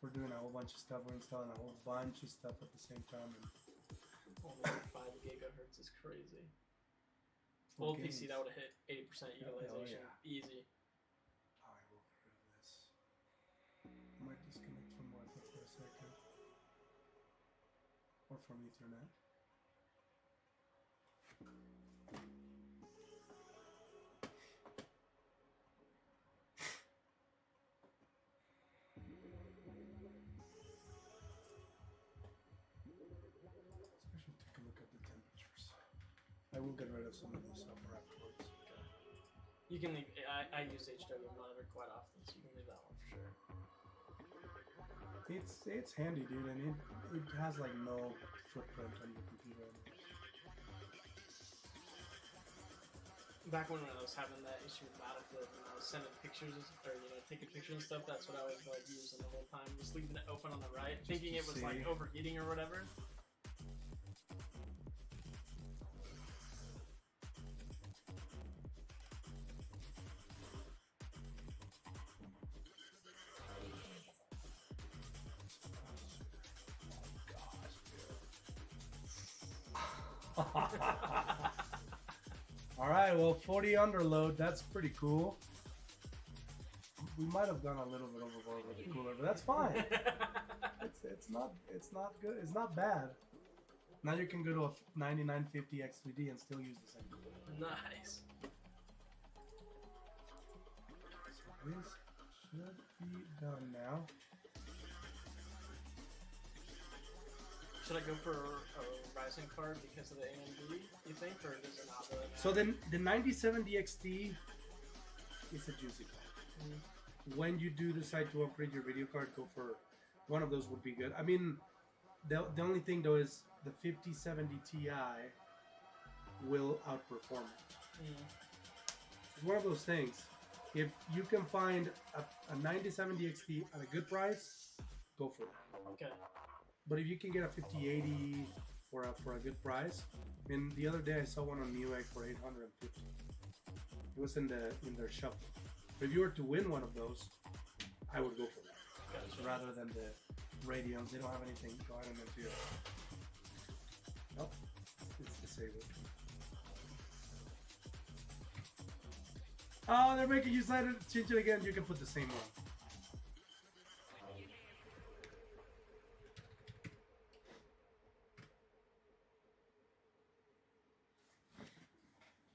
We're doing a whole bunch of stuff. We're installing a whole bunch of stuff at the same time. And only 5 gigahertz is crazy. Old PC, that would have hit 80% utilization. Easy. I will get rid of this. I might disconnect from Wi-Fi for a second. Or from Ethernet. Especially take a look at the temperatures. I will get rid of some of this software afterwards. You can leave. I use HW monitor quite often, so you can leave that one for sure. It's handy, dude, and it has like no footprint on the computer. Back when I was having that issue with Battlefield, when I was sending pictures or taking pictures and stuff, that's what I was like using the whole time, just leaving it open on the right, thinking it was like overheating or whatever. Alright, well, 40 underload, that's pretty cool. We might have gone a little bit overboard with the cooler, but that's fine. it's not good. It's not bad. Now you can go to a 9950 X3D and still use the same cooler. Nice. So this should be done now. Should I go for a Ryzen card because of the AMD, you think, or does it not really matter? So then the 9070 XT is a juicy card. When you do decide to upgrade your video card, go for one of those would be good. I mean, the only thing though is the 5070 Ti will outperform it. It's one of those things. If you can find a 9070 XT at a good price, go for it. Okay. But if you can get a 5080 for a good price, I mean, the other day I saw one on Newegg for 850. It was in their shop. But if you were to win one of those, I would go for that rather than the Radeons. They don't have anything going on them too. Nope, it's disabled. Oh, they're making you change it again. You can put the same one.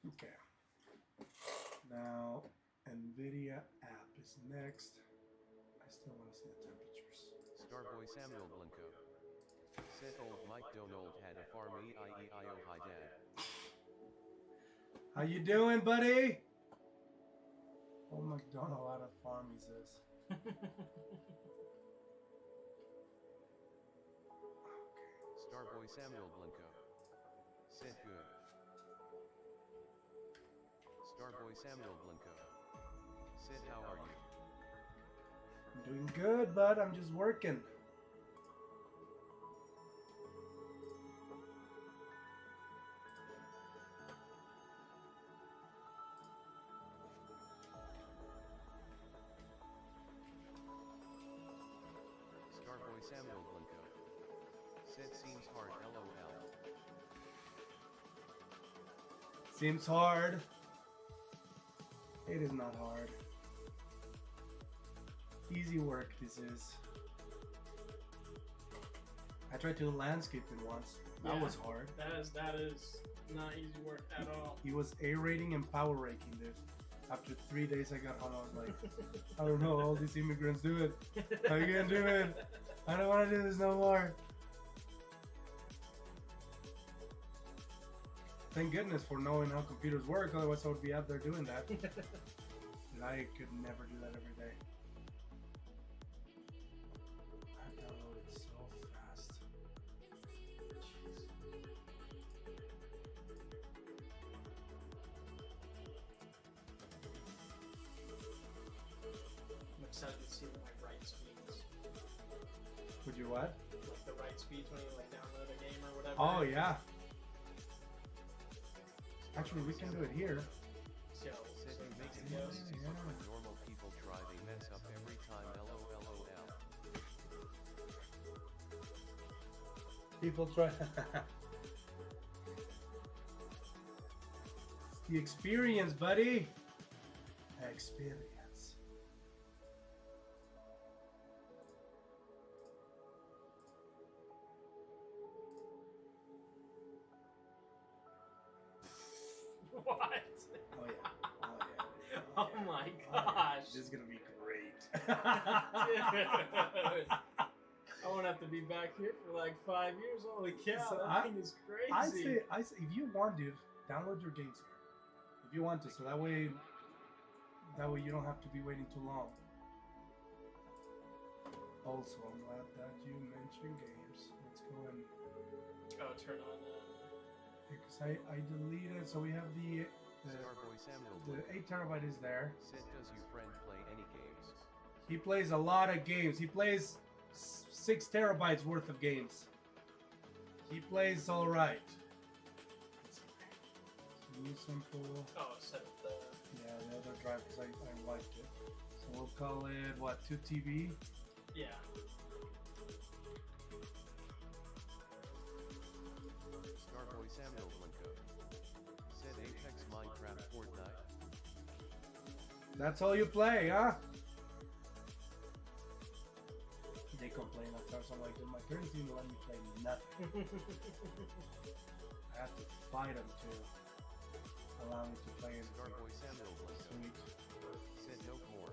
Okay. Now, NVIDIA app is next. I still want to see the temperatures. Starboy Samuel Blanco. Said old Mike Donald had a farm E-I-E-I-O hi dad. How you doing, buddy? Oh, McDonald out of farm, he says. Starboy Samuel Blanco. Said good. Starboy Samuel Blanco. Said how are you? I'm doing good, bud. I'm just working. Starboy Samuel Blanco. Said seems hard LOL. Seems hard. It is not hard. Easy work this is. I tried to do landscaping once. That was hard. That is not easy work at all. He was aerating and power raking this. After 3 days I got home, I was like, I don't know, all these immigrants do it. I can't do it. I don't want to do this no more. Thank goodness for knowing how computers work, otherwise I would be out there doing that. And I could never do that every day. I downloaded so fast. I'm excited to see my write speeds. Would you what? Like the write speeds when you like download a game or whatever. Oh yeah. Actually, we can do it here. So, Said you make it yeah. easy but when normal people try they mess up every time LOLOL. People try. The experience, buddy. Experience. What? Oh yeah. Oh yeah. Oh my gosh. This is gonna be great. Dude. I won't have to be back here for like 5 years. Holy cow, So that thing is crazy. I say, if you want, dude, download your games here. If you want to, so that way you don't have to be waiting too long. Also, I'm glad that you mentioned games. Let's go and Oh, turn on. because I deleted. So we have the Starboy Samuel the Blanco. 8 terabyte is there. Said does your friend play any games? He plays a lot of games. He plays 6 terabytes worth of games. He plays all right. New simple. Oh, set up the. Yeah, the other drive because I liked it. So we'll call it what, 2TB? Yeah. Starboy Samuel Blanco. Said Apex Minecraft Fortnite. That's all you play, huh? They complain at times. I'm like, my parents didn't let me play nothing. I have to fight them to allow me to play in Starboy Samuel Blanco. Sweet. Said no more.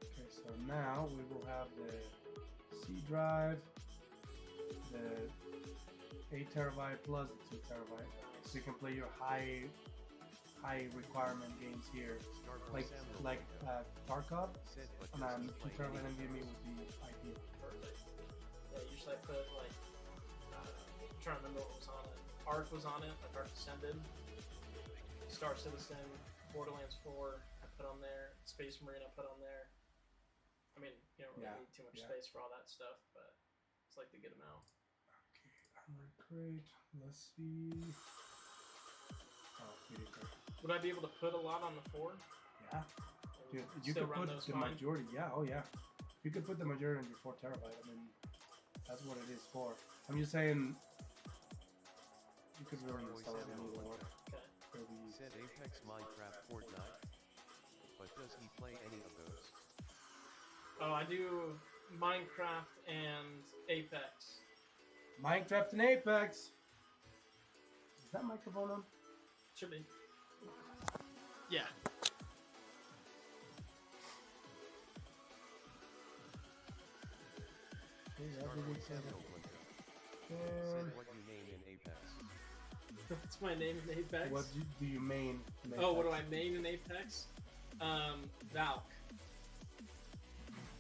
Okay, so now we will have the C drive, the 8 terabyte plus the 2 terabyte. So you can play your high requirement games here, Starboy like Samuel Tarkov, said but and does he 2 play terabyte any NVMe games? would be ideal. Perfect. Yeah, usually I put like. I'm trying to remember what was on it. Ark was on it, like Ark Descended. Star Citizen, Borderlands 4, I put on there. Space Marine, I put on there. I mean, you don't really Yeah, need too much yeah. space for all that stuff, but It's like the good amount. Armor crate. Let's see. Oh, media crate. Would I be able to put a lot on the 4? Yeah. Dude, you Still could run put those the fine? majority. Yeah, oh yeah. You could put the majority on your 4 terabyte. I mean, that's what it is for. I'm just saying. You could really install it in either one. Okay. It'll be Said Apex, Minecraft, Fortnite. But does he play any of those? Oh, I do Minecraft and Apex. Minecraft and Apex. Is that microphone on? Should be. Yeah. Starboy Samuel Blinko. Said what you name in Apex. What's my name in Apex? What do you main? in Oh, what do Apex? I main in Apex? Valk.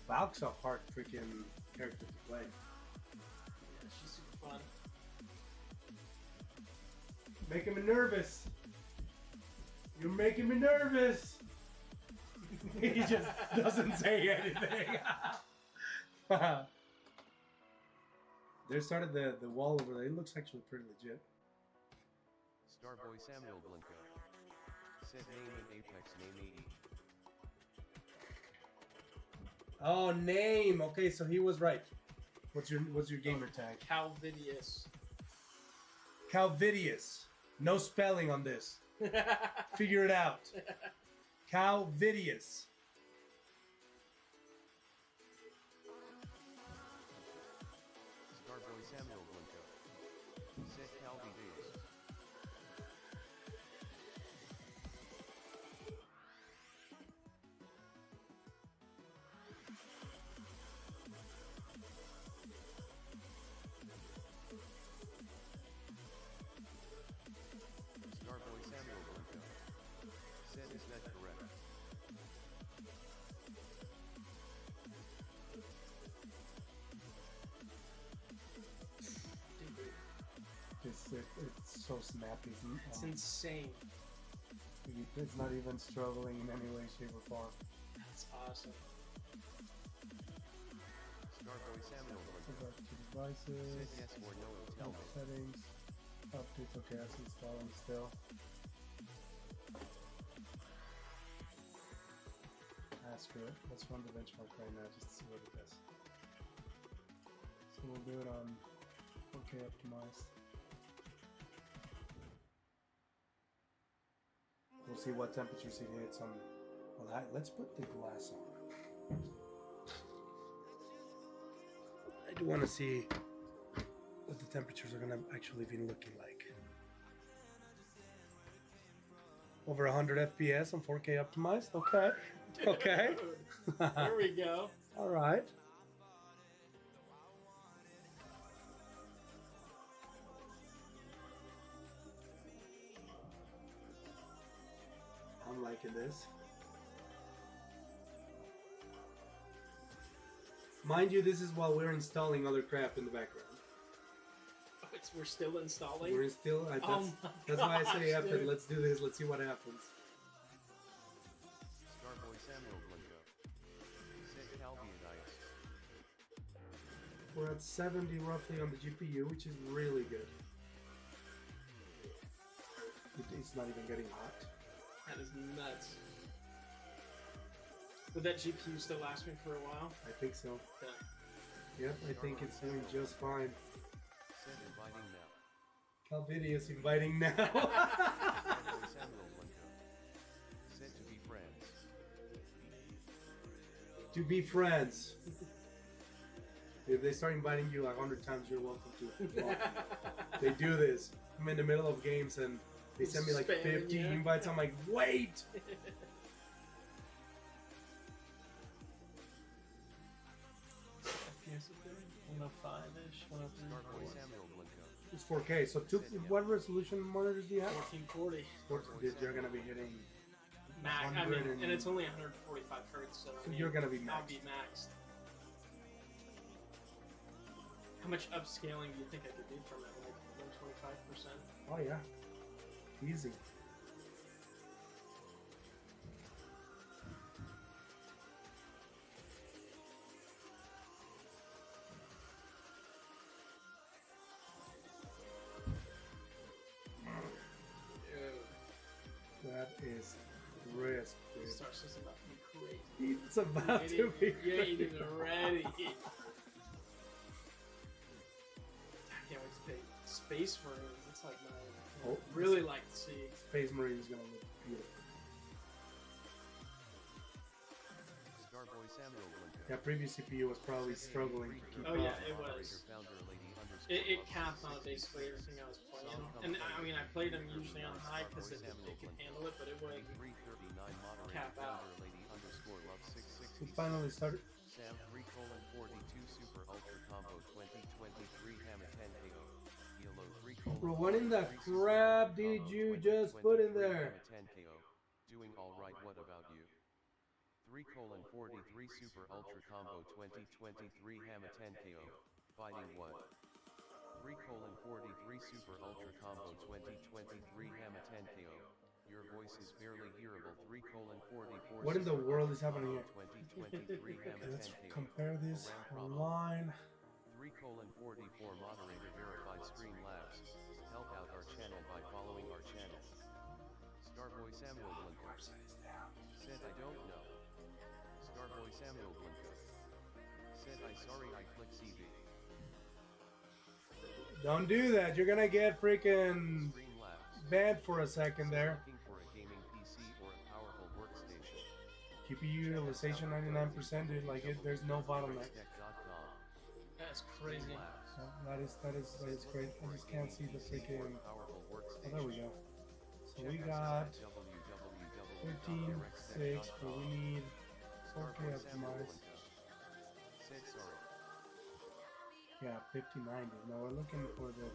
Valk's a hard freaking character to play. Yeah, she's super fun. Making me nervous. You're making me nervous. He just doesn't say anything. They started the wall over there. It looks actually pretty legit. Starboy Samuel Blinko. Said name in Apex, name 80. Oh, name. Okay, so he was right. What's your gamer tag? Calvidius. Calvidius. No spelling on this. Figure it out. Calvidius. Starboy Samuel Blinko. Said Calvi Days. Starboy Samuel Blinko. Said is that correct? It's so snappy. It's insane. It's not even struggling in any way, shape, or form. That's awesome. Starboy Samuel Blinko. Regard to Said devices, yes or no, tell me. settings, updates. Okay, that's installing still. That's good. Let's run the benchmark right now just to see what it does. So we'll do it on 4K optimized. We'll see what temperatures it hits on. Well, let's put the glass on. I do want to see what the temperatures are gonna actually be looking like. Over 100 FPS on 4K optimized. Okay. Okay. Dude, there we go. All right. I'm liking this. Mind you, this is while we're installing other crap in the background. Oh, we're still installing? We're still. Oh my That's why I say, gosh, Evan, dude. let's do this. Let's see what happens. Starboy Samuel Blinko. Said Calvi Dice. We're at 70 roughly on the GPU, which is really good. It's not even getting hot. That is nuts. Would that GPU still last me for a while? I think so. Yeah. Yep, I think it's doing just fine. Said inviting now. Calvidius inviting now. Starboy Samuel Blinko. Said to be friends. To be friends. If they start inviting you like 100 times, you're welcome to. Well, they do this. I'm in the middle of games and they send me like Spamming 50 you. invites. I'm like, wait! FPS is good? 105-ish, 103. Starboy Samuel Blinko. It's 4K. So what resolution monitors do you have? 1440. You're going to be hitting. Max. I 100 mean, and it's only 145 hertz, so I mean, you're gonna be I'll maxed. be maxed. How much upscaling do you think I could do from it? Like 125%? Oh, yeah. Easy. course is about to be crazy. It's about to be. You ain't even ready. I can't wait to play Space Marines. It's like my really like to see. Space Marine is gonna look beautiful. Starboy Samuel Blinko. Yeah, previous CPU was probably struggling to keep Oh up. yeah, it was. It capped on basically everything I was playing. And I mean, I played them usually on high because it could handle it, but it would cap out. We finally started. Sam 3:42 Super Ultra Combo 2023 Hammer 10 KO. Yellow 3:42 Bro, what in the crap did you just put in there? 10 KO. Doing all right. What about you? 3:43 Super Ultra Combo 2023 Hammer 10 KO. Fighting what? 3:43 Super Ultra Combo 2023 Hammer 10 KO. Your voice is barely hearable. 3:44. What in the world is happening here? 2023 Hammer Let's 10 KO. compare this Round problem. online. 3:44 moderator verified Stream Labs. Help out our channel by following our channel. Starboy Samuel Blinko. Said I don't know. Starboy Samuel Blinko. Said I sorry I click CV. Don't do that. You're gonna get freaking Stream Labs. banned for a second there. Looking for a gaming PC or a powerful workstation. GPU utilization 99%, dude. Like it, there's no bottleneck. That's crazy. That is great. I just can't see the freaking. Oh, there we go. So we got 13.6, but we need 4K optimized. Yeah, 5090. Now we're looking for the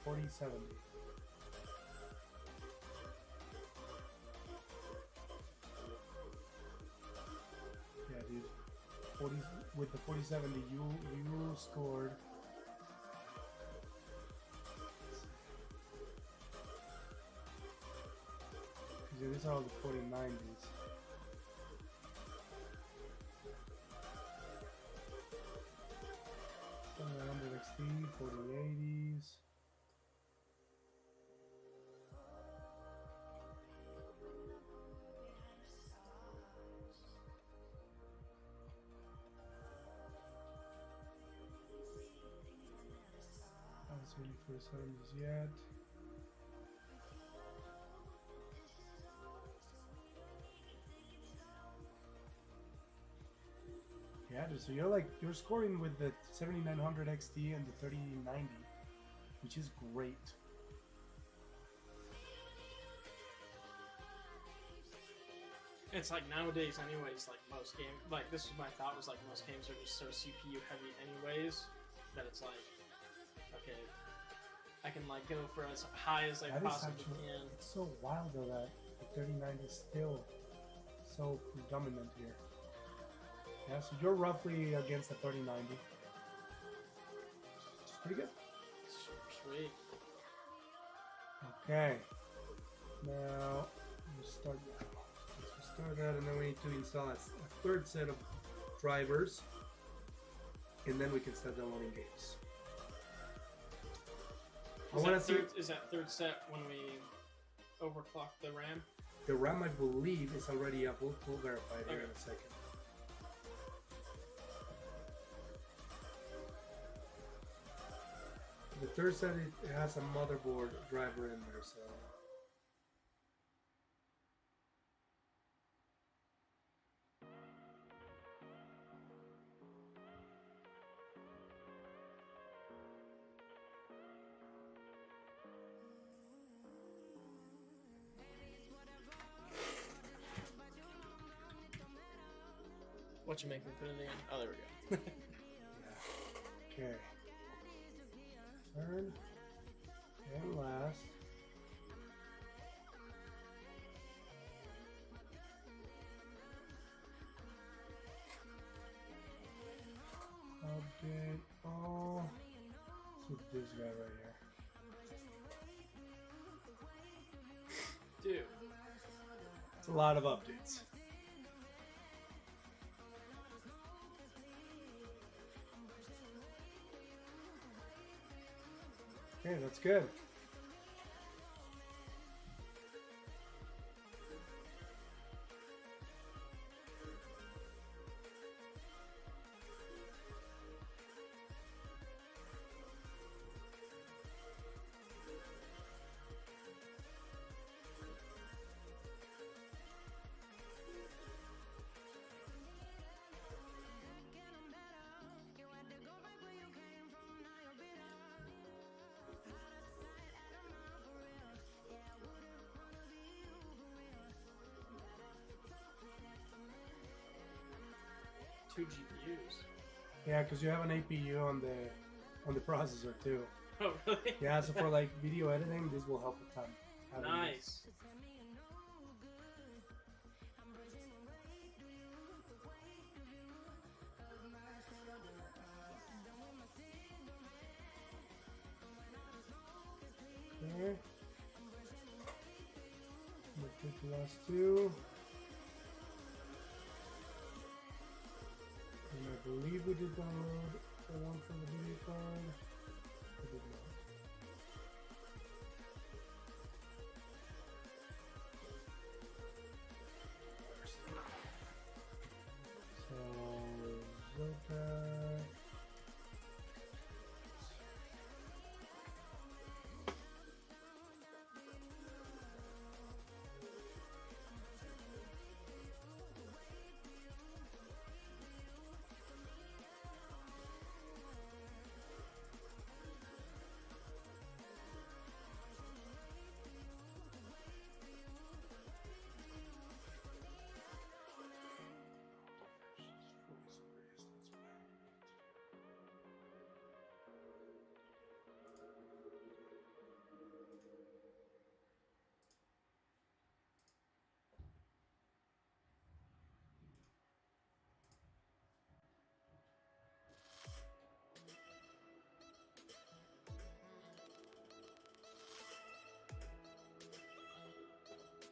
4070. Yeah, dude. 40 with the 4070, you scored. Yeah, these are all the 4090s. XT, 4080s. I was ready for the 70s yet. Yeah, dude, so you're scoring with the 7900 XT and the 3090, which is great. It's like nowadays, anyways. Like most games, like this was my thought was like most games are just so CPU heavy, anyways, that it's like, okay, I can like go for as high as I That is possibly actually, can. it's so wild though that the 3090 is still so predominant here. Yeah, so you're roughly against the 3090. Which is pretty good. Sweet. Okay. Now, we'll start that. Let's start that, and then we need to install a third set of drivers. And then we can start downloading games. I want to see. Is that third set when we overclock the RAM? The RAM, I believe, is already up. We'll verify it here in a second. The third set, it has a motherboard driver in there, so. What you make me put in the end? Oh, there we go. Yeah. Okay. Third and last. Update all. Let's look at this guy right here. Dude. It's a lot of updates. Okay, that's good. 2 GPUs. Yeah, because you have an APU on the processor too. Oh, really? Yeah, so for like video editing, this will help a ton. having this. Nice. Okay. We'll take the last two. And I believe we did download the one from the video card. We did not. So, Zotac.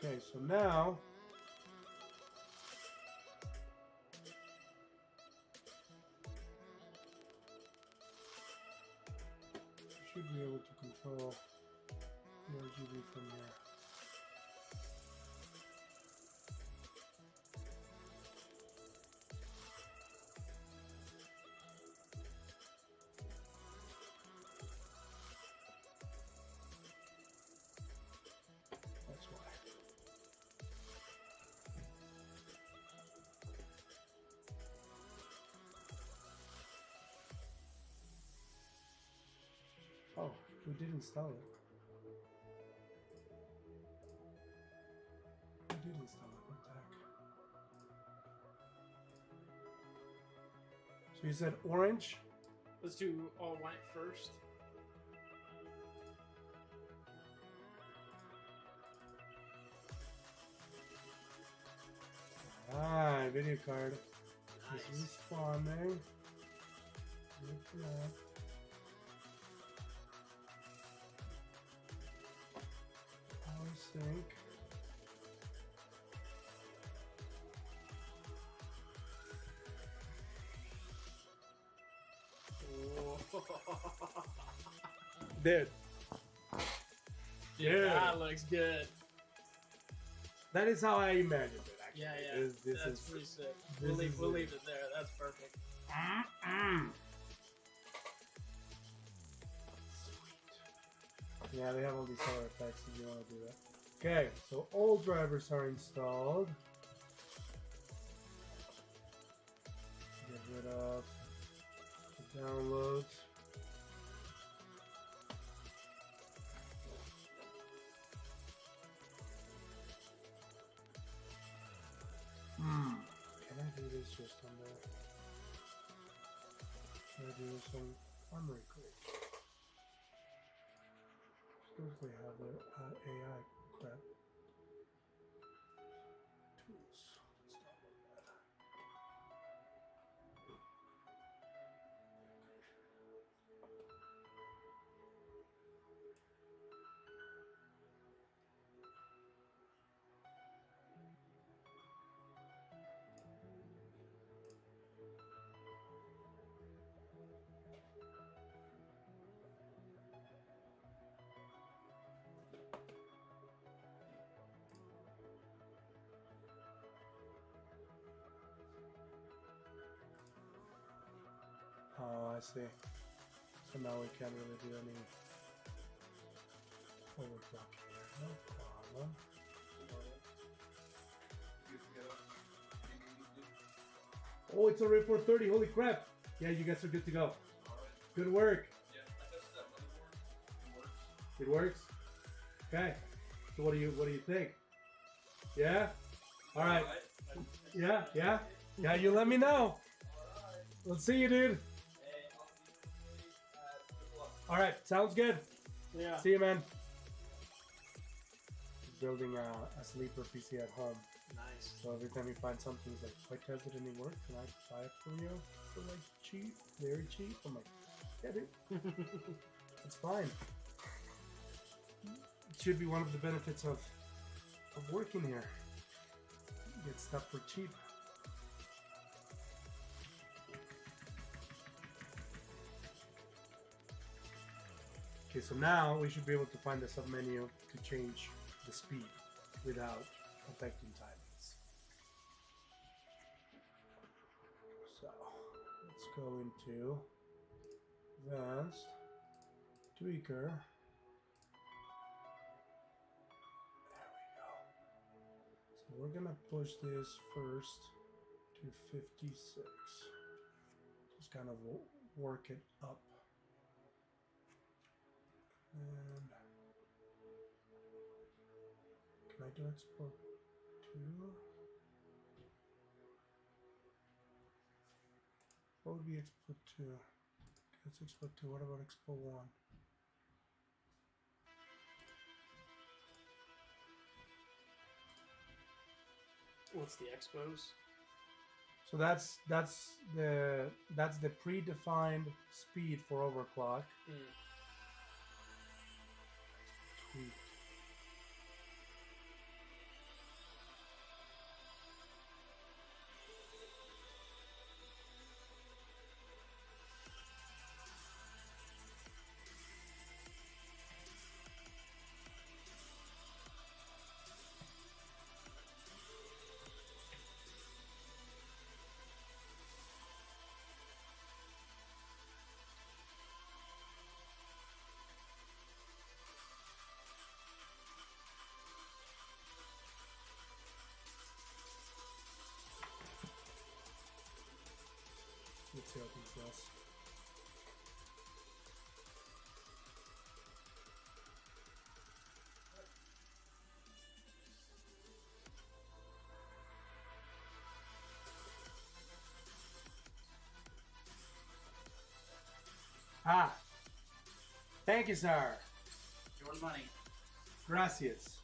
Okay, so now you should be able to control the RGB from here. That's why. Oh, we did install it. We did install it. What the heck? So you said orange? Let's do all white first. Ah, video card Nice. is responding. Look at that. Power sync. Dude. Dude, Yeah. that looks good. That is how I imagined it. Actually. Yeah, yeah. This That's is pretty sick. this is We'll it. leave it there. That's perfect. Yeah, they have all these other effects if you want to do that. Okay, so all drivers are installed. Get rid of the downloads. Can I do this just on the... Should I do this on Armory Click? Suppose they have the AI crap. Tools. Let's download that. Oh, I see. So now we can't really do any overclocking here. No problem. Oh, it's already 4:30. Holy crap! Yeah, you guys are good to go. Good work. Yeah, I tested that motherboard. It works. It works. Okay. So what do you think? Yeah. All right. Yeah. Yeah. Yeah. You let me know. We'll see you, dude. Hey, I'll see you at 2 o'clock. All right, sounds good. Yeah. See you, man. Building a sleeper PC at home. Nice. So every time you find something, he's like, "Why does it any work? Can I buy it from you for like cheap, very cheap?" I'm like, "Yeah, dude, it's fine." It should be one of the benefits of working here. You get stuff for cheap. Okay, so now we should be able to find the submenu to change the speed without affecting timings. So let's go into advanced tweaker. There we go. So we're gonna push this first to 56. Just kind of work it up. And can I do export 2? What would be export 2? Okay, let's export 2. What about export 1? What's the expos? So that's the predefined speed for overclock. Tweak. Let's see how things goes. Ah, thank you, sir. Your money. Gracias.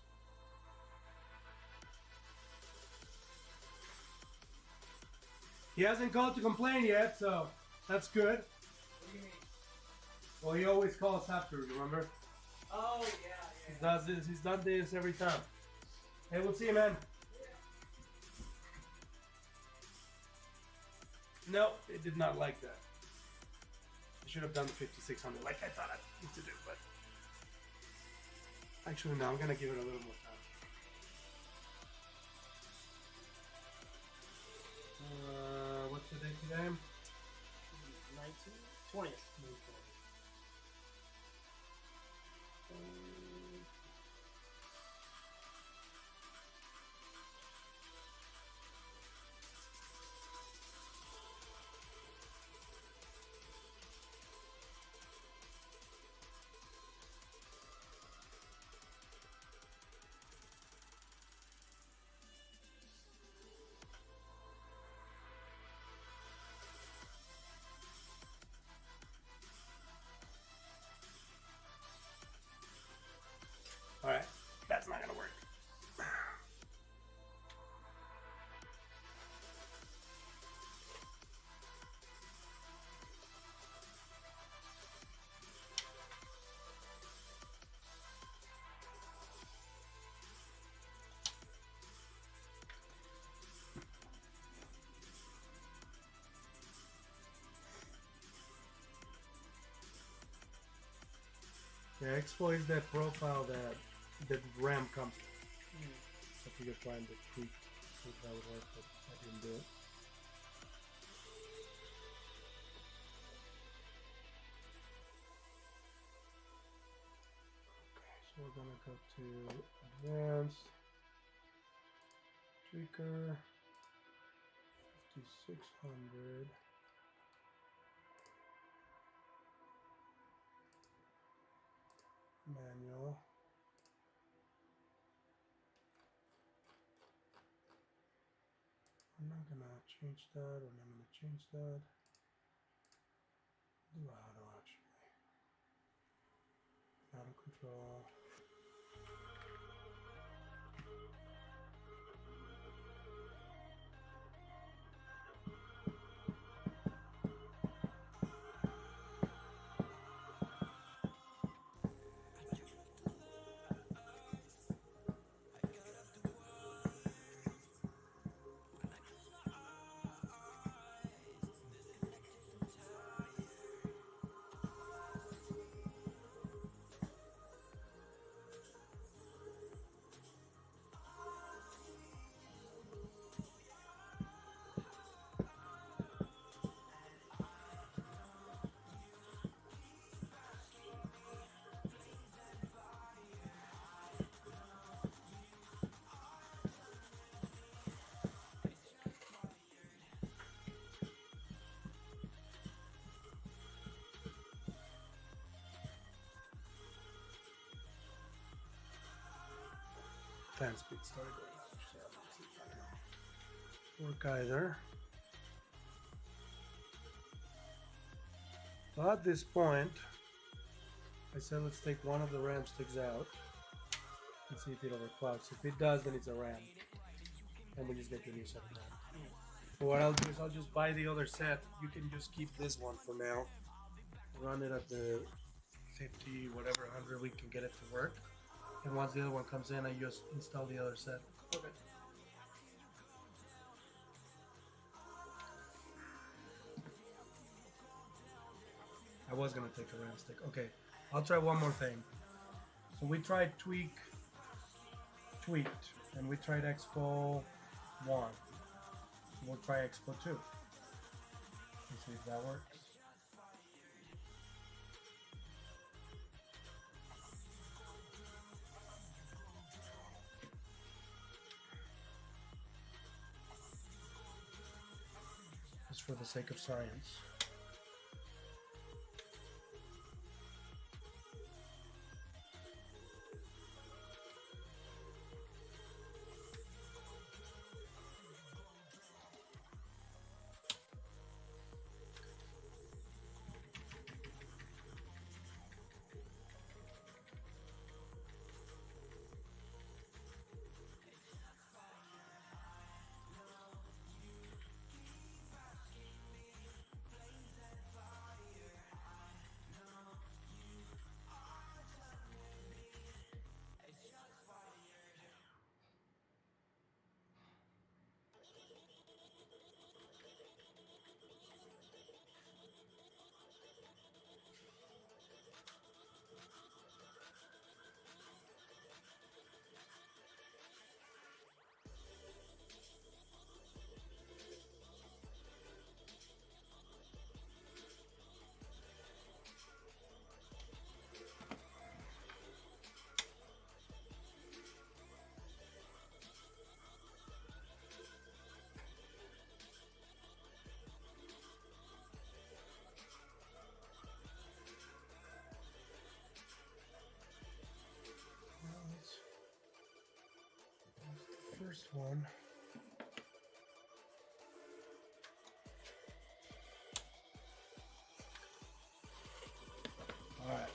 He hasn't called to complain yet, so that's good. What do you mean? Well, he always calls after, remember? Oh, yeah, He yeah. does this. He's done this every time. Hey, we'll see you, man. No, it did not like that. I should have done the 5600 like I thought I need to do, but actually no, I'm gonna give it a little more time. What's the date today? 20th. Alright, that's not gonna work. Yeah, Expo is that profile that RAM comes with. So if you could find the tweak, I think that would work, but I didn't do it. Okay, so we're gonna go to advanced tweaker 5600. Manual. I'm not gonna change that, or I'm gonna change that. Auto actually. Auto control. Fan speed started going up. Work either. So at this point, I said let's take one of the RAM sticks out and see if it overclocks. If it does, then it's a RAM. And we just get the new set of RAM. So what I'll do is I'll just buy the other set. You can just keep this one for now. Run it at the 50, whatever, 100 we can get it to work. And once the other one comes in, I just install the other set. Okay. I was gonna take a RAM stick. Okay, I'll try one more thing. So we tried tweaked, and we tried Expo 1. We'll try Expo 2. Let's see if that works. Just for the sake of science. First one. All right.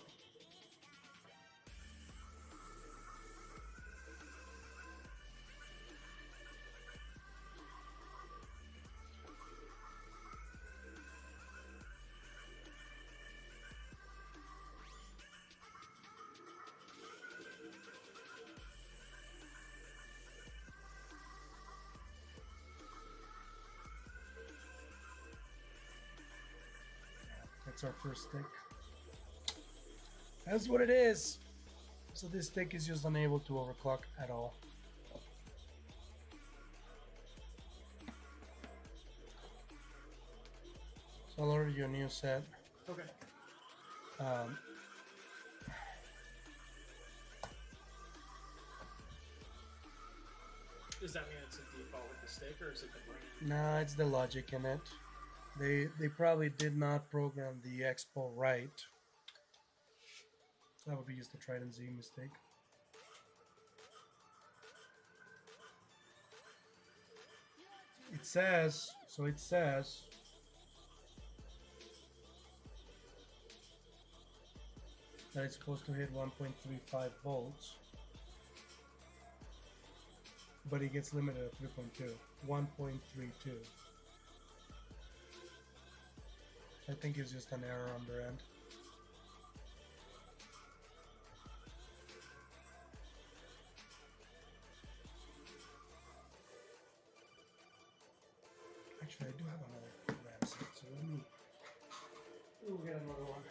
That's our first stick. That's what it is. So this stick is just unable to overclock at all. So I'll order you a new set. Okay. Does that mean it's a default with the stick, or is it the brand? No, it's the logic in it. They probably did not program the Expo right. That would be just a Trident Z mistake. It says that it's supposed to hit 1.35 volts, but it gets limited at 3.2, 1.32. I think it's just an error on their end. Actually, I do have another RAM set, so we'll get another one.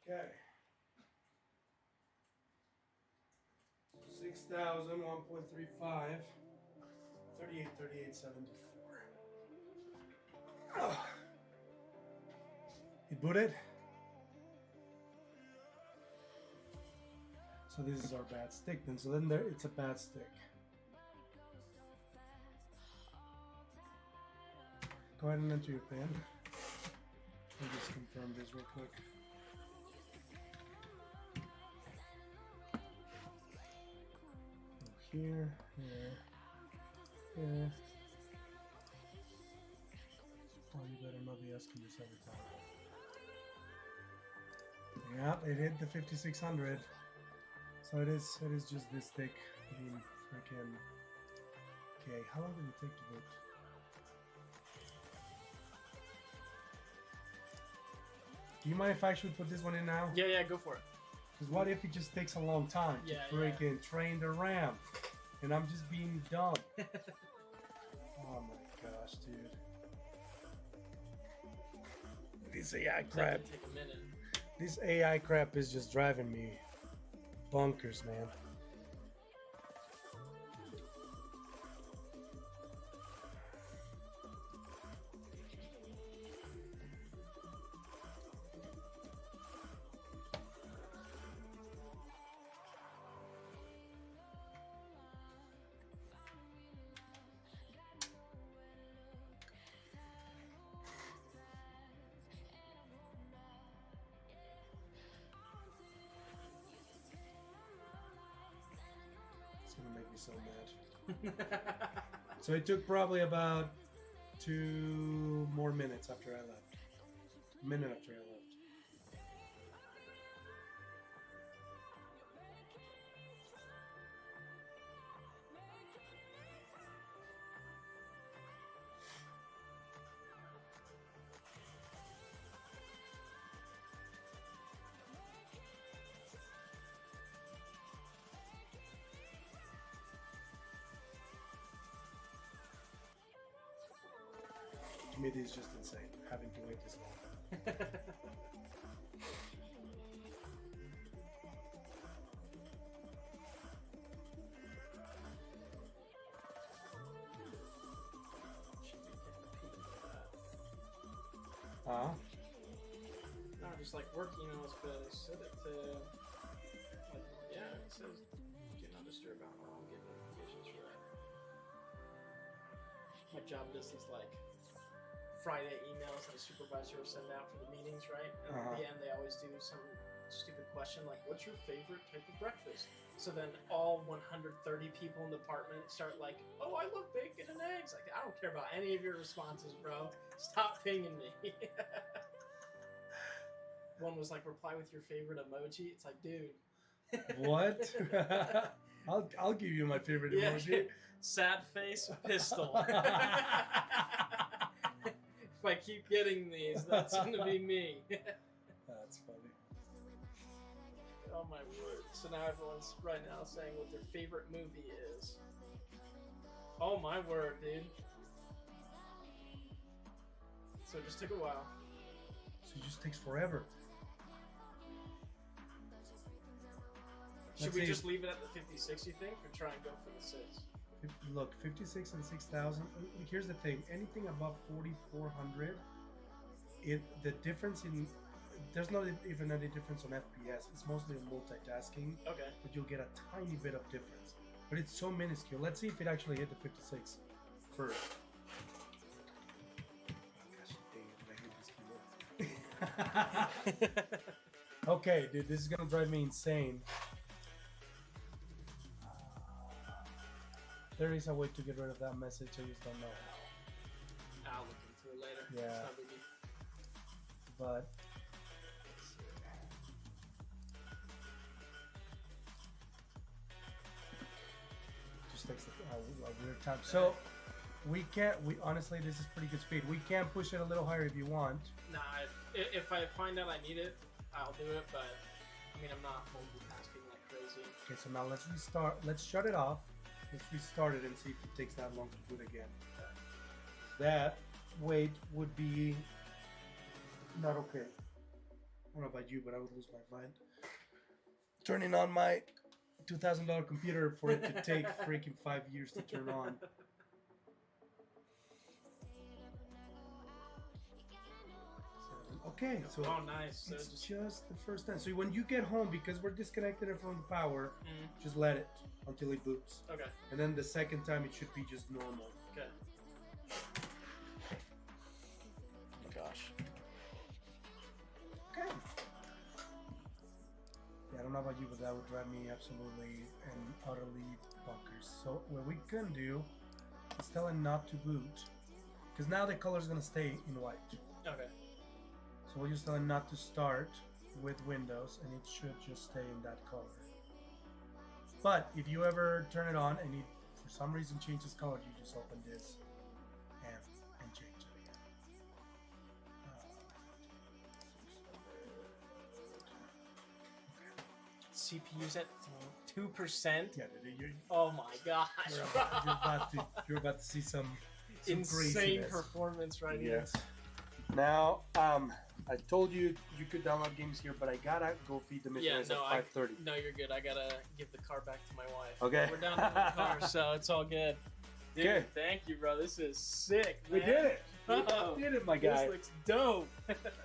Okay. 6,000, 1.35, 38, 38, 74. Oh. It booted. So this is our bad stick then. So then there, it's a bad stick. Go ahead and enter your pin. I'll just confirm this real quick. Here, here. Oh, you better not be asking this every time. Yep, it hit the 5600. So it is just this thick being freaking. Okay, how long did it take to boot? Do you mind if I should put this one in now? Yeah, go for it. Because what if it just takes a long time to freaking train the RAM? And I'm just being dumb. Oh my gosh, dude. This AI crap. Take a minute. This AI crap is just driving me bonkers, man. Gonna make me so mad. So it took probably about 2 more minutes after I left. A minute after I left. To me, this is just insane, having to wait this long. No, just like work emails, but I set it to, like, yeah, it says do not disturb out. I'll get notifications for that. My job does these like Friday emails that the supervisor will send out for the meetings, right? And at the end, they always do some stupid question like, "What's your favorite type of breakfast?" So then all 130 people in the department start like, "Oh, I love bacon and eggs." Like, I don't care about any of your responses, bro. Stop pinging me. One was like, "Reply with your favorite emoji." It's like, dude. What? I'll give you my favorite emoji. Sad face pistol. If I keep getting these, that's gonna be me. That's funny. Oh my word. So now everyone's right now saying what their favorite movie is. Oh my word, dude. So it just took a while. So it just takes forever. Should Let's we see. just leave it at the 56, you think, or try and go for the 6? Look, 56 and 6,000. Here's the thing: anything above 4,400, the difference in there's not even any difference on FPS. It's mostly on multitasking, Okay. but you'll get a tiny bit of difference. But it's so minuscule. Let's see if it actually hit the 56 first. Gosh dang it, I hate this keyboard. Okay, dude, this is gonna drive me insane. There is a way to get rid of that message. I just don't know how. I'll look into it later. Yeah. It's not a biggie. But just takes a weird time. So we can't. We honestly, this is pretty good speed. We can push it a little higher if you want. Nah, if I find out I need it, I'll do it. But I mean, I'm not multitasking like crazy. Okay, so now let's restart. Let's shut it off. Let's restart it and see if it takes that long to boot again. That wait would be not okay. I don't know about you, but I would lose my mind. Turning on my $2,000 computer for it to take freaking 5 years to turn on. Okay, so Oh, nice. So it's just just the first time. So when you get home, because we're disconnected it from the power, Mm. just let it until it boots. okay. And then the second time it should be just normal. Okay. Oh my gosh. Okay. Yeah, I don't know about you, but that would drive me absolutely and utterly bonkers. So what we can do is tell it not to boot, because now the color is gonna stay in white. Okay. So we'll just tell it not to start with Windows, and it should just stay in that color. But if you ever turn it on and it for some reason changes color, you just open this and change it again. CPU's at 2%. Yeah, you're, Oh my gosh. you're about to see some Insane craziness. performance right Yes. Now, I told you you could download games here, but I gotta go feed the here. Yeah, missionaries no, at 5:30. No, you're good. I gotta give the car back to my wife. Okay. We're down to the car, so it's all good. Dude, Okay. thank you, bro. This is sick, We man. did it. Oh, We did it, my guy. This looks dope.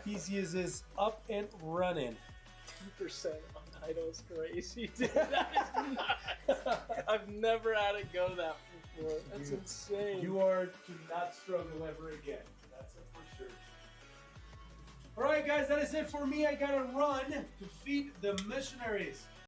Theseus is up and running. 2% on idle's crazy, dude. That is nuts. I've never had it go that before. That's You- insane. You are to not struggle ever again. That's it for sure. All right, guys, that is it for me. I gotta run to feed the missionaries.